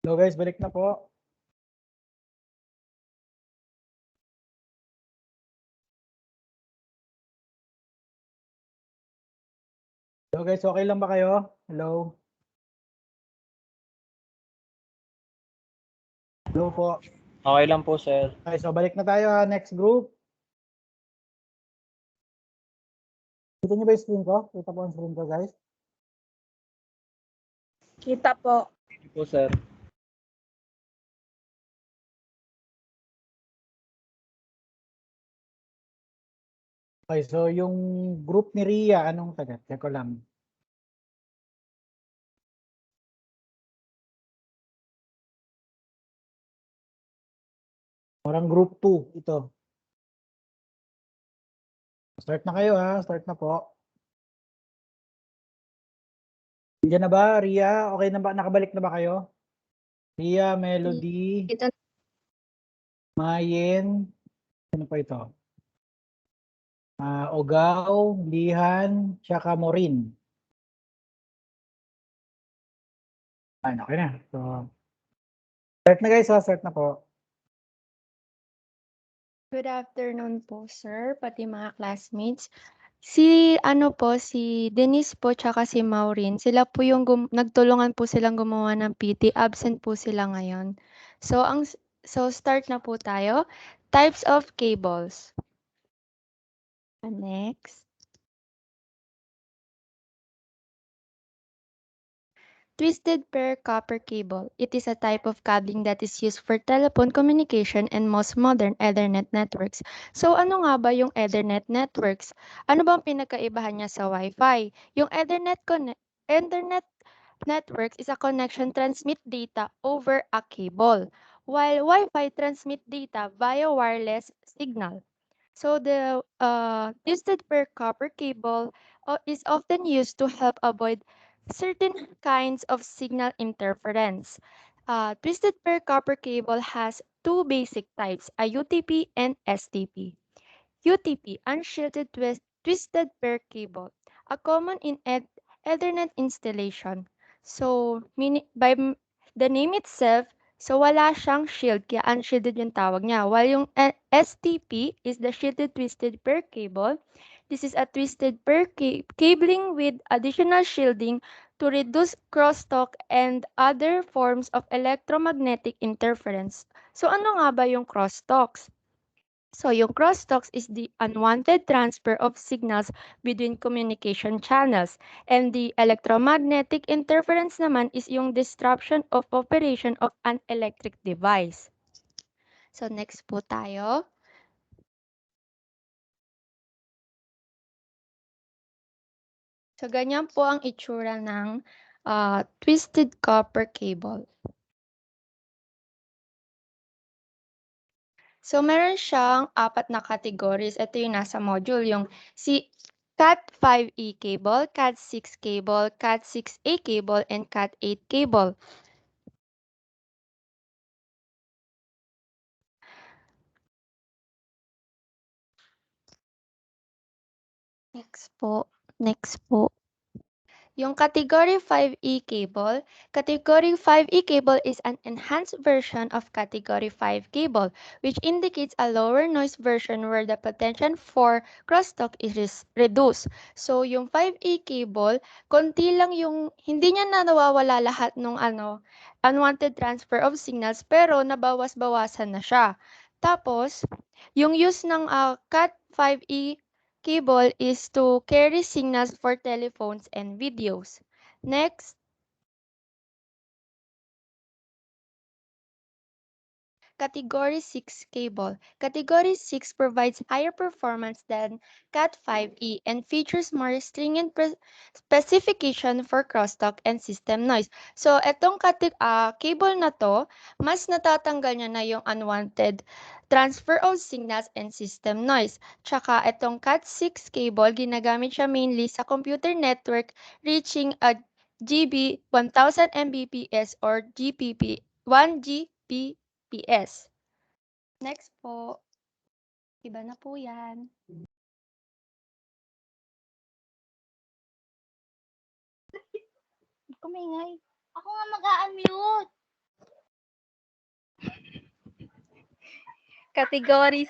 Hello guys, balik na po. Hello guys, okay lang ba kayo? Hello? Hello po. Okay lang po, sir. Okay, so balik na tayo ha. Next group. Kita niyo ba yung screen ko? Kita po ang screen ko, guys? Kita po. Hindi po, sir. Okay, so yung group ni Ria, anong taga? Check ko lang. Parang group 2 ito. Start na kayo ha, start na po. Diyan na ba, Ria? Okay na ba? Nakabalik na ba kayo? Ria, Melody, Mayen, ano pa ito? Ogaw, Lihan, tsaka Morin. Okay na. So, start na guys, start na po. Good afternoon po, sir, pati mga classmates. Si Denise po tsaka si Maureen, sila po yung nagtulungan po silang gumawa ng PT, absent po sila ngayon. So start na po tayo. Types of cables. Next. Twisted pair copper cable. It is a type of cabling that is used for telephone communication and most modern Ethernet networks. So ano nga ba yung Ethernet networks? Ano bang pinagkaibahan niya sa Wi-Fi? Yung Ethernet networks is a connection transmit data over a cable, while Wi-Fi transmit data via wireless signal. So the twisted pair copper cable is often used to help avoid certain kinds of signal interference. Twisted pair copper cable has two basic types, a UTP and STP. UTP, unshielded twisted pair cable, a common in Ethernet installation. So, the name itself, so wala siyang shield, kaya unshielded yung tawag niya. While yung STP is the shielded twisted pair cable. This is a twisted pair cabling with additional shielding to reduce crosstalk and other forms of electromagnetic interference. So ano nga ba yung crosstalks? So yung crosstalks is the unwanted transfer of signals between communication channels. And the electromagnetic interference naman is yung disruption of operation of an electric device. So next po tayo. So ganyan po ang itsura ng twisted copper cable. So, meron siyang 4 na categories. Ito yung nasa module, yung Cat5e cable, Cat6 cable, Cat6a cable, and Cat8 cable. Next po. Yung Category 5e cable, Category 5e cable is an enhanced version of Category 5 cable, which indicates a lower noise version where the potential for crosstalk is reduced. So, yung 5e cable, konti lang yung, hindi niya na nawawala lahat ng unwanted transfer of signals, pero nabawas-bawasan na siya. Tapos, yung use ng Cat 5e cable is to carry signals for telephones and videos. Next, Category 6 cable. Category 6 provides higher performance than Cat5e and features more stringent specification for crosstalk and system noise. So, etong cable na to, mas natatanggal niya na yung unwanted transfer of signals and system noise. Tsaka etong Cat6 cable, ginagamit siya mainly sa computer network reaching a GB 1000 Mbps or GPP 1 Gbps. Next po. Iba na po yan. Kumingay. Ako nga mag-unmute. Categories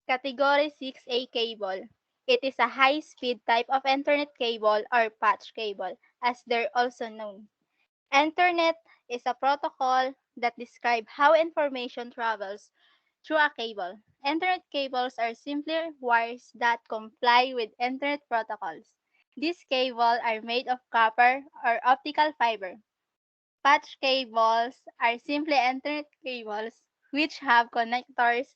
Category 6A cable. It is a high-speed type of Ethernet cable or patch cable, as they're also known. Ethernet is a protocol that describes how information travels through a cable. Ethernet cables are simpler wires that comply with Ethernet protocols. These cables are made of copper or optical fiber. Patch cables are simply Ethernet cables which have connectors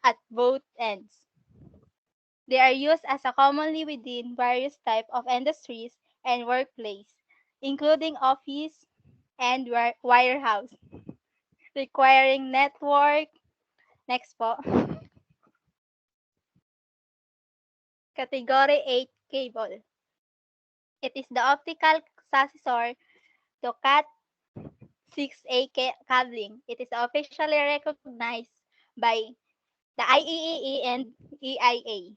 at both ends. They are used as a commonly within various types of industries and workplace, including office and warehouse, requiring network. Next po. Category 8 cable. It is the optical successor to Cat 6A cabling. It is officially recognized by the IEEE and EIA.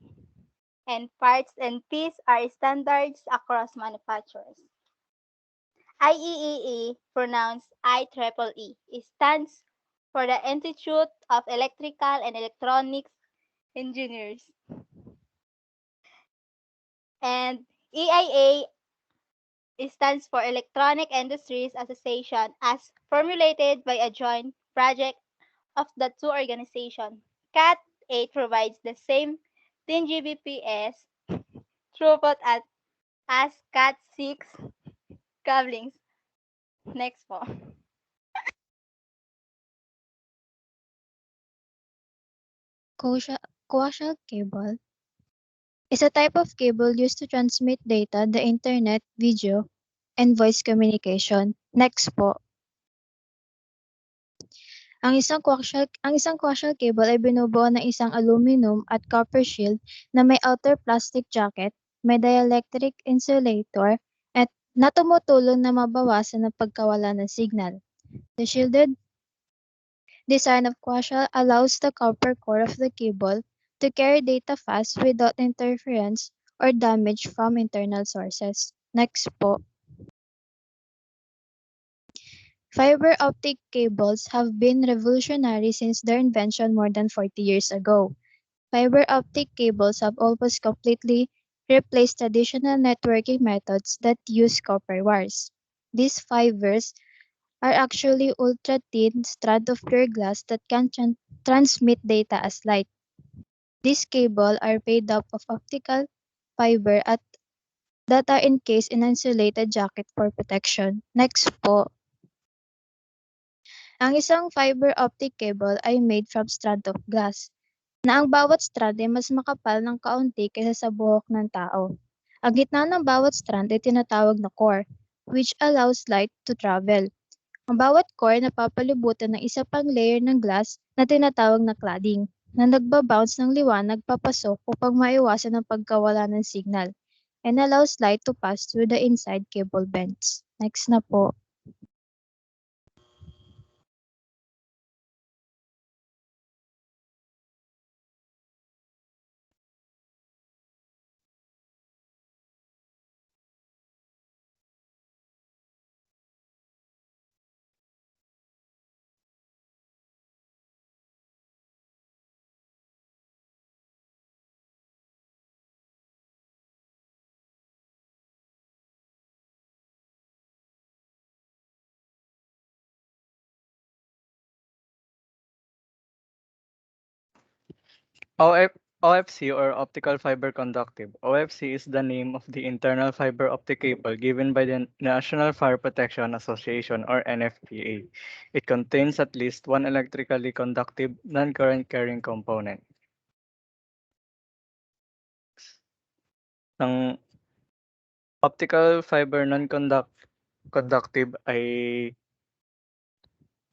And parts and pieces are standards across manufacturers. IEEE, pronounced IEEE, stands for the Institute of Electrical and Electronics Engineers. And EIA stands for Electronic Industries Association as formulated by a joint project of the two organizations. CAT 8 provides the same 10 Gbps throughput as CAT 6 couplings. Next po. Coaxial cable is a type of cable used to transmit data, the internet, video, and voice communication. Next po. Ang isang coaxial cable ay binubuo ng isang aluminum at copper shield na may outer plastic jacket, may dielectric insulator, at na tumutulong na mabawasan ang pagkawala ng signal. The shielded design of coaxial allows the copper core of the cable to carry data fast without interference or damage from internal sources. Next po. Fiber optic cables have been revolutionary since their invention more than 40 years ago. Fiber optic cables have almost completely replaced traditional networking methods that use copper wires. These fibers are actually ultra-thin strands of pure glass that can transmit data as light. These cables are made up of optical fiber that are encased in an insulated jacket for protection. Next po. Ang isang fiber optic cable ay made from strand of glass, na ang bawat strand ay mas makapal ng kaunti kaysa sa buhok ng tao. Ang gitna ng bawat strand ay tinatawag na core, which allows light to travel. Ang bawat core napapalibutan ng isa pang layer ng glass na tinatawag na cladding, na nagbabounce ng liwanag papasok upang maiwasan ang pagkawala ng signal, and allows light to pass through the inside cable bends. Next na po. OFC or Optical Fiber Conductive. OFC is the name of the internal fiber optic cable given by the National Fire Protection Association or NFPA. It contains at least one electrically conductive non-current carrying component. Ang optical fiber non-conductive ay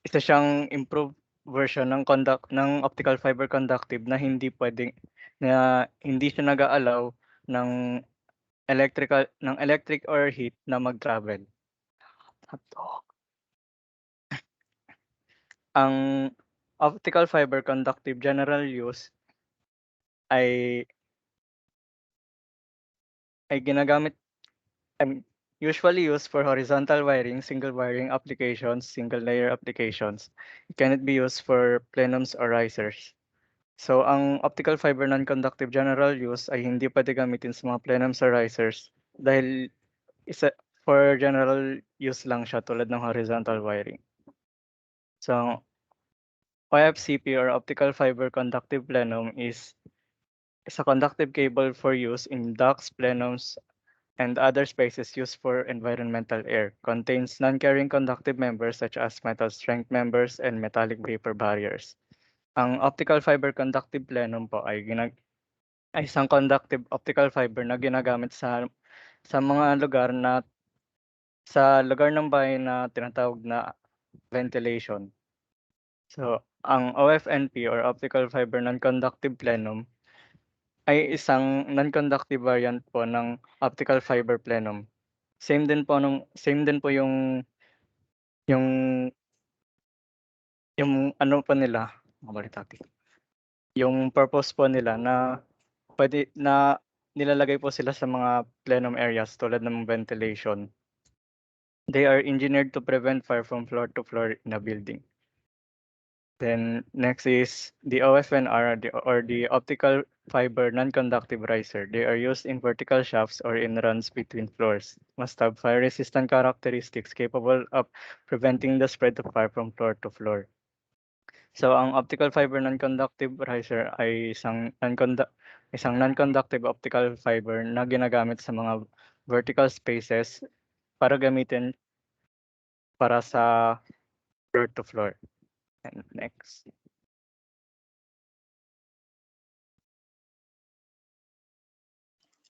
isa siyang improved version ng optical fiber conductive na hindi siya nag-aalaw ng electric or heat na mag-travel. Ang optical fiber conductive general use ay ginagamit usually used for horizontal wiring, single wiring applications, single layer applications. It cannot be used for plenums or risers. So, ang optical fiber non-conductive general use ay hindi pwede gamitin sa mga plenums or risers dahil for general use lang siya tulad ng horizontal wiring. So, OFCP or optical fiber conductive plenum is a conductive cable for use in ducts, plenums, and other spaces used for environmental air. Contains non-carrying conductive members such as metal strength members and metallic vapor barriers. Ang optical fiber conductive plenum po ay isang conductive optical fiber na ginagamit sa mga lugar ng bahay na tinatawag na ventilation. So, ang OFNP or optical fiber non-conductive plenum ay isang non-conductive variant po ng optical fiber plenum. Same din po yung ano po nila, yung purpose po nila na nilalagay po sila sa mga plenum areas tulad ng ventilation. They are engineered to prevent fire from floor to floor in a building. Then next is the OFNR or the optical fiber non-conductive riser. They are used in vertical shafts or in runs between floors. Must have fire-resistant characteristics capable of preventing the spread of fire from floor to floor. So ang optical fiber non-conductive riser ay isang non-conductive optical fiber na ginagamit sa mga vertical spaces para gamitin para sa floor to floor. And next.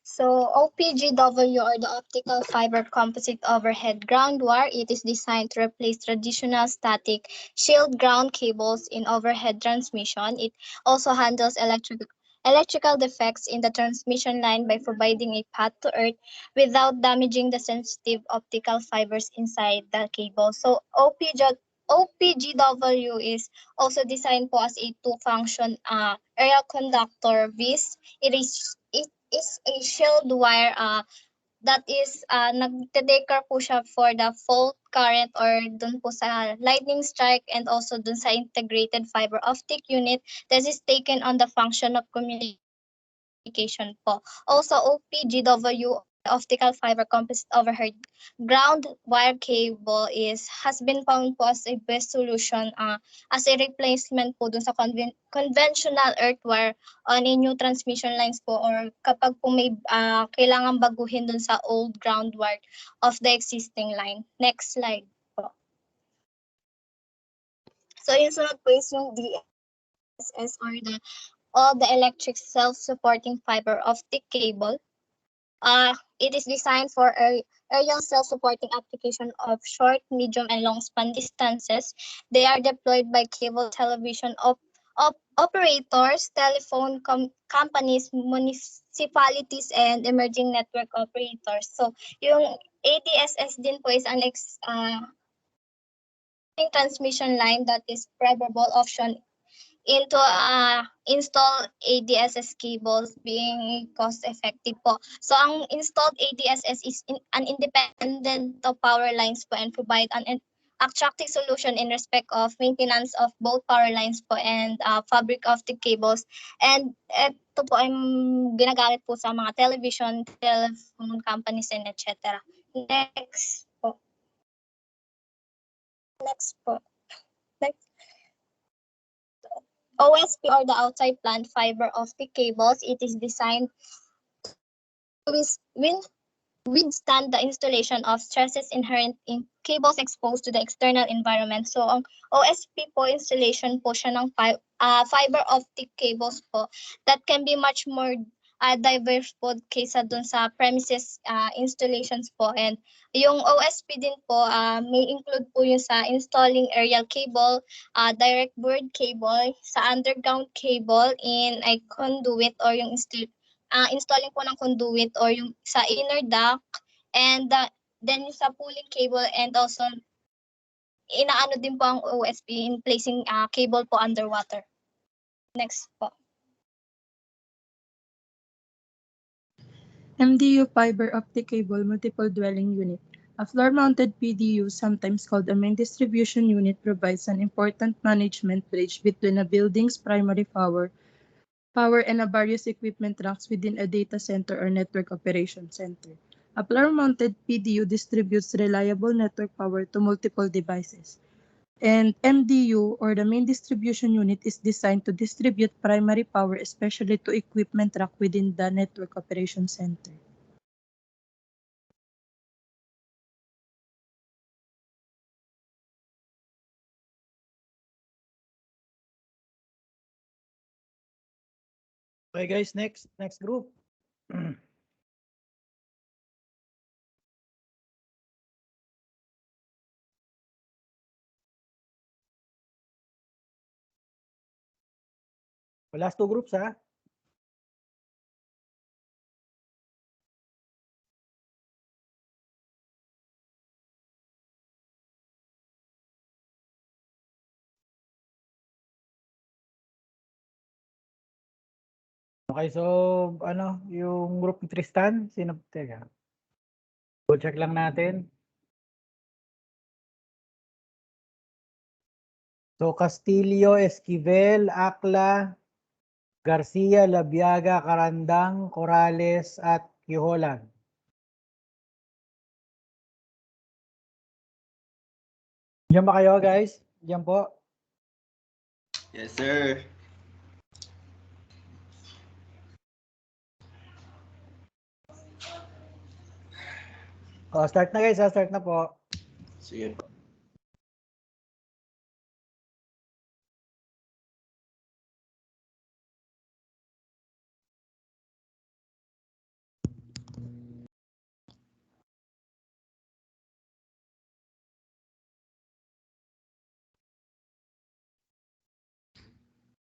So OPGW or the optical fiber composite overhead ground wire, it is designed to replace traditional static shield ground cables in overhead transmission. It also handles electrical defects in the transmission line by providing a path to earth without damaging the sensitive optical fibers inside the cable. So OPGW is also designed po as a two-function aerial conductor vis. It is a shield wire that is nagte-taker po siya for the fault current or dun po sa lightning strike and also dun sa integrated fiber optic unit that is taken on the function of communication po. Also OPGW optical fiber composite overhead ground wire cable has been found po as a best solution as a replacement po dun sa conventional earth wire on a new transmission lines po or kapag po may kailangan baguhin dun sa old ground wire of the existing line. Next slide po. So yung sunod po is yung DSS or all the electric self-supporting fiber optic cable. It is designed for aerial self-supporting application of short, medium, and long span distances. They are deployed by cable television operators, telephone companies, municipalities, and emerging network operators. So, yung ADSS din po is an transmission line that is preferable option into install ADSS cables being cost-effective po. So, ang installed ADSS is an independent of power lines po and provide an attractive solution in respect of maintenance of both power lines po and fabric optic cables. And ito po ay ginagamit po sa mga television, telephone companies, and etc. Next po. Next po. Next. OSP or the outside plant fiber optic cables, it is designed to withstand the installation of stresses inherent in cables exposed to the external environment. So, ang OSP po, installation po siya ng fiber optic cables po that can be much more diverse po kaysa dun sa premises installations po. And yung OSP din po may include po yung sa installing aerial cable, direct board cable, sa underground cable in a conduit or yung installing po ng conduit or yung sa inner duct and then yung sa pulling cable and also inaano din po ang OSP in placing cable po underwater. Next po. MDU fiber optic cable multiple dwelling unit. A floor-mounted PDU, sometimes called a main distribution unit, provides an important management bridge between a building's primary power and a various equipment racks within a data center or network operation center. A floor-mounted PDU distributes reliable network power to multiple devices. And MDU, or the main distribution unit, is designed to distribute primary power, especially to equipment rack within the network operation center. Okay guys, next group. Last two groups ha. Okay, so ano, yung group ni Tristan, sino? Teka. Go check lang natin. So Castillo, Esquivel, Akla, Garcia, Labiaga, Carandang, Corrales at Kiholan. Diyan ba kayo guys? Diyan po. Yes, sir. Start na guys, start na po. Sige po.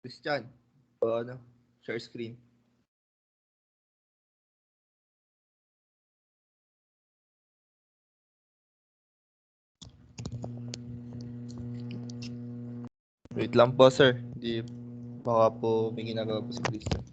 Christian, ano, share screen. Wait lang po, sir. Di, baka po may ginagawa po si Christian.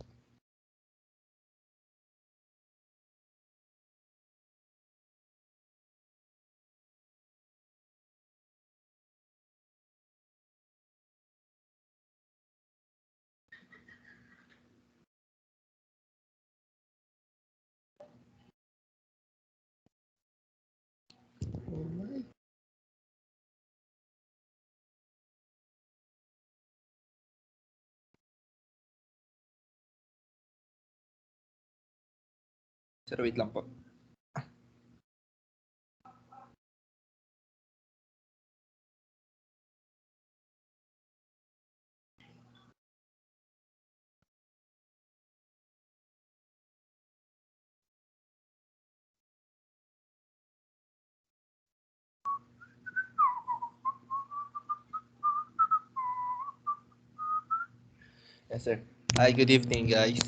Sir, wait lang po. Yes, sir. Hi, good evening, guys.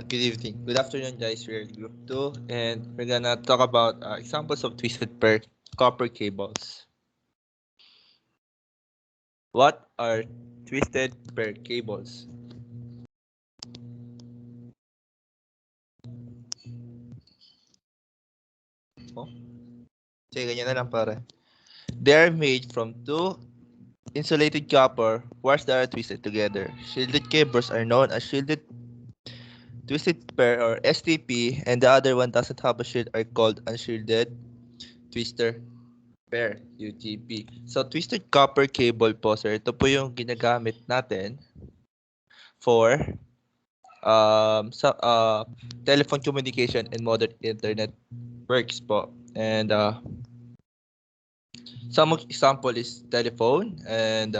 Good evening. Good afternoon, guys. We're in group 2, and we're gonna talk about examples of twisted pair copper cables. What are twisted pair cables? Oh? Sige, ganyan na lang pare. They are made from two insulated copper wires that are twisted together. Shielded cables are known as shielded twisted pair or STP, and the other one doesn't have a shield are called unshielded twister pair, UTP. So twisted copper cable po sir, ito po yung ginagamit natin for telephone communication and modern internet works po. And some example is telephone and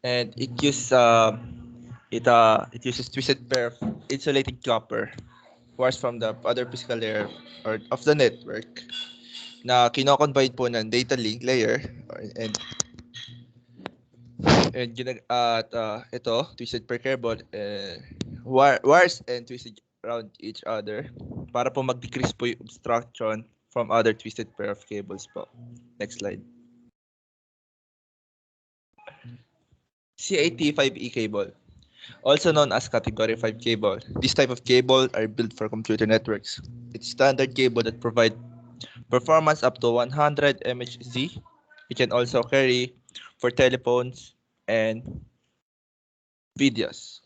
and it uses twisted pair of insulated copper wires from the other physical layer or of the network na kino-combine po ng data link layer and ito twisted per cable wires and twisted around each other para po mag-decrease po yung obstruction from other twisted pair of cables po. Next slide. CAT5E cable, also known as Category 5 cable. This type of cable are built for computer networks. It's standard cable that provide performance up to 100 MHz. It can also carry for telephones and videos.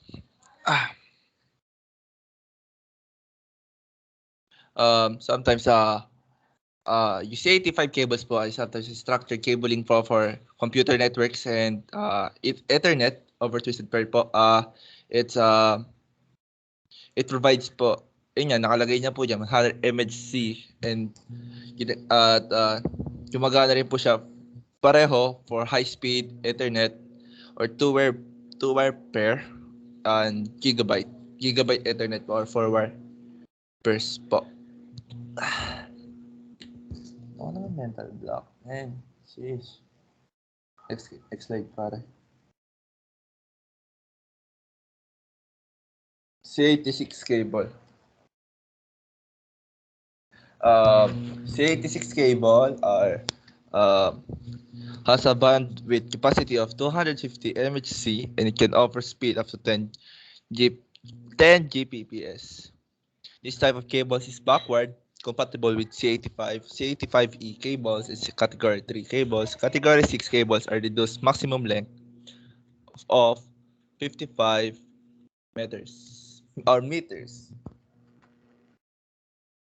Sometimes you see 85 cables po ay sometimes structured cabling po for computer networks and Ethernet over twisted pair po. It's it provides po, yun yan, nakalagay niya po dyan, 100 MHz and gumagana rin po siya pareho for high-speed Ethernet or two-wire pair and gigabyte Ethernet po or 4-wire pairs po. Ano naman mental block? Man, sheesh. Next slide, pare. C86 cable. C86 cable has a bandwidth capacity of 250 MHz and it can offer speed up to 10 Gbps. This type of cables is backward compatible with C85. C85E cables is category 3 cables. Category 6 cables are reduced maximum length of 55 meters or meters.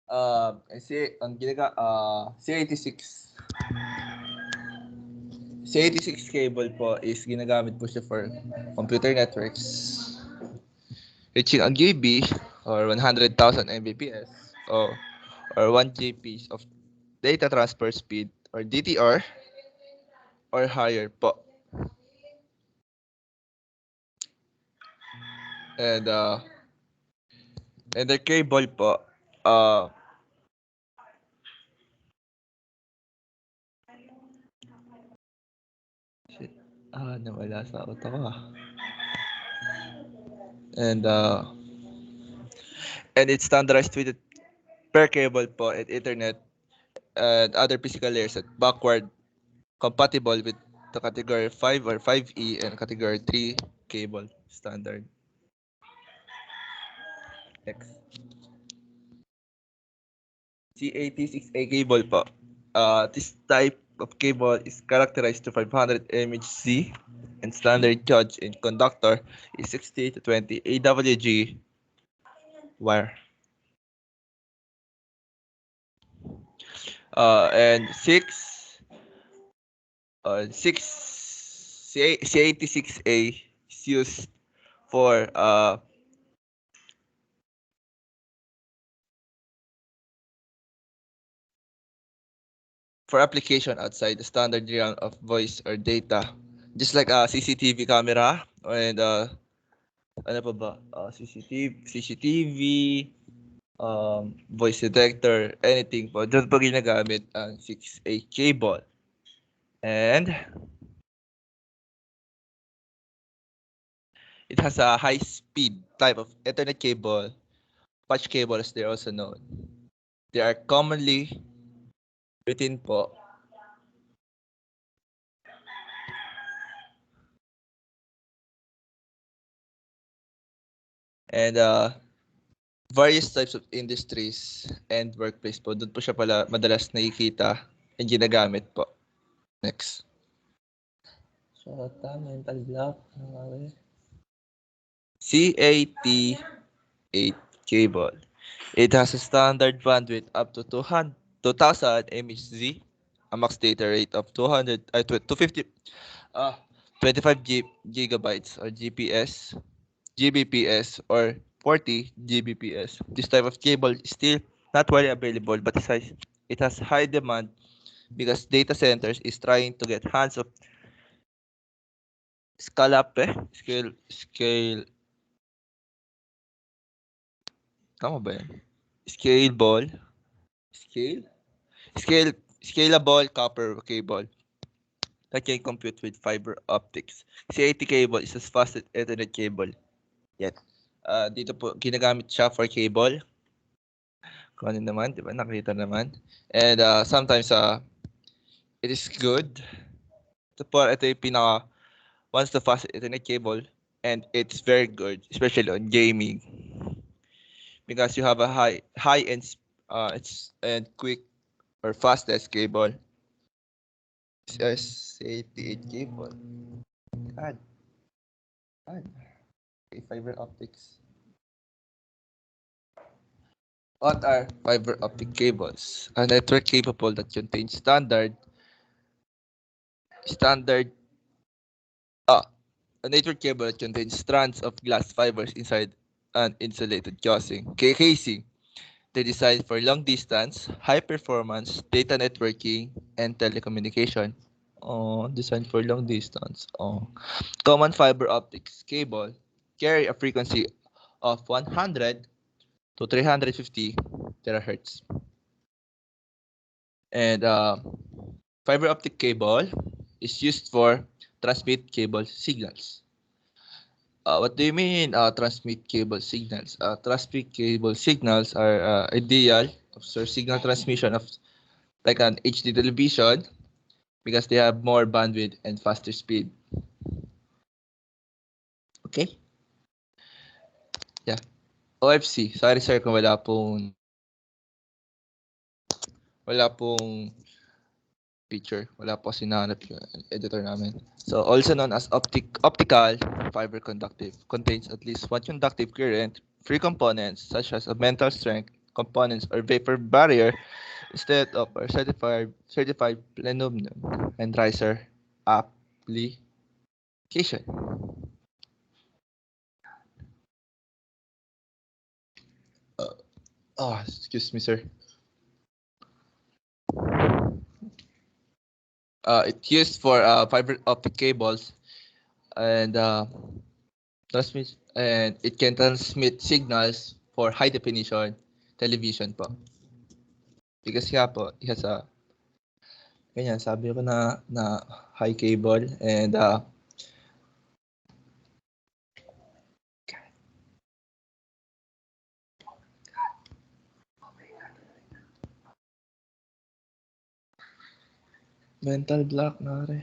C86 cable po is ginagamit po siya for computer networks reaching a GB or 100,000 Mbps or 1 Gbps of data transfer speed or DTR or higher po. And the cable po nawala sa auto ko. And it's standardized with per cable po and Ethernet and other physical layers at backward compatible with the category 5 or 5E and category 3 cable standard. Next. C86A cable po. This type of cable is characterized to 500 MHz and standard gauge in conductor is 60 to 20 AWG wire. And 6C86A is used for application outside the standard realm of voice or data, just like a CCTV camera and ano pa ba? CCTV, voice detector, anything po. Doon po ginagamit ang 6A cable. And it has a high-speed type of Ethernet cable, patch cable as they're also known. They are commonly written po and various types of industries and workplace po. Doon po siya pala madalas nakikita and ginagamit po. Next. So, mental block. CAT8 cable. It has a standard bandwidth up to 2000 MHz, a max data rate of 250 25 gigabytes or GBps or 40 Gbps. This type of cable is still not widely available, but it has high demand because data centers is trying to get hands of scale. Tama ba yan? Scalable copper cable that can compute with fiber optics. CAT cable is as fast as Ethernet cable. Yet, dito po, ginagamit siya for cable. Kung ano naman, di ba? Nakita naman. And sometimes it is good. Ito yung once the fast Ethernet cable, and it's very good, especially on gaming, because you have a high end, and quick or fastest cable. CSS cable. God. Okay, fiber optics. What are fiber optic cables? A network capable that contains standard a network cable that contains strands of glass fibers inside an insulated casing. They designed for long distance, high performance, data networking, and telecommunication. Oh, designed for long distance. Oh. Common fiber optics cable carry a frequency of 100 to 350 terahertz. And fiber optic cable is used for transmit cable signals. What do you mean transmit cable signals? Transmit cable signals are ideal for signal transmission of like an HD television because they have more bandwidth and faster speed. Okay? Yeah. OFC. Sorry sir kung wala pong picture. Wala po sinanap yung editor namin. So also known as optical fiber conductive, contains at least one conductive current, free components such as a mental strength components or vapor barrier instead of our certified Plenum and riser application. Excuse me, sir. It's used for fiber optic cables and it can transmit signals for high definition television po. Because nga po, it has a ganyan, sabi ko na high cable and mental block na rin.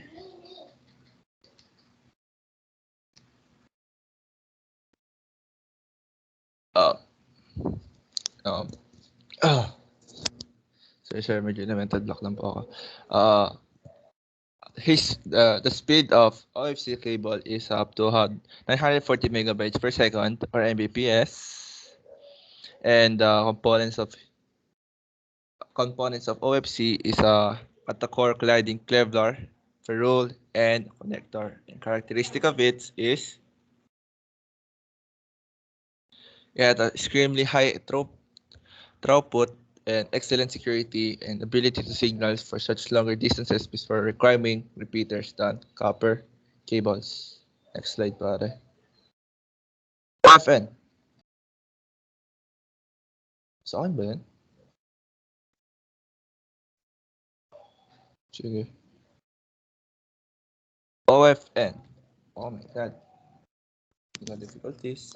Sorry sir, medyo na mental block lang po ako. The speed of OFC cable is up to 940 megabytes per second or Mbps, and components of OFC is at the core colliding Kevlar, ferrule, and connector. And characteristic of it is the extremely high throughput and excellent security and ability to signal for such longer distances before requiring repeaters than copper cables. Next slide, pare. OFN. Sa akin ba yan? Sige. OFN. Oh my god. No difficulties.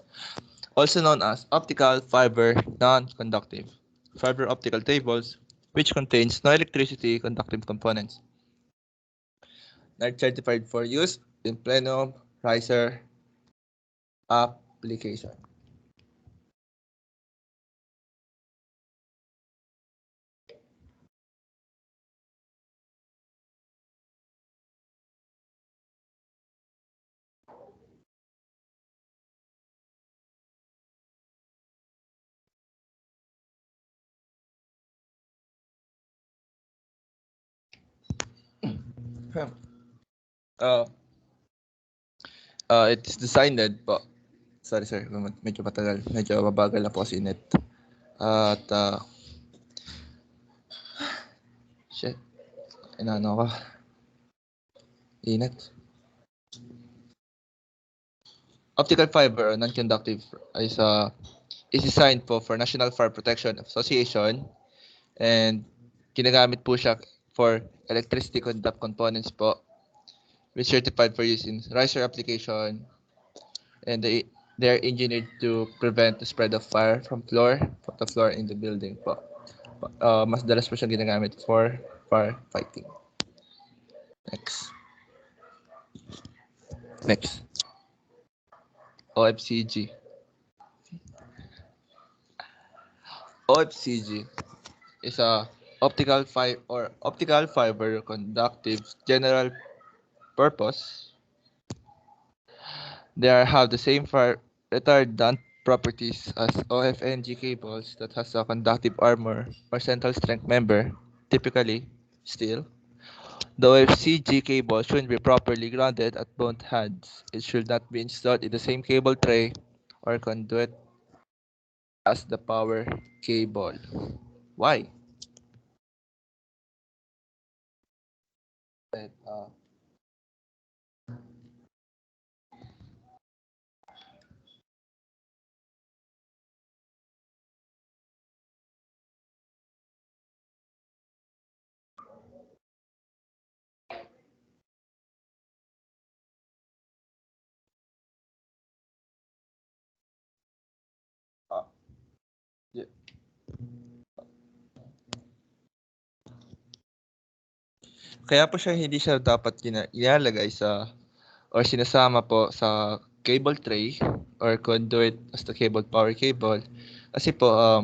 Also known as optical fiber non-conductive. Fiber optical cables, which contains no electricity conductive components. Not certified for use in Plenum riser application. It's designed po. Sorry sir, medyo matagal. Medyo mabagal na po si net. At shit. Inano ko. Init. Optical fiber, non-conductive, is designed for National Fire Protection Association, and ginagamit po siya for electricity conduct components po, which certified for use in riser application, and they are engineered to prevent the spread of fire from the floor in the building po. mas dalas po siyang ginagamit for firefighting. Next. OFCG. OFCG is a optical fiber conductive general purpose. They have the same fire retardant properties as OFNG cables that has a conductive armor or central strength member, typically steel. The OFCG cable should be properly grounded at both ends. It should not be installed in the same cable tray or conduit as the power cable. Why? And, yeah. Kaya po hindi siya dapat ilalagay sa or sinasama po sa cable tray or conduit as the cable power cable kasi po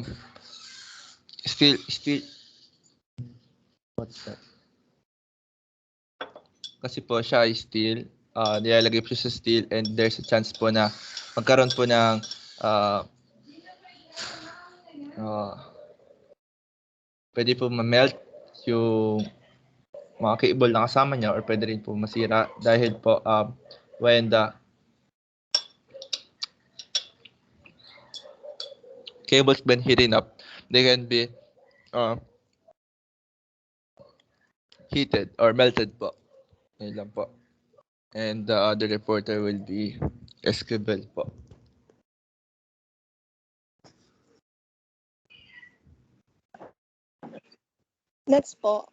still what's that? Kasi po siya ay steel, nilalagay po siya sa steel and there's a chance po na magkaroon po ng pwede po ma-melt yung mga cable na kasama niya or pwede rin po masira dahil po when the cables been heating up, they can be heated or melted po. Yun lang po. And the other reporter will be Esquivel po. Next po.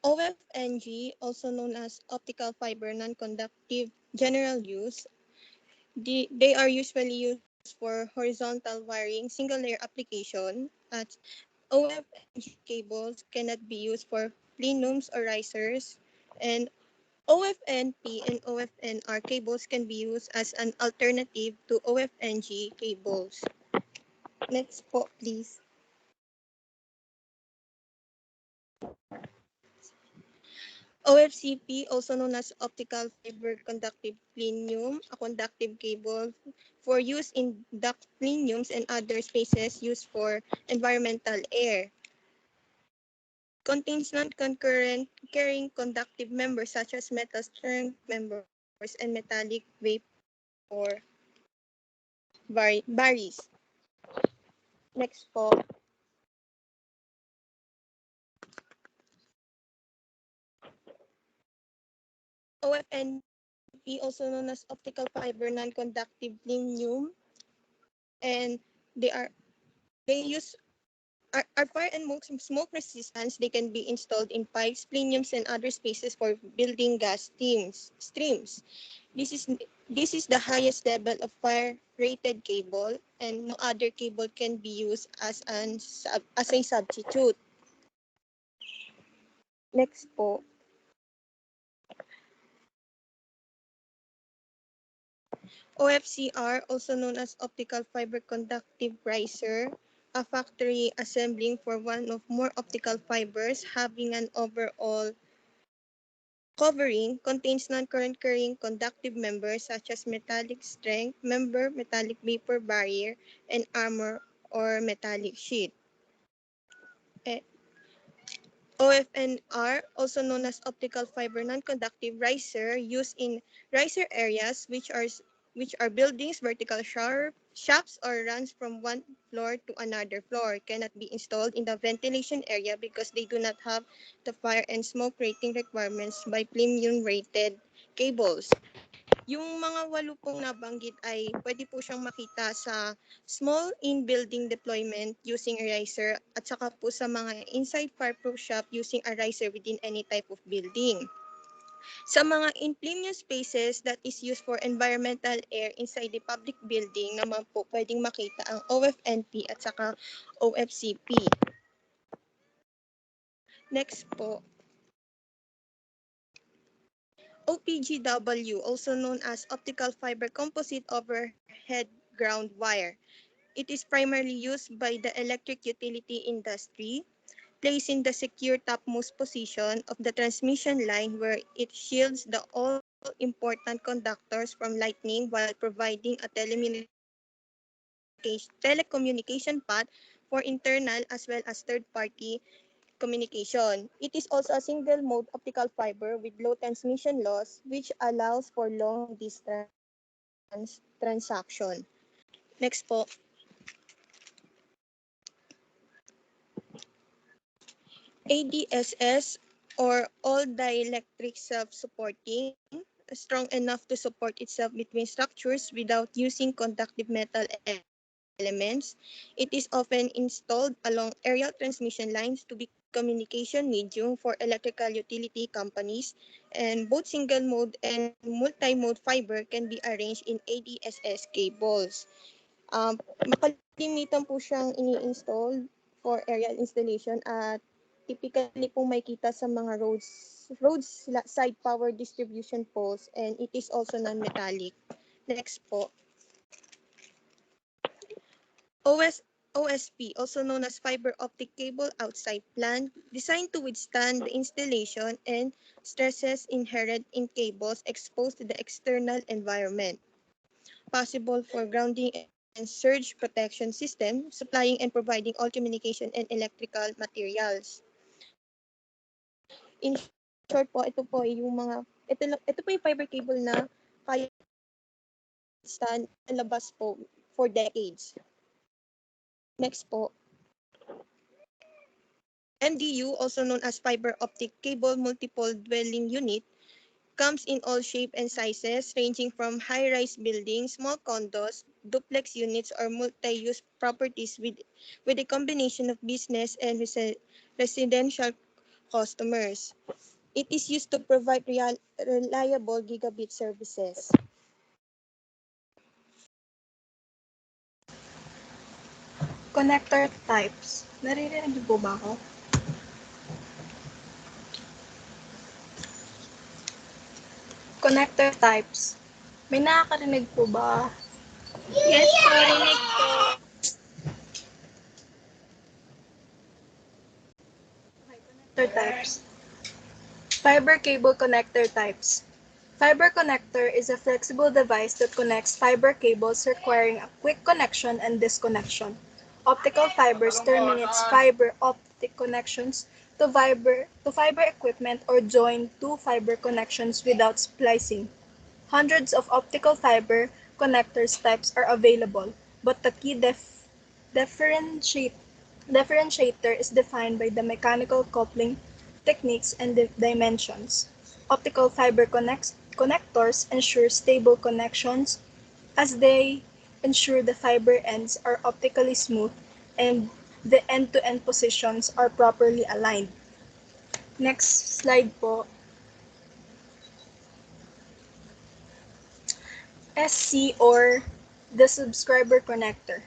OFNG, also known as optical fiber non-conductive general use, they are usually used for horizontal wiring single layer application. OFNG cables cannot be used for plenums or risers, and OFNP and OFNR cables can be used as an alternative to OFNG cables. Next po, please. OFCP, also known as optical fiber conductive plenum, a conductive cable for use in duct plenums and other spaces used for environmental air. Contains non-concurrent carrying conductive members such as metal strength members and metallic vapor barries. Next po. OFNP, also known as optical fiber non-conductive plenum, and they are fire and smoke resistance. They can be installed in pipes, plenums, and other spaces for building gas streams. This is the highest level of fire rated cable, and no other cable can be used as a substitute. Next po. OFCR, also known as optical fiber conductive riser, a factory assembling for one of more optical fibers having an overall covering, contains non-current carrying conductive members such as metallic strength member, metallic vapor barrier, and armor or metallic sheet. OFNR, also known as optical fiber non-conductive riser, used in riser areas which are buildings, vertical shafts, or runs from one floor to another floor, cannot be installed in the ventilation area because they do not have the fire and smoke rating requirements by plenum rated cables. Yung mga 8 pong nabanggit ay pwede po siyang makita sa small in-building deployment using a riser at saka po sa mga inside fireproof shop using a riser within any type of building. Sa mga in-premium spaces that is used for environmental air inside the public building naman po pwedeng makita ang OFNP at saka OFCP. Next po, OPGW, also known as Optical Fiber Composite Overhead Ground Wire. It is primarily used by the electric utility industry, placed in the secure topmost position of the transmission line where it shields the all-important conductors from lightning while providing a telecommunication path for internal as well as third-party communication. It is also a single-mode optical fiber with low transmission loss, which allows for long-distance transaction. Next po. ADSS, or all dielectric self-supporting, strong enough to support itself between structures without using conductive metal elements. It is often installed along aerial transmission lines to be communication medium for electrical utility companies, and both single-mode and multi-mode fiber can be arranged in ADSS cables. Makalimitan po siyang ini-install for aerial installation at typically pong makita sa mga roads side power distribution poles, and it is also non-metallic. Next po. OSP, also known as fiber optic cable outside plant, designed to withstand the installation and stresses inherent in cables exposed to the external environment. Possible for grounding and surge protection system, supplying and providing all communication and electrical materials. In short po, ito po yung fiber cable na kaya stand labas po for decades. Next po. MDU, also known as fiber optic cable multiple dwelling unit, comes in all shapes and sizes ranging from high-rise buildings, small condos, duplex units, or multi-use properties with a combination of business and residential customers. It is used to provide reliable gigabit services. Connector types. Naririnig niyo po ba ako? Connector types. May nakakarinig po ba? Yes, narinig po. Connector types. Fiber cable connector types. Fiber connector is a flexible device that connects fiber cables requiring a quick connection and disconnection. Optical fibers terminates fiber optic connections to fiber equipment or join two fiber connections without splicing. Hundreds of optical fiber connectors types are available, but the key differentiator is defined by the mechanical coupling techniques and dimensions. Optical fiber connectors ensure stable connections as they ensure the fiber ends are optically smooth and the end-to-end positions are properly aligned. Next slide po. SC, or the subscriber connector.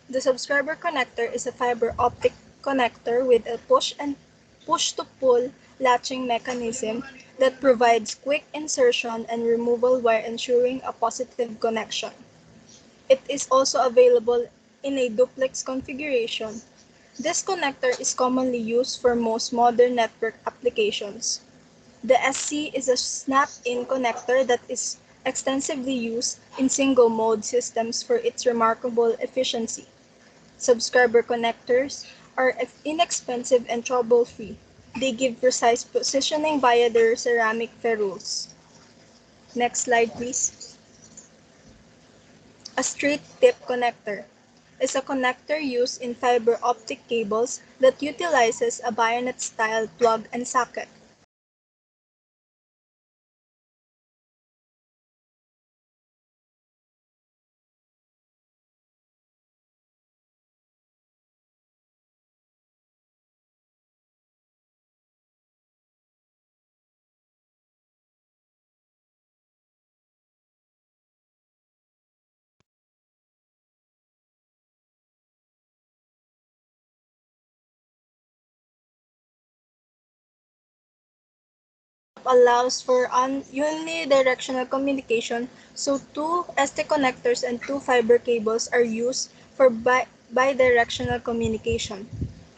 The subscriber connector is a fiber optic connector with a push-to-pull latching mechanism that provides quick insertion and removal while ensuring a positive connection. It is also available in a duplex configuration. This connector is commonly used for most modern network applications. The SC is a snap-in connector that is extensively used in single-mode systems for its remarkable efficiency. Subscriber connectors are inexpensive and trouble-free. They give precise positioning via their ceramic ferrules. Next slide, please. A straight-tip connector is a connector used in fiber optic cables that utilizes a bayonet-style plug and socket. allows for unidirectional communication, so two ST connectors and two fiber cables are used for bidirectional communication.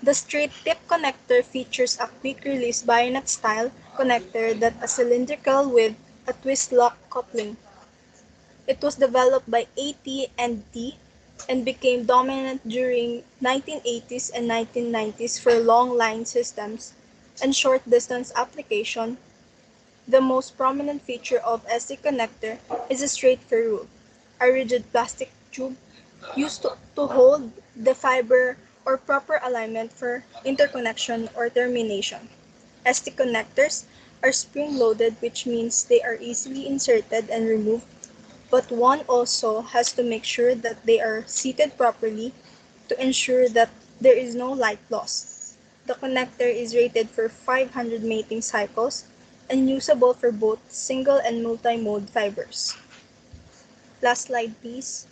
The straight tip connector features a quick release bayonet style connector that is cylindrical with a twist lock coupling. It was developed by AT&T and became dominant during 1980s and 1990s for long line systems and short distance application. The most prominent feature of ST connector is a straight ferrule, a rigid plastic tube used to hold the fiber or proper alignment for interconnection or termination. ST connectors are spring-loaded, which means they are easily inserted and removed, but one also has to make sure that they are seated properly to ensure that there is no light loss. The connector is rated for 500 mating cycles and usable for both single and multi-mode fibers. Last slide, please.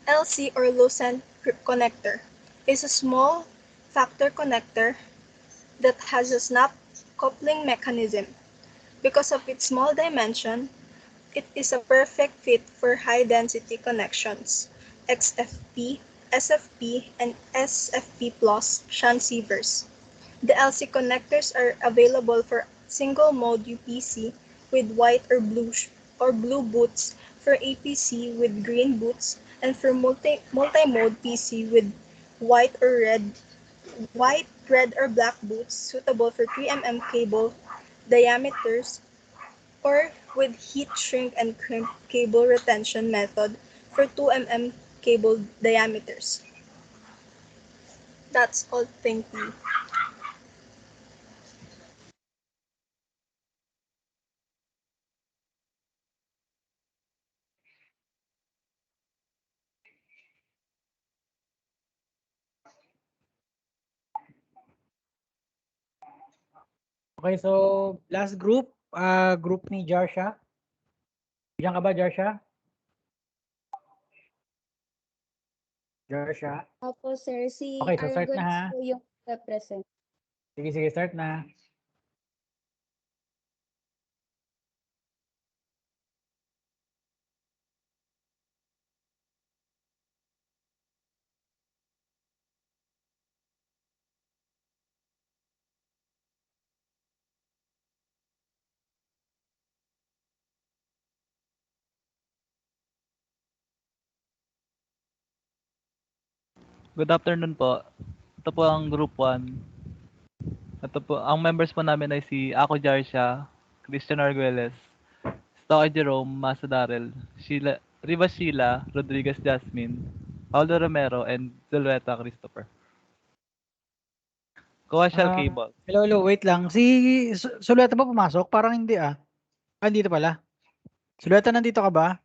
LC or Lucent connector is a small factor connector that has a snap coupling mechanism. Because of its small dimension, it is a perfect fit for high-density connections, XFP, SFP, and SFP plus transceivers. The LC connectors are available for single-mode UPC with white or blue boots, for APC with green boots, and for multi-mode PC with white, red, or black boots suitable for 3 mm cable diameters or with heat shrink and crimp cable retention method for 2 mm cable diameters. That's all. Thank you. Okay, so last group, group ni Jarsha. Diyan ka ba, Jarsha? Jarsha? Opo, sir. Si Okay, so start na Argos ha. po yung represent. Sige, start na. Good afternoon po. Ito po ang Group 1. Ito po, ang members po namin ay si Ako Jarsha, Christian Arguelles, Stocky Jerome, Masa Darrell, Rivas Sheila, Rodriguez Jasmine, Paulo Romero, and Zulueta Christopher. Coaxial Cable. Hello, wait lang. Si Suleta ba pumasok? Parang hindi ah. Dito pala. Suleta, nandito ka ba?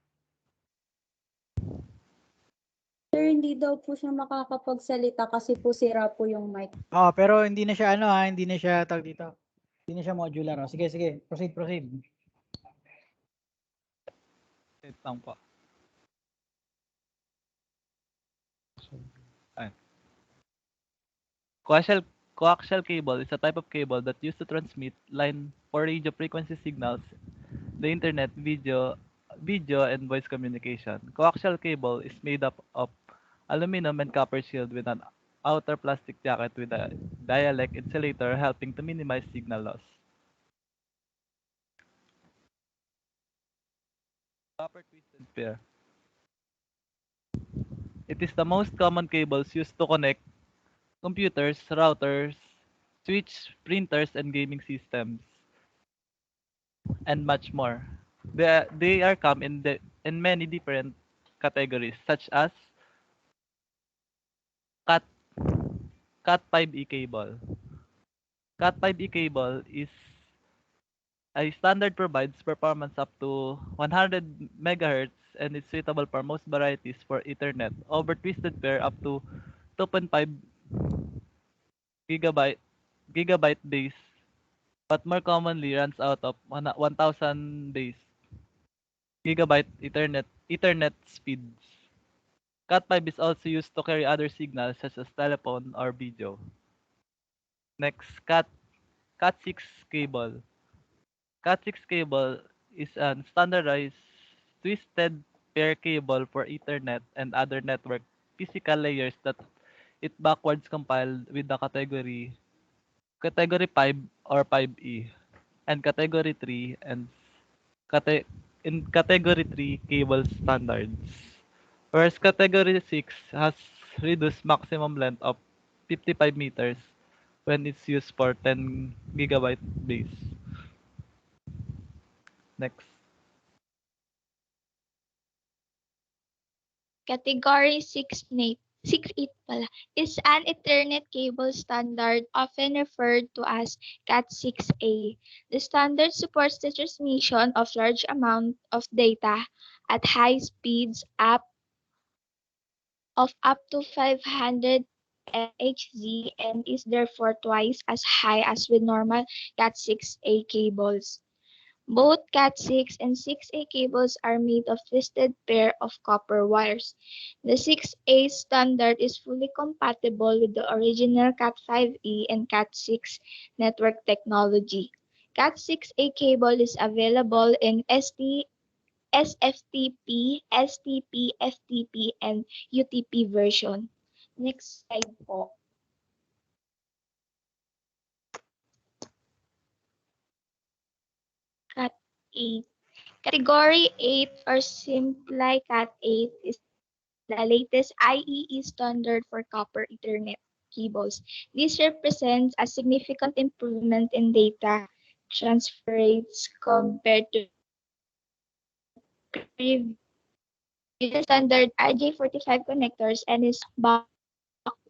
Sir, hindi daw po siya makakapagsalita kasi po sira po yung mic. Pero hindi na siya hindi na siya tawag dito. Hindi na siya modular. Sige. Proceed. Wait lang po. Ayun. Coaxial cable is a type of cable that used to transmit line for radio frequency signals, the internet, video, and voice communication. Coaxial cable is made up of aluminum and copper shield with an outer plastic jacket with a dielectric insulator helping to minimize signal loss. Copper twisted pair. It is the most common cables used to connect computers, routers, switch, printers, and gaming systems, and much more. They are come in many different categories such as Cat Cat5e cable. Cat5e cable is a standard provides performance up to 100 megahertz and is suitable for most varieties for Ethernet over twisted pair up to 2.5 gigabyte base, but more commonly runs out of 1000 base gigabyte Ethernet speeds. Cat5 is also used to carry other signals such as telephone or video. Next, Cat6 cable. Cat6 cable is an standardized twisted pair cable for Ethernet and other network physical layers that it backwards compiled with the category 5 or 5E and category 3 and cate- in category 3 cable standards. Whereas category 6 has reduced maximum length of 55 meters when it's used for 10 gigabyte base. Next. Category 6.8 pala, is an Ethernet cable standard often referred to as Cat6a. The standard supports the transmission of large amount of data at high speeds up to 500 MHz and is therefore twice as high as with normal Cat6a cables. Both Cat6 and 6A cables are made of twisted pair of copper wires. The 6A standard is fully compatible with the original Cat5e and Cat6 network technology. Cat6A cable is available in SFTP, STP, FTP, and UTP version. Next slide po. Cat 8. Category 8 or simply Cat 8 is the latest IEEE standard for copper Ethernet cables. This represents a significant improvement in data transfer rates compared to previous standard RJ45 connectors and is backward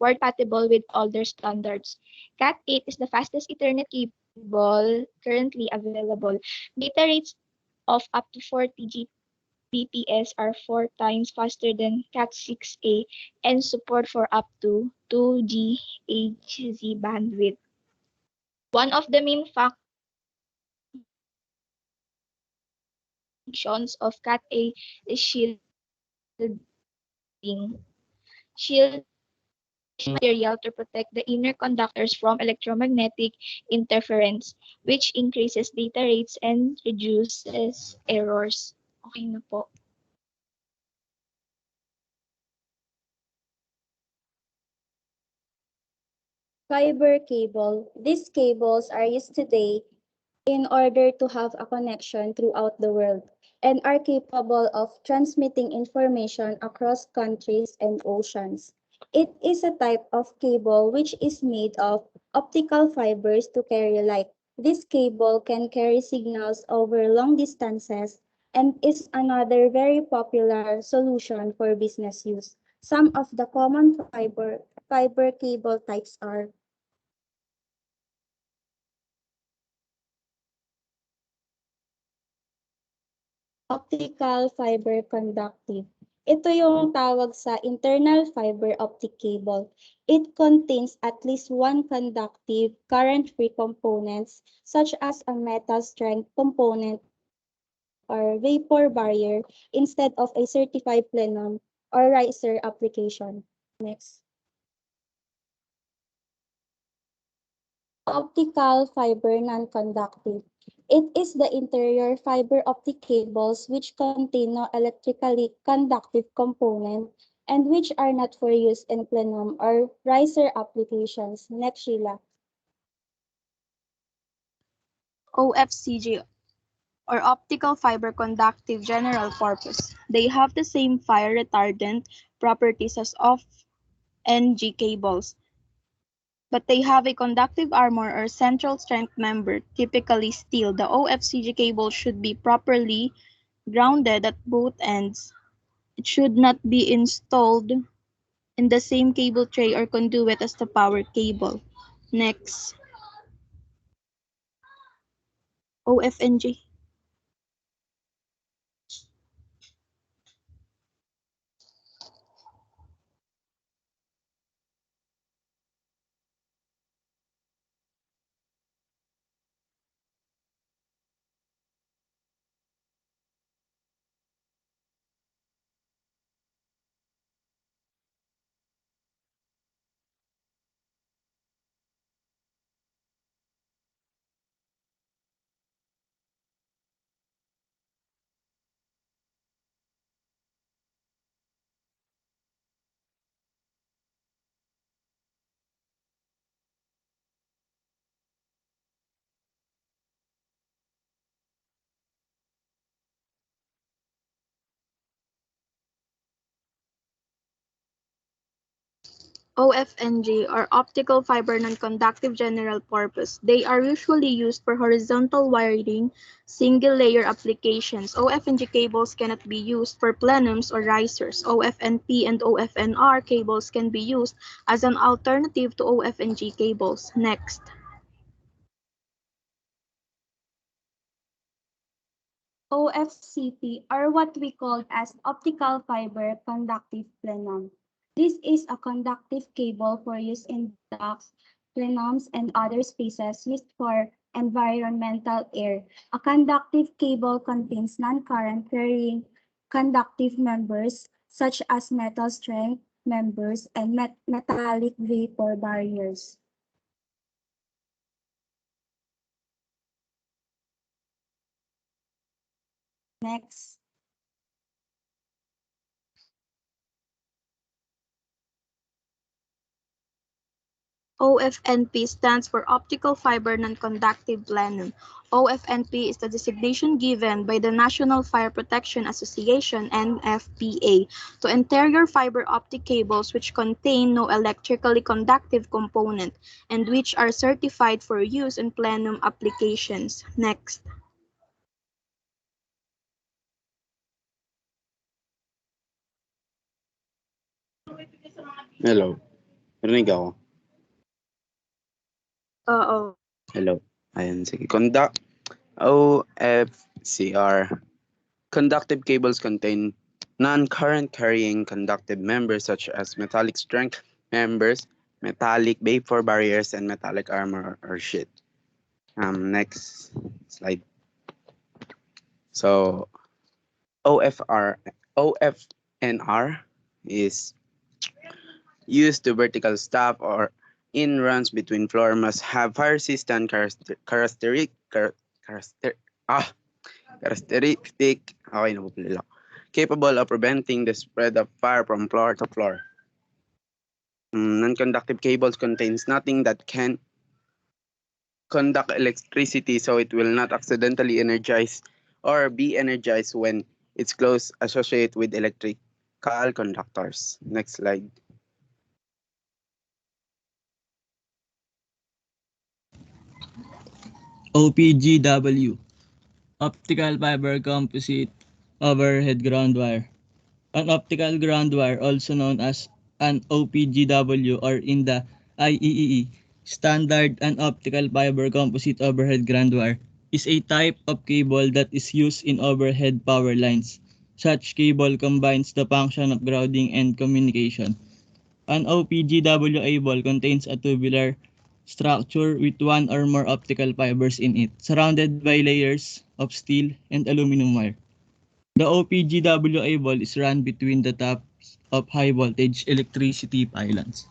compatible with older standards. Cat 8 is the fastest Ethernet cable currently available. Data rates of up to 40 Gbps are 4 times faster than Cat6a and support for up to 2 GHz bandwidth. One of the main functions of Cat-A is shielding material to protect the inner conductors from electromagnetic interference, which increases data rates and reduces errors. Okay na po. Fiber cable. These cables are used today in order to have a connection throughout the world and are capable of transmitting information across countries and oceans. It is a type of cable which is made of optical fibers to carry light. This cable can carry signals over long distances and is another very popular solution for business use. Some of the common fiber cable types are optical fiber conductive. Ito yung tawag sa internal fiber optic cable. It contains at least one conductive current-free components such as a metal strength component or vapor barrier instead of a certified plenum or riser application. Next. Optical fiber non-conductive. It is the interior fiber optic cables which contain no electrically conductive component and which are not for use in plenum or riser applications. Next, Sheila. OFCG or optical fiber conductive general purpose. They have the same fire retardant properties as OFNG cables, but they have a conductive armor or central strength member, typically steel. The OFCG cable should be properly grounded at both ends. It should not be installed in the same cable tray or conduit as the power cable. Next, OFNG. OFNG, or optical fiber non-conductive general purpose. They are usually used for horizontal wiring, single-layer applications. OFNG cables cannot be used for plenums or risers. OFNP and OFNR cables can be used as an alternative to OFNG cables. Next. OFCP, or what we call as optical fiber conductive plenum. This is a conductive cable for use in ducts, plenums, and other spaces used for environmental air. A conductive cable contains non-current carrying conductive members such as metal strength members and metallic vapor barriers. Next. OFNP stands for Optical Fiber Non-Conductive Plenum. OFNP is the designation given by the National Fire Protection Association (NFPA) to interior fiber optic cables which contain no electrically conductive component and which are certified for use in plenum applications. Next. Hello. Rinig ako. Oo. Hello. Ayan, sige. OFCR. Conductive cables contain non-current carrying conductive members such as metallic strength members, metallic vapor barriers, and metallic armor or sheet. Next slide. So, OFNR is used to vertical stop or in runs between floor must have fire resistant characteristic okay na po pala lang. Capable of preventing the spread of fire from floor to floor. Non-conductive cables contains nothing that can conduct electricity, so it will not accidentally energize or be energized when it's close associated with electrical conductors. Next slide. OPGW, Optical Fiber Composite Overhead Ground Wire. An optical ground wire, also known as an OPGW or in the IEEE standard, an optical fiber composite overhead ground wire, is a type of cable that is used in overhead power lines. Such cable combines the function of grounding and communication. An OPGW cable contains a tubular structure with one or more optical fibers in it, surrounded by layers of steel and aluminum wire. The OPGW cable is run between the tops of high voltage electricity pylons.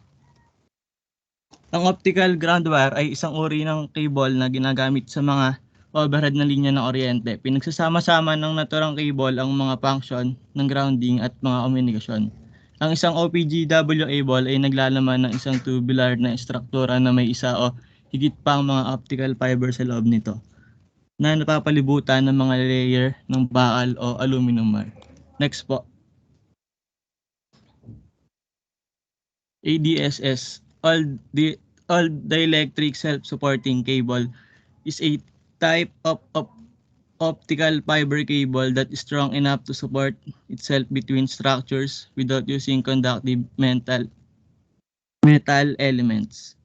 Ang optical ground wire ay isang uri ng cable na ginagamit sa mga overhead na linya ng kuryente. Pinagsasama-sama ng naturang cable ang mga function ng grounding at mga komunikasyon. Ang isang OPGW cable ay naglalaman ng isang tubular na struktura na may isa o higit pang mga optical fiber sa loob nito, na napapalibutan ng mga layer ng bakal o aluminum wire. Next po. ADSS, all dielectric self-supporting cable, is a type of optical fiber cable that is strong enough to support itself between structures without using conductive metal elements.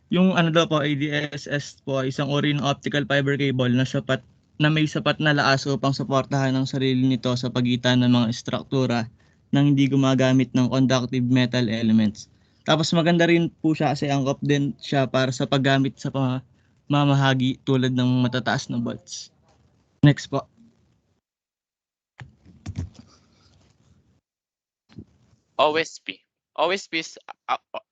Yung ano daw po, ADSS po, isang uri ng optical fiber cable na may sapat na lakas upang suportahan ang sarili nito sa pagitan ng mga struktura nang hindi gumagamit ng conductive metal elements. Tapos maganda rin po siya kasi angkop din siya para sa paggamit sa pamamahagi tulad ng matataas na bolts. Next po. OSP. OSP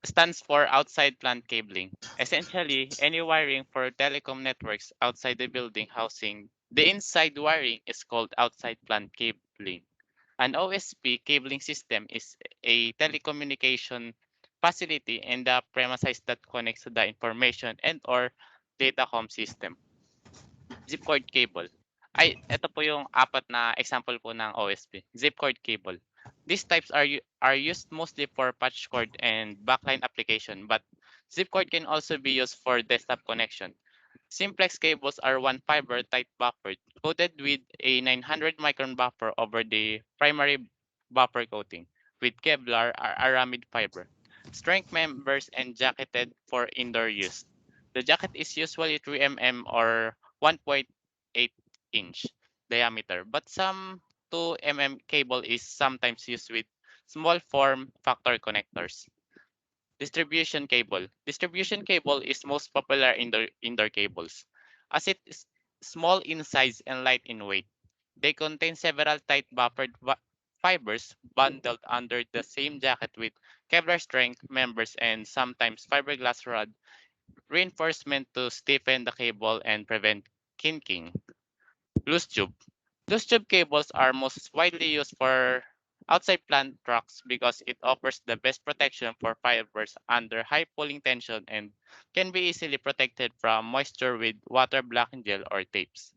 stands for outside plant cabling. Essentially, any wiring for telecom networks outside the building housing the inside wiring is called outside plant cabling. An OSP cabling system is a telecommunication facility in the premises that connects to the information and or datacom system. Zip cord cable. Ito po yung apat na example po ng OSP. Zip cord cable. These types are used mostly for patch cord and backline application, but zip cord can also be used for desktop connection. Simplex cables are one fiber tight buffered, coated with a 900 micron buffer over the primary buffer coating, with Kevlar or aramid fiber. Strength members and jacketed for indoor use. The jacket is usually 3 mm or 1.8 inch diameter, but some 2 mm cable is sometimes used with small form factor connectors. Distribution cable. Distribution cable is most popular indoor cables, as it is small in size and light in weight. They contain several tight buffered fibers bundled under the same jacket with Kevlar strength members and sometimes fiberglass rod reinforcement to stiffen the cable and prevent kinking. Loose tube. Loose tube cables are most widely used for outside plant trucks because it offers the best protection for fibers under high pulling tension and can be easily protected from moisture with water blocking gel or tapes.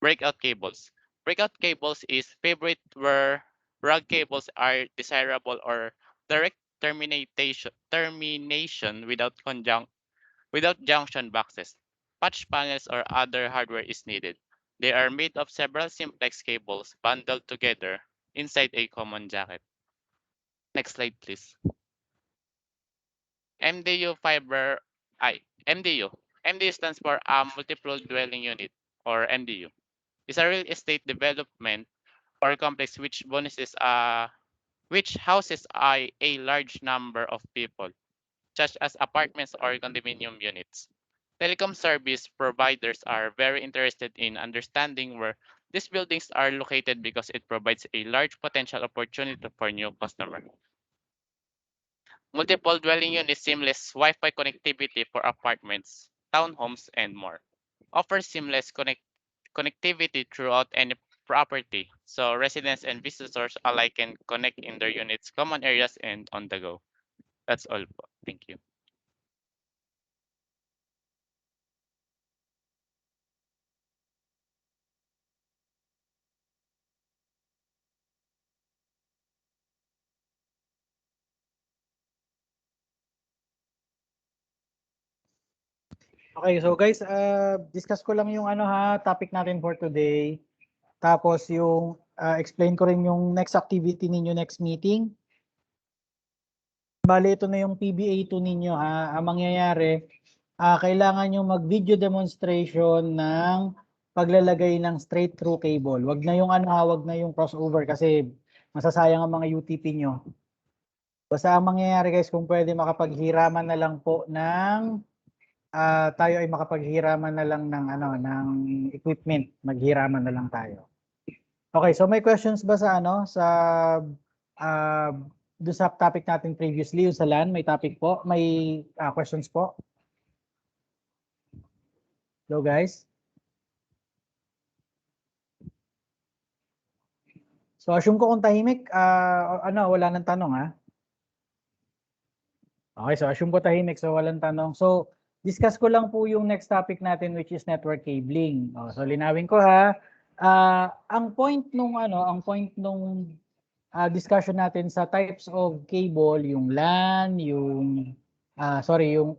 Breakout cables. Breakout cables is favorite where rug cables are desirable or direct termination without junction boxes. Patch panels or other hardware is needed. They are made of several simplex cables bundled together inside a common jacket. Next slide, please. MDU fiber I MDU. MDU stands for multiple dwelling unit or MDU. It's a real estate development or complex which houses a large number of people, such as apartments or condominium units. Telecom service providers are very interested in understanding where these buildings are located because it provides a large potential opportunity for new customers. Multiple dwelling units seamless Wi-Fi connectivity for apartments, townhomes, and more. Offers seamless connectivity throughout any property, so residents and visitors alike can connect in their units, common areas, and on the go. That's all po. Thank you. Okay, so guys, discuss ko lang yung ano ha, topic natin for today. Tapos yung explain ko rin yung next activity ninyo next meeting. Bale, ito na yung PBA2 ninyo ha. Ang mangyayari, kailangan nyo mag-video demonstration ng paglalagay ng straight through cable. Wag na yung ano, wag na yung crossover kasi masasayang ang mga UTP nyo. Basta ang mangyayari guys, kung pwede makapaghiraman na lang po ng tayo ay makapaghiraman na lang ng ano ng equipment, maghiraman na lang tayo. Okay, so may questions ba sa ano sa doon sa topic natin previously, yung sa LAN, may topic po, may questions po? Hello guys. So assume ko kung tahimik, ano, wala nang tanong ha. Okay, so assume ko tahimik, so walang tanong. So discuss ko lang po yung next topic natin which is network cabling. So linawin ko ha. Ang point nung ano, ang point nung discussion natin sa types of cable, yung LAN, yung yung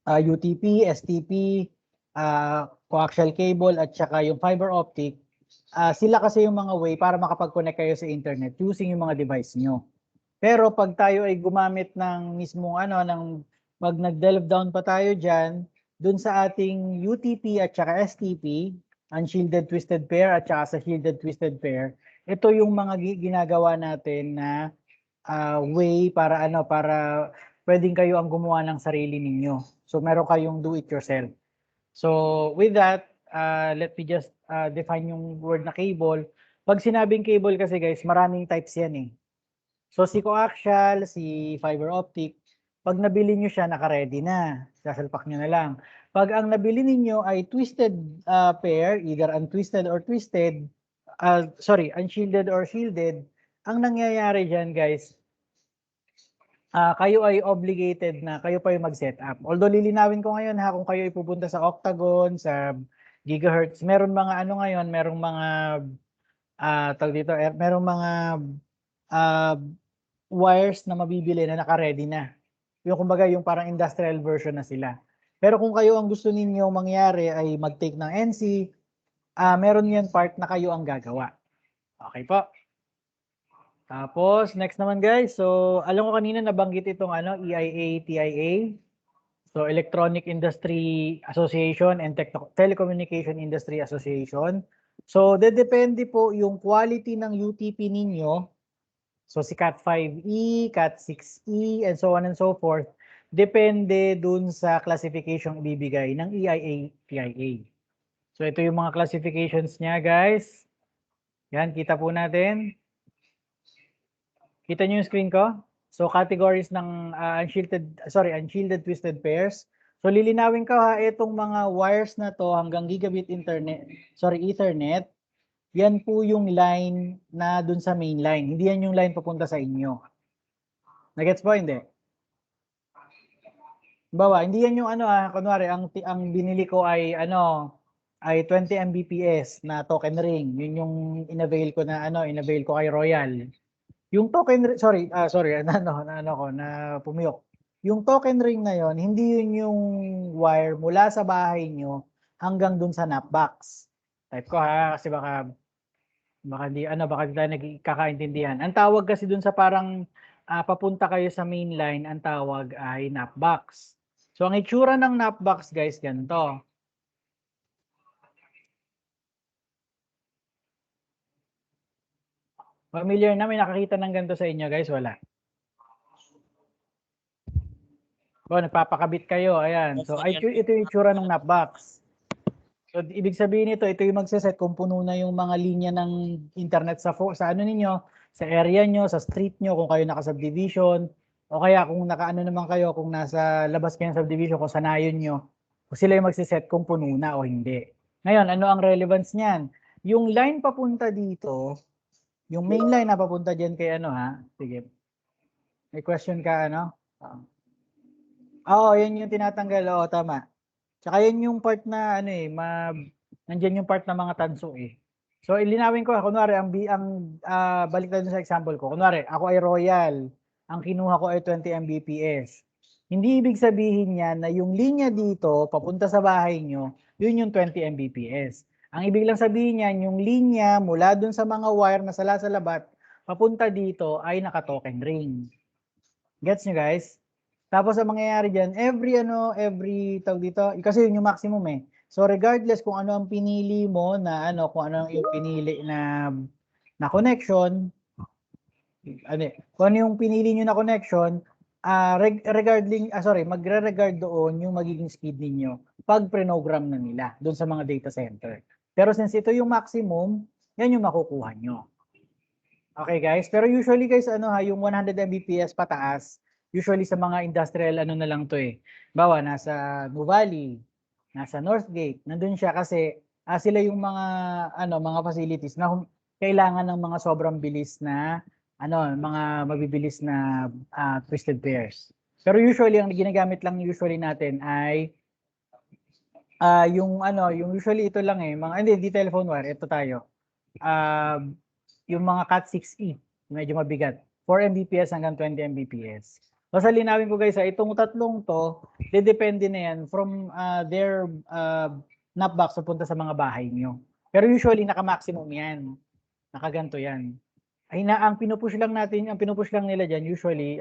UTP, STP, coaxial cable at saka yung fiber optic. Sila kasi yung mga way para makapag-connect kayo sa internet using yung mga device nyo. Pero pag tayo ay gumamit ng mismong ano, pag nag-delve down pa tayo dyan, dun sa ating UTP at saka STP, unshielded twisted pair at saka sa shielded twisted pair, ito yung mga ginagawa natin na way para ano, para pwedeng kayo ang gumawa ng sarili ninyo. So meron kayong do it yourself. So with that, let me just define yung word na cable. Pag sinabing cable kasi guys, maraming types yan eh. So si coaxial, si fiber optic, pag nabili nyo siya, naka-ready na. Sasalpak nyo na lang. Pag ang nabili ninyo ay twisted pair, either untwisted or twisted, unshielded or shielded, ang nangyayari dyan guys, kayo ay obligated na kayo pa yung mag-set up. Although lilinawin ko ngayon ha, kung kayo ay pupunta sa Octagon, sa Gigahertz, meron mga ano ngayon, merong mga tawag dito, merong mga wires na mabibili na naka-ready na. Yung kumbaga yung parang industrial version na sila. Pero kung kayo ang gusto ninyo mangyari ay mag-take ng NC, meron yan part na kayo ang gagawa. Okay po. Tapos next naman guys, so alam ko kanina nabanggit itong EIA, TIA. So Electronic Industry Association and Telecommunication Industry Association. So depende po yung quality ng UTP ninyo. So si Cat 5E, Cat 6E, and so on and so forth. Depende dun sa classification ibibigay ng EIA, TIA. So ito yung mga classifications niya guys. Yan, kita po natin. Kita niyo yung screen ko? So categories ng unshielded twisted pairs. So lilinawin ko ha, itong mga wires na to hanggang gigabit Ethernet, yan po yung line na dun sa main line. Hindi yan yung line papunta sa inyo. Nagets po hindi? Bawa, hindi yan yung kunwari ang binili ko ay ay 20 Mbps na token ring. Yun yung inavail ko kay Royal. Yung token pumiyok. Yung token ring na yon, hindi yun yung wire mula sa bahay nyo hanggang dun sa napbox. Type ko ha, kasi baka di tayo nagkakaintindihan. Ang tawag kasi dun sa parang papunta kayo sa main line, ang tawag ay napbox. So ang itsura ng napbox guys, ganito. Familiar na, may nakakita ng ganito sa inyo guys, wala? Nagpapakabit kayo, ayan. So ito yung itsura ng napbox. So ibig sabihin nito, ito yung magseset kung puno na yung mga linya ng internet sa ninyo, sa area nyo, sa street nyo, kung kayo naka-subdivision, o kaya kung naman kayo, kung nasa labas kayo ng subdivision, kung sanayon nyo, kung sila yung magseset kung puno na o hindi. Ngayon, ano ang relevance niyan? Yung line papunta dito, yung main line na papunta dyan kay sige. May question ka Oo, yan yung tinatanggal. Oo, tama. Tsaka yan yung part na nandiyan yung part ng mga tanso eh. So ilinawin ko, kunwari balik tayo sa example ko. Kunwari, ako ay Royal. Ang kinuha ko ay 20 Mbps. Hindi ibig sabihin niya na yung linya dito papunta sa bahay nyo, yun yung 20 Mbps. Ang ibig lang sabihin niyan, yung linya mula dun sa mga wire na sala sa labat papunta dito ay naka-token ring. Gets nyo guys? Tapos ang mangyayari diyan, every tawag dito, kasi yun yung maximum eh. So regardless kung ano ang pinili mo na kung ano yung pinili na connection, kung ano yung pinili niyo na connection, magre-regard doon yung magiging speed ninyo pag pre-program na nila doon sa mga data center. Pero since ito yung maximum, yan yung makukuha nyo. Okay guys, pero usually guys yung 100 Mbps pataas, usually sa mga industrial na lang to eh. Bawa nasa Nuvali, nasa Northgate, nandun siya kasi sila yung mga facilities na kailangan ng mga sobrang bilis na mga mabibilis na twisted pairs. Pero usually ang ginagamit lang usually natin ay yung usually ito lang eh, hindi telephone wire, ito tayo. Yung mga Cat 6E, medyo mabigat. 4 Mbps hanggang 20 Mbps. So sa linawin ko guys, itong tatlong to, depende na yan from their napbox papunta sa mga bahay nyo. Pero usually naka-maximum yan. Nakaganto yan. Ang pinupush lang nila dyan, usually,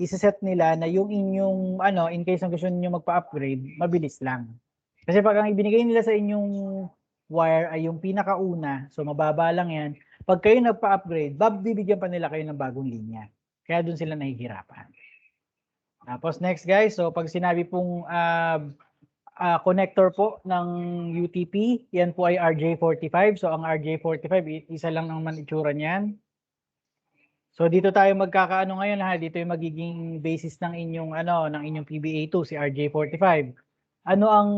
isa-set nila na yung inyong, in case na gusto niyo magpa-upgrade, mabilis lang. Kasi pag ang ibinigay nila sa inyong wire ay yung pinakauna, so mababa lang yan. Pag kayo nagpa-upgrade, bibigyan pa nila kayo ng bagong linya. Kaya doon sila nahihirapan. Tapos next guys, so pag sinabi pong connector po ng UTP, yan po ay RJ45. So ang RJ45, isa lang naman itsura niyan. So dito tayo magkakaano ngayon ha, dito yung magiging basis ng inyong PBA2 si RJ45. Ano ang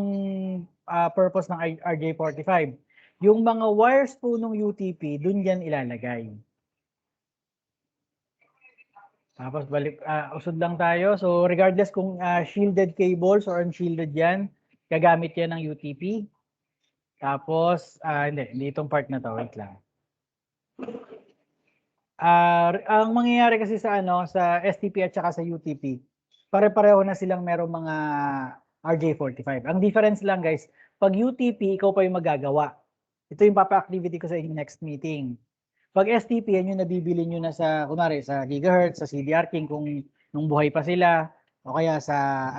purpose ng RJ45? Yung mga wires po ng UTP, dun yan ilalagay. Tapos usod lang tayo. So regardless kung shielded cables or unshielded yan, gagamit yan ng UTP. Tapos, hindi itong part na to, wait lang. Ang mangyayari kasi sa sa STP at saka sa UTP, pare-pareho na silang merong mga RJ45. Ang difference lang guys, pag UTP, ikaw pa yung magagawa. Ito yung papa-activity ko sa inyong next meeting. Pag STP, yan yung nabibili nyo na sa, kunwari, sa Gigahertz, sa CDR King, kung nung buhay pa sila, o kaya sa,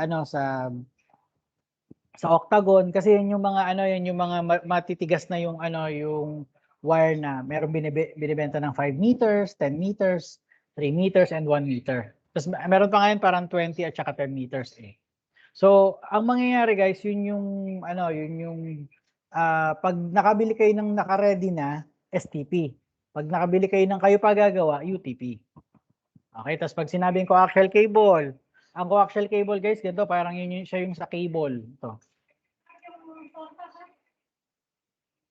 sa Octagon, kasi yan yung mga, yan yung mga matitigas na yung, yung wire na merong binibenta ng 5 meters, 10 meters, 3 meters, and 1 meter. Tapos meron pa ngayon parang 20 at saka 10 meters eh. So, ang mangyayari guys, yun yung, pag nakabili kayo ng naka-ready na, STP. Pag nakabili kayo ng kayo pa gagawa, UTP. Okay, tapos pag sinabing coaxial cable, ang coaxial cable guys, ganito, parang yun siya yung sa cable. Ito.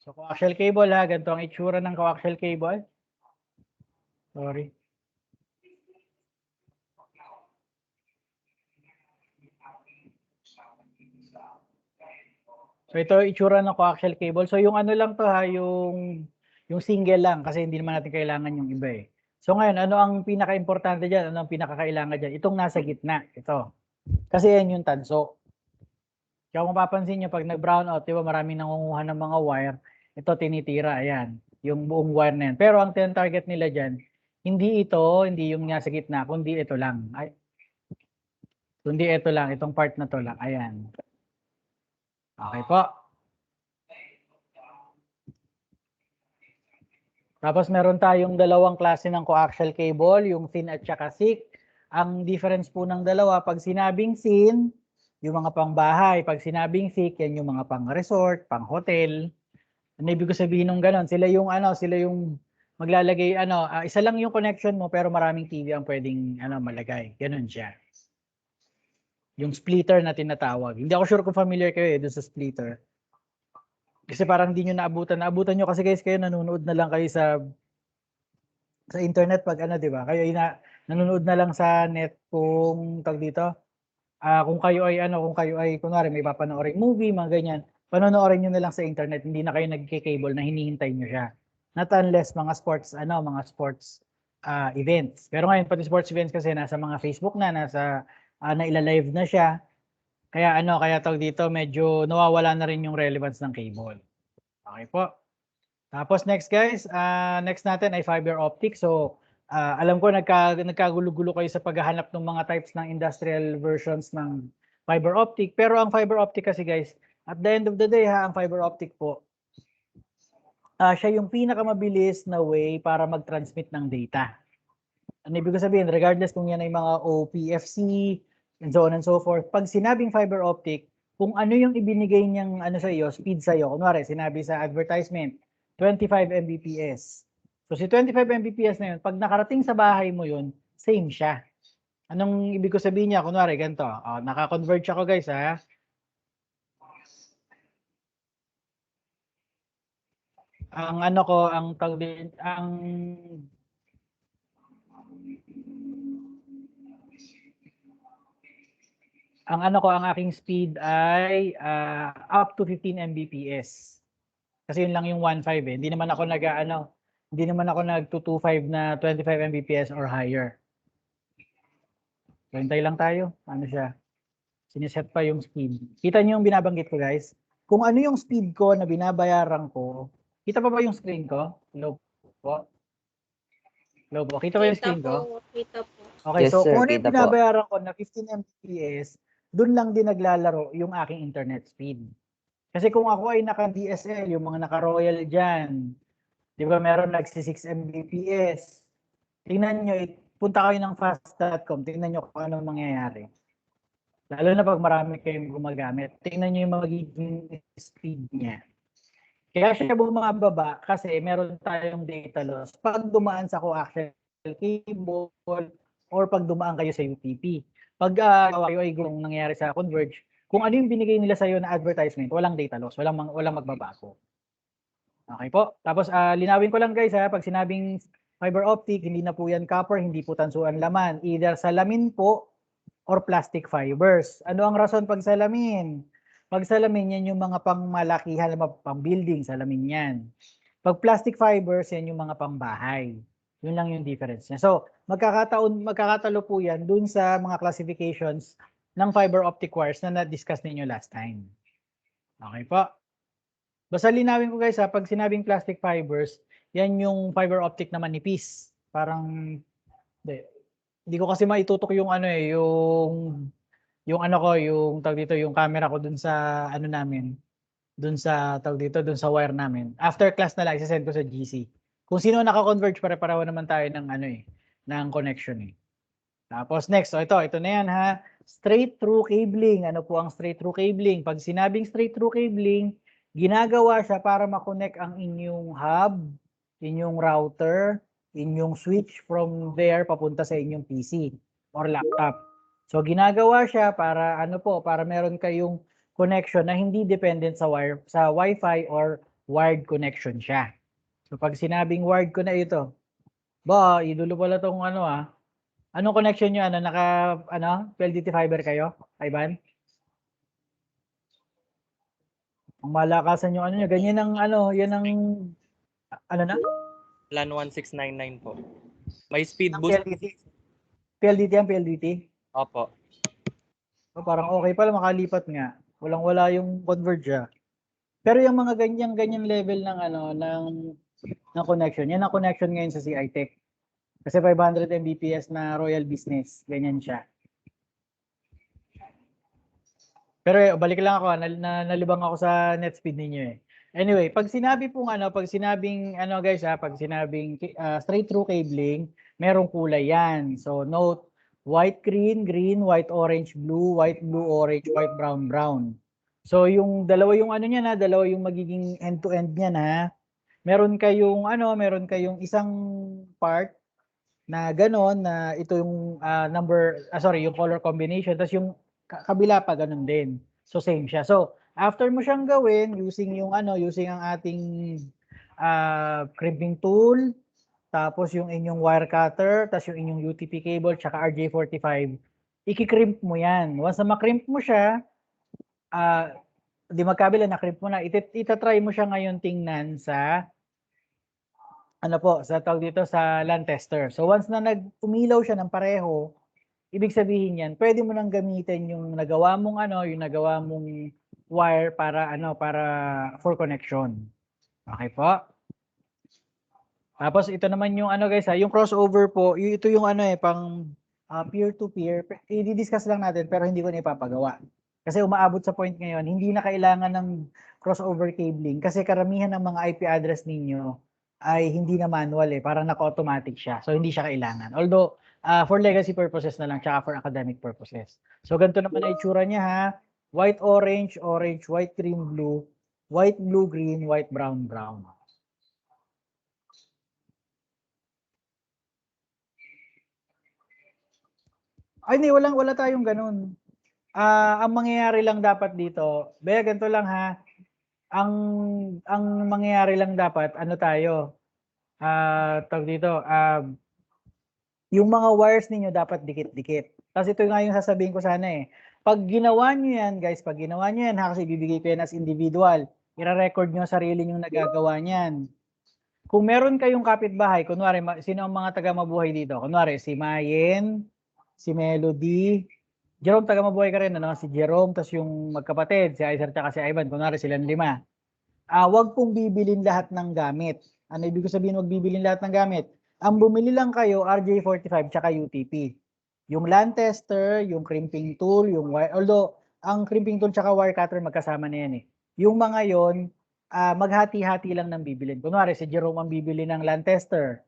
So, coaxial cable ha, ganito ang itsura ng coaxial cable. Sorry. So ito itsura ng coaxial cable. So yung lang to ha, yung single lang kasi hindi naman natin kailangan yung iba eh. So ngayon, ano ang pinaka-importante diyan? Ano ang pinaka-kailangan diyan? Itong nasa gitna, ito. Kasi yan yung tanso. Kaya kung mapapansin niyo pag nag-brown out, 'di ba, maraming nangunguha ng mga wire, ito tinitira, ayan, yung buong wire na yan. Pero ang target nila diyan, hindi yung nasa gitna, kundi ito lang. Ay, kundi ito lang, itong part na to lang, ayan. Okay po. Tapos meron tayong dalawang klase ng coaxial cable, yung thin at saka thick. Ang difference po ng dalawa, pag sinabing thin, yung mga pangbahay. Pag sinabing thick, yan yung mga pang-resort, pang-hotel. Ano ibig sabihin ng ganon? Sila yung maglalagay, isa lang yung connection mo pero maraming TV ang pwedeng malagay. Ganon siya. Yung splitter na tinatawag. Hindi ako sure kung familiar kayo doon sa splitter. Kasi parang hindi nyo naabutan. Naabutan nyo kasi guys, kayo nanonood na lang kayo sa internet pag di ba? Kayo nanonood na lang sa net kung tag dito. Kung kayo ay kunwari may papanoorin movie, mga ganyan, panonoorin niyo na lang sa internet, hindi na kayo nagke-cable na hinihintay niyo siya. Not unless mga sports events. Pero ngayon pati sports events kasi nasa mga Facebook na, nasa naila-live na siya. Kaya kaya tawag dito medyo nawawala na rin yung relevance ng cable. Okay po. Tapos next guys, next natin ay fiber optic. So alam ko nagkagulo-gulo kayo sa paghahanap ng mga types ng industrial versions ng fiber optic. Pero ang fiber optic kasi guys, at the end of the day ang fiber optic po, siya yung pinakamabilis na way para mag-transmit ng data. Ano ibig sabihin? Regardless kung yan ay mga OPFC, and so on and so forth. Pag sinabing fiber optic, kung ano yung ibinigay niyang sa iyo, speed sa iyo, kunwari sinabi sa advertisement, 25 Mbps. So si 25 Mbps na yun, pag nakarating sa bahay mo yun, same siya. Anong ibig ko sabihin niya? Kunwari, ganito. Naka-converge ako guys ha. Ang aking speed ay up to 15 Mbps. Kasi yun lang yung 1.5 eh. Hindi naman ako nag-225 na 25 Mbps or higher. Hintay lang tayo. Siya? Siniset pa yung speed. Kita niyo yung binabanggit ko guys. Kung ano yung speed ko na binabayaran ko, kita pa ba yung screen ko? Hello po? Hello po? Kita ba yung screen ko? Kita po. Okay, Yes, so sir, kung ano yung kita po. binabayaran ko na 15 Mbps, doon lang din naglalaro yung aking internet speed. Kasi kung ako ay naka-DSL, yung mga naka-Royal dyan, di ba meron nagsi 6 Mbps, tingnan nyo, punta kayo ng fast.com, tingnan nyo kung anong mangyayari. Lalo na pag marami kayong gumagamit, tingnan nyo yung magiging speed niya. Kaya siya bumababa kasi meron tayong data loss pag dumaan sa coaxial cable or pag dumaan kayo sa UTP. Pag kayo ay kung nangyayari sa converge, kung ano yung binigay nila sa iyo na advertisement, walang data loss, walang magbabago. Okay po. Tapos linawin ko lang guys pag sinabing fiber optic, hindi na po yan copper, hindi po tansuan laman. Either salamin po or plastic fibers. Ano ang rason pag salamin? Pag salamin, yan yung mga pangmalakihan, pang building, salamin yan. Pag plastic fibers, yan yung mga pangbahay. Yun lang yung difference niya. So, magkakatalo po yan dun sa mga classifications ng fiber optic wires na na-discuss ninyo last time. Okay po. Basta linawin ko guys ha, pag sinabing plastic fibers, yan yung fiber optic na manipis. Parang, hindi ko kasi maitutok yung ano eh, yung ano ko, yung tawag dito, yung camera ko dun sa ano namin, dun sa tawag dito, dun sa wire namin. After class na lang, isasend ko sa GC. Kung sino naka-converge, pare-pareho naman tayo ng ano eh, ng connection eh. Tapos next, so ito na yan ha. Straight through cabling. Ano po ang straight through cabling? Pag sinabing straight through cabling, ginagawa siya para makonect ang inyong hub, inyong router, inyong switch from there papunta sa inyong PC or laptop. So ginagawa siya para ano po, para meron kayong connection na hindi dependent sa wire, sa Wi-Fi or wired connection siya. So pag sinabing wired ko na ito, idolo pala tong ano ah. Anong connection nyo? PLDT fiber kayo? Ivan? Ang malakasan yung ano nyo. Ganyan ang yan ang, ano na? Plan 1699 po. May speed boost. PLDT ang PLDT? Opo. So, parang okay pala, makalipat nga. Walang-wala yung converge ah. Pero yung mga ganyan level ng ng connection, yan ang connection ngayon sa CI Tech. Kasi 500 Mbps na Royal Business, ganyan siya. Pero balik lang ako, nalibang ako sa net speed ninyo eh. Anyway, pag sinabing guys pag sinabing straight through cabling, merong kulay yan. So note, white green, green, white orange blue, white blue orange, white brown brown. So yung dalawa yung niya dalawa yung magiging end to end niya na. Meron kayong isang part na ganon na ito yung yung color combination, tapos yung kabila pa ganon din. So same siya. So after mo siyang gawin using ang ating crimping tool, tapos yung inyong wire cutter, tapos yung inyong UTP cable tsaka RJ45, iki-crimp mo yan. Once na makrimp mo siya, di magkabila na crimp mo na, itatry mo siya ngayon tingnan sa sa tawag dito sa LAN tester. So once na umilaw siya ng pareho, ibig sabihin yan, pwede mo nang gamitin yung nagawa mong wire para for connection. Okay po? Tapos ito naman yung guys yung crossover po, ito yung pang peer-to-peer. I-discuss lang natin pero hindi ko na ipapagawa. Kasi umaabot sa point ngayon, hindi na kailangan ng crossover cabling kasi karamihan ng mga IP address ninyo ay hindi na manual parang naka-automatic siya. So hindi siya kailangan. Although for legacy purposes na lang tsaka for academic purposes. So ganito naman ang itsura niya ha. White orange, orange, white green blue, white blue green, white brown brown. Ay hindi, wala tayong ganun. Ang mangyayari lang dapat dito, ganito lang ha. Ang mangyayari lang dapat, tawag dito, yung mga wires ninyo dapat dikit-dikit. Tapos ito nga yung sasabihin ko sana eh. Pag ginawa nyo yan, guys, kasi bibigay ko yan as individual, i-record nyo sarili nyo nagagawa niyan. Kung meron kayong kapitbahay, kunwari, sino ang mga taga-mabuhay dito? Kunwari, si Mayen, si Melody, Jerome, taga-mabuhay ka rin, si Jerome, tas yung magkapatid, si Aizer at si Ivan, kunwari silang 5. Wag pong bibilin lahat ng gamit. Ano ibig sabihin wag bibilin lahat ng gamit? Ang bumili lang kayo, RJ45 tsaka UTP. Yung LAN tester, yung crimping tool, yung wire, although ang crimping tool tsaka wire cutter magkasama na yan eh. Yung mga yon, maghati-hati lang ng bibilin. Kunwari, si Jerome ang bibili ng LAN tester.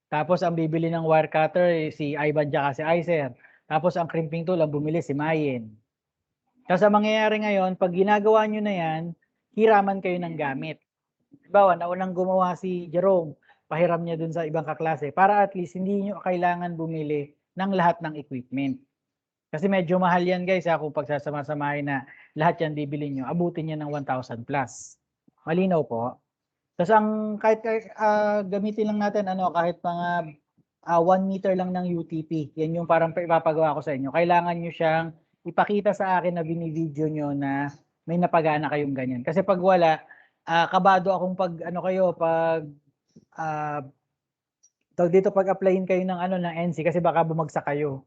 Tapos ang bibili ng wire cutter, si Ivan tsaka si Aizer. Tapos ang crimping tool ang bumili si Mayen. Tapos ang mangyayari ngayon, pag ginagawa nyo na yan, hiraman kayo ng gamit. Halimbawa, naunang gumawa si Jerome, pahiram niya dun sa ibang kaklase para at least hindi nyo kailangan bumili ng lahat ng equipment. Kasi medyo mahal yan guys kung pagsasama-samahin na lahat yan bibili nyo, abutin niya ng 1,000 plus. Malinaw po. Tapos kahit gamitin lang natin kahit mga 1 meter lang ng UTP. Yan yung parang ipapagawa ko sa inyo. Kailangan nyo siyang ipakita sa akin na bini-video nyo na may napagana kayong ganyan. Kasi pag wala, kabado akong pag tawag dito pag-applyin kayo ng ano ng NC kasi baka bumagsak kayo.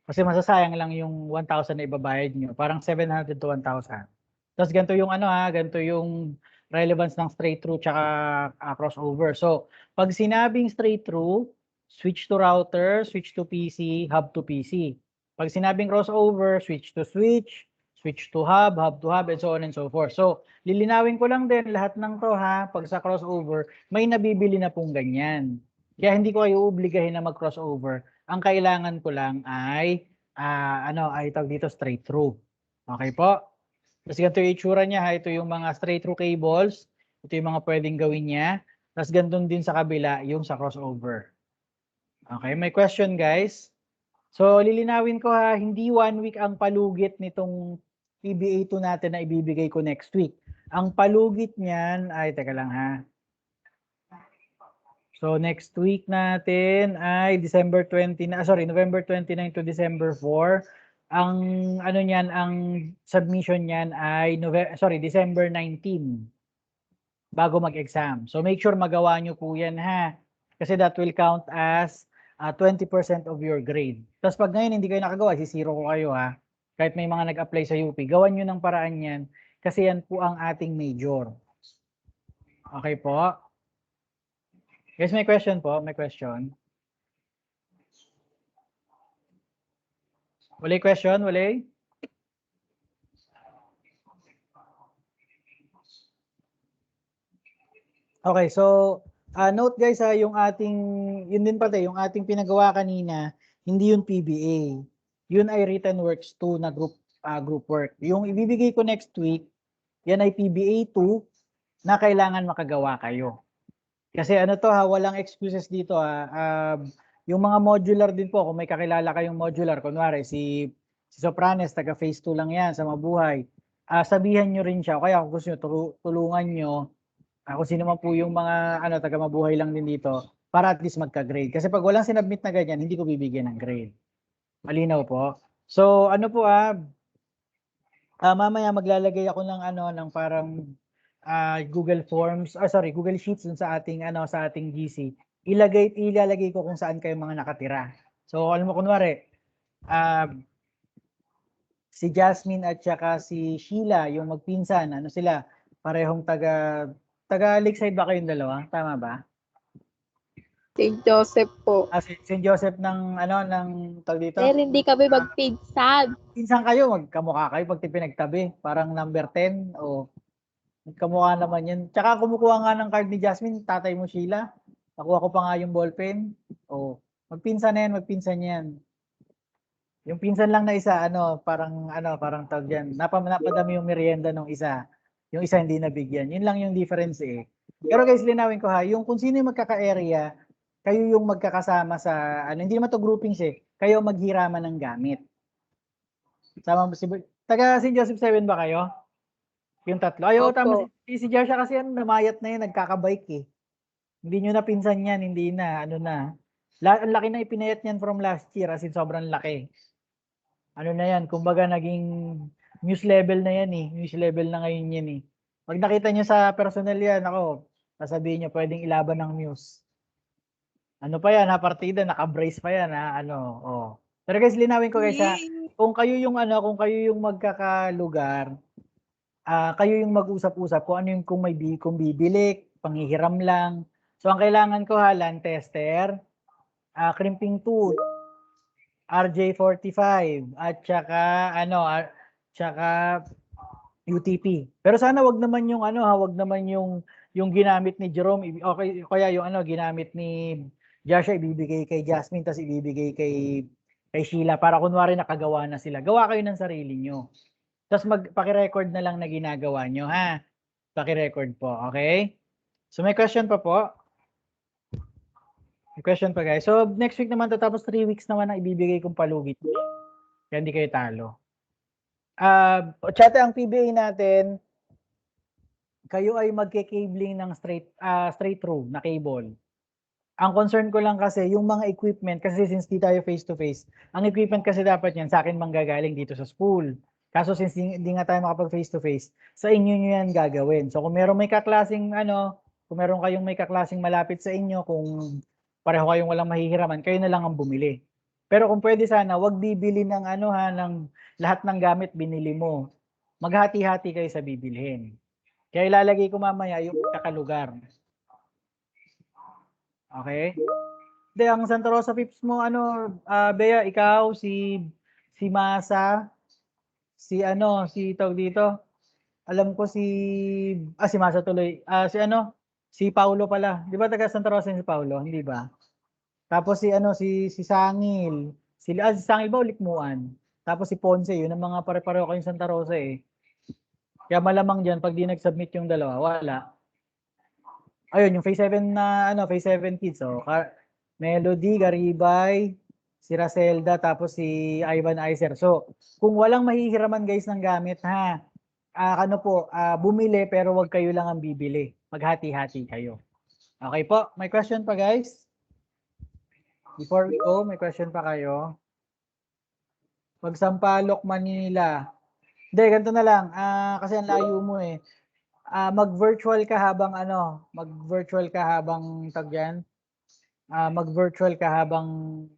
Kasi masasayang lang yung 1,000 na ibabayad nyo. Parang 700 to 1,000. Tapos ganito yung ano ganito yung relevance ng straight through tsaka crossover. So, pag sinabing straight through, switch to router, switch to PC, hub to PC. Pag sinabing crossover, switch to switch, switch to hub, hub to hub, and so on and so forth. So, lilinawin ko lang din lahat ng to pag sa crossover, may nabibili na pong ganyan. Kaya hindi ko kayo obligahin na mag-crossover. Ang kailangan ko lang ay tawag dito straight through. Okay po? Tapos ganito yung itsura niya ha. Ito yung mga straight through cables. Ito yung mga pwedeng gawin niya. Tapos ganito din sa kabila yung sa crossover. Okay, may question guys? So lilinawin ko ha, hindi 1 week ang palugit nitong PBA2 natin na ibibigay ko next week. Ang palugit niyan ay, teka lang ha. So next week natin ay November 29 to December 4. Ang ano niyan, ang submission niyan ay December 19 bago mag-exam. So make sure magawa nyo po yan ha. Kasi that will count as 20% of your grade. Tapos pag ngayon hindi kayo nakagawa, sisiro ko kayo ha. Kahit may mga nag-apply sa UP, gawan nyo ng paraan yan kasi yan po ang ating major. Okay po? Yes, may question po. May question. Wala question? Wala? Okay, so note guys yung yun din pati, yung ating pinagawa kanina, hindi yun PBA. Yun ay written works 2 na group work. Yung ibibigay ko next week, yan ay PBA 2 na kailangan makagawa kayo. Kasi ano to walang excuses dito yung mga modular din po, kung may kakilala kayong modular, kunwari si Sopranes, taga phase 2 lang yan sa mabuhay. Sabihan nyo rin siya, o kaya kung gusto nyo, tulungan nyo, kung sino man po yung mga taga mabuhay lang din dito, para at least magka-grade. Kasi pag walang sinabmit na ganyan, hindi ko bibigyan ng grade. Malinaw po. So ano po mamaya maglalagay ako ng parang Google Forms, Google Sheets dun sa ating sa ating GC. Ilalagay ko kung saan kayo mga nakatira. So alam mo kunwari, si Jasmine at saka si Sheila, yung magpinsan, sila, parehong taga Lakeside ba kayong dalawa? Tama ba? St. Joseph po. St. Joseph ng tawag dito? Sir, hindi kami magpinsan. Pinsan kayo, magkamukha kayo pag pinagtabi. Parang number 10 o magkamukha naman yun. Tsaka kumukuha nga ng card ni Jasmine, tatay mo Sheila. Nakuha ko pa nga yung ballpen. O, magpinsan na yan, magpinsan yan. Yung pinsan lang na isa, parang tawag yan. Napadami yung merienda nung isa. Yung isa hindi nabigyan. Yun lang yung difference eh. Pero guys, linawin ko yung kung sino yung magkaka-area, kayo yung magkakasama sa, hindi naman to groupings kayo maghiraman ng gamit. Sama mo taga St. Joseph 7 ba kayo? Yung tatlo. Tama si Joshua kasi namayat na yun, nagkakabike Hindi nyo na pinsan yan, hindi na, ang laki na ipinayat niyan from last year, as in sobrang laki. Na yan, kumbaga naging news level na yan news level na ngayon yan Pag nakita nyo sa personal yan, sasabihin nyo, pwedeng ilaban ng news. Pa yan partida, naka-brace pa yan Pero guys, linawin ko guys kung kayo yung magkakalugar, kayo yung mag-usap-usap kung kung bibili, panghihiram lang. So ang kailangan ko LAN tester, crimping tool, RJ45 at tsaka UTP. Pero sana wag naman yung yung ginamit ni Jerome, okay, kaya yung ginamit ni Joshua ibibigay kay Jasmine tapos ibibigay kay Sheila para kunwari nakagawa na sila. Gawa kayo ng sarili nyo. Tapos paki-record na lang na ginagawa nyo ha. Paki-record po, okay? So may question pa po? May question pa guys. So next week naman tapos 3 weeks naman ang ibibigay kong palugit. Kaya hindi kayo talo. Chat ang PBA natin, kayo ay magke-cabling ng straight through na cable. Ang concern ko lang kasi yung mga equipment, kasi since di tayo face to face, ang equipment kasi dapat yan sa akin manggagaling dito sa school. Kaso since hindi nga tayo makapag face to face, sa inyo nyo yan gagawin. So kung meron may kaklasing kung meron kayong may kaklasing malapit sa inyo, kung pareho kayong walang mahihiraman, kayo na lang ang bumili. Pero kung pwede sana, wag bibili ng ano ha, ng lahat ng gamit binili mo. Maghati-hati kayo sa bibilhin. Kaya ilalagay ko mamaya yung kakalugar. Okay? Hindi, ang Santa Rosa Pips mo, ano, Bea, ikaw, si Masa, si ano, si tawag dito, alam ko si Masa tuloy, si Paulo pala. Di ba taga Santa Rosa si Paulo? Hindi ba? Tapos si Sangil. Si Sangil ba ulikmuan? Tapos si Ponce, yun ang mga pare-pareho kayong Santa Rosa eh. Kaya malamang dyan, pag di nag-submit yung dalawa, wala. Ayun, yung phase 7 phase 7 kids. So, Melody, Garibay, si Raselda, tapos si Ivan Iser. So, kung walang mahihiraman guys ng gamit ha, bumili pero wag kayo lang ang bibili. Maghati-hati kayo. Okay po, may question pa guys? Before we go, may question pa kayo? Pagsampalok, Manila. Hindi, ganito na lang. Kasi ang layo mo eh. Mag-virtual ka habang mag-virtual ka habang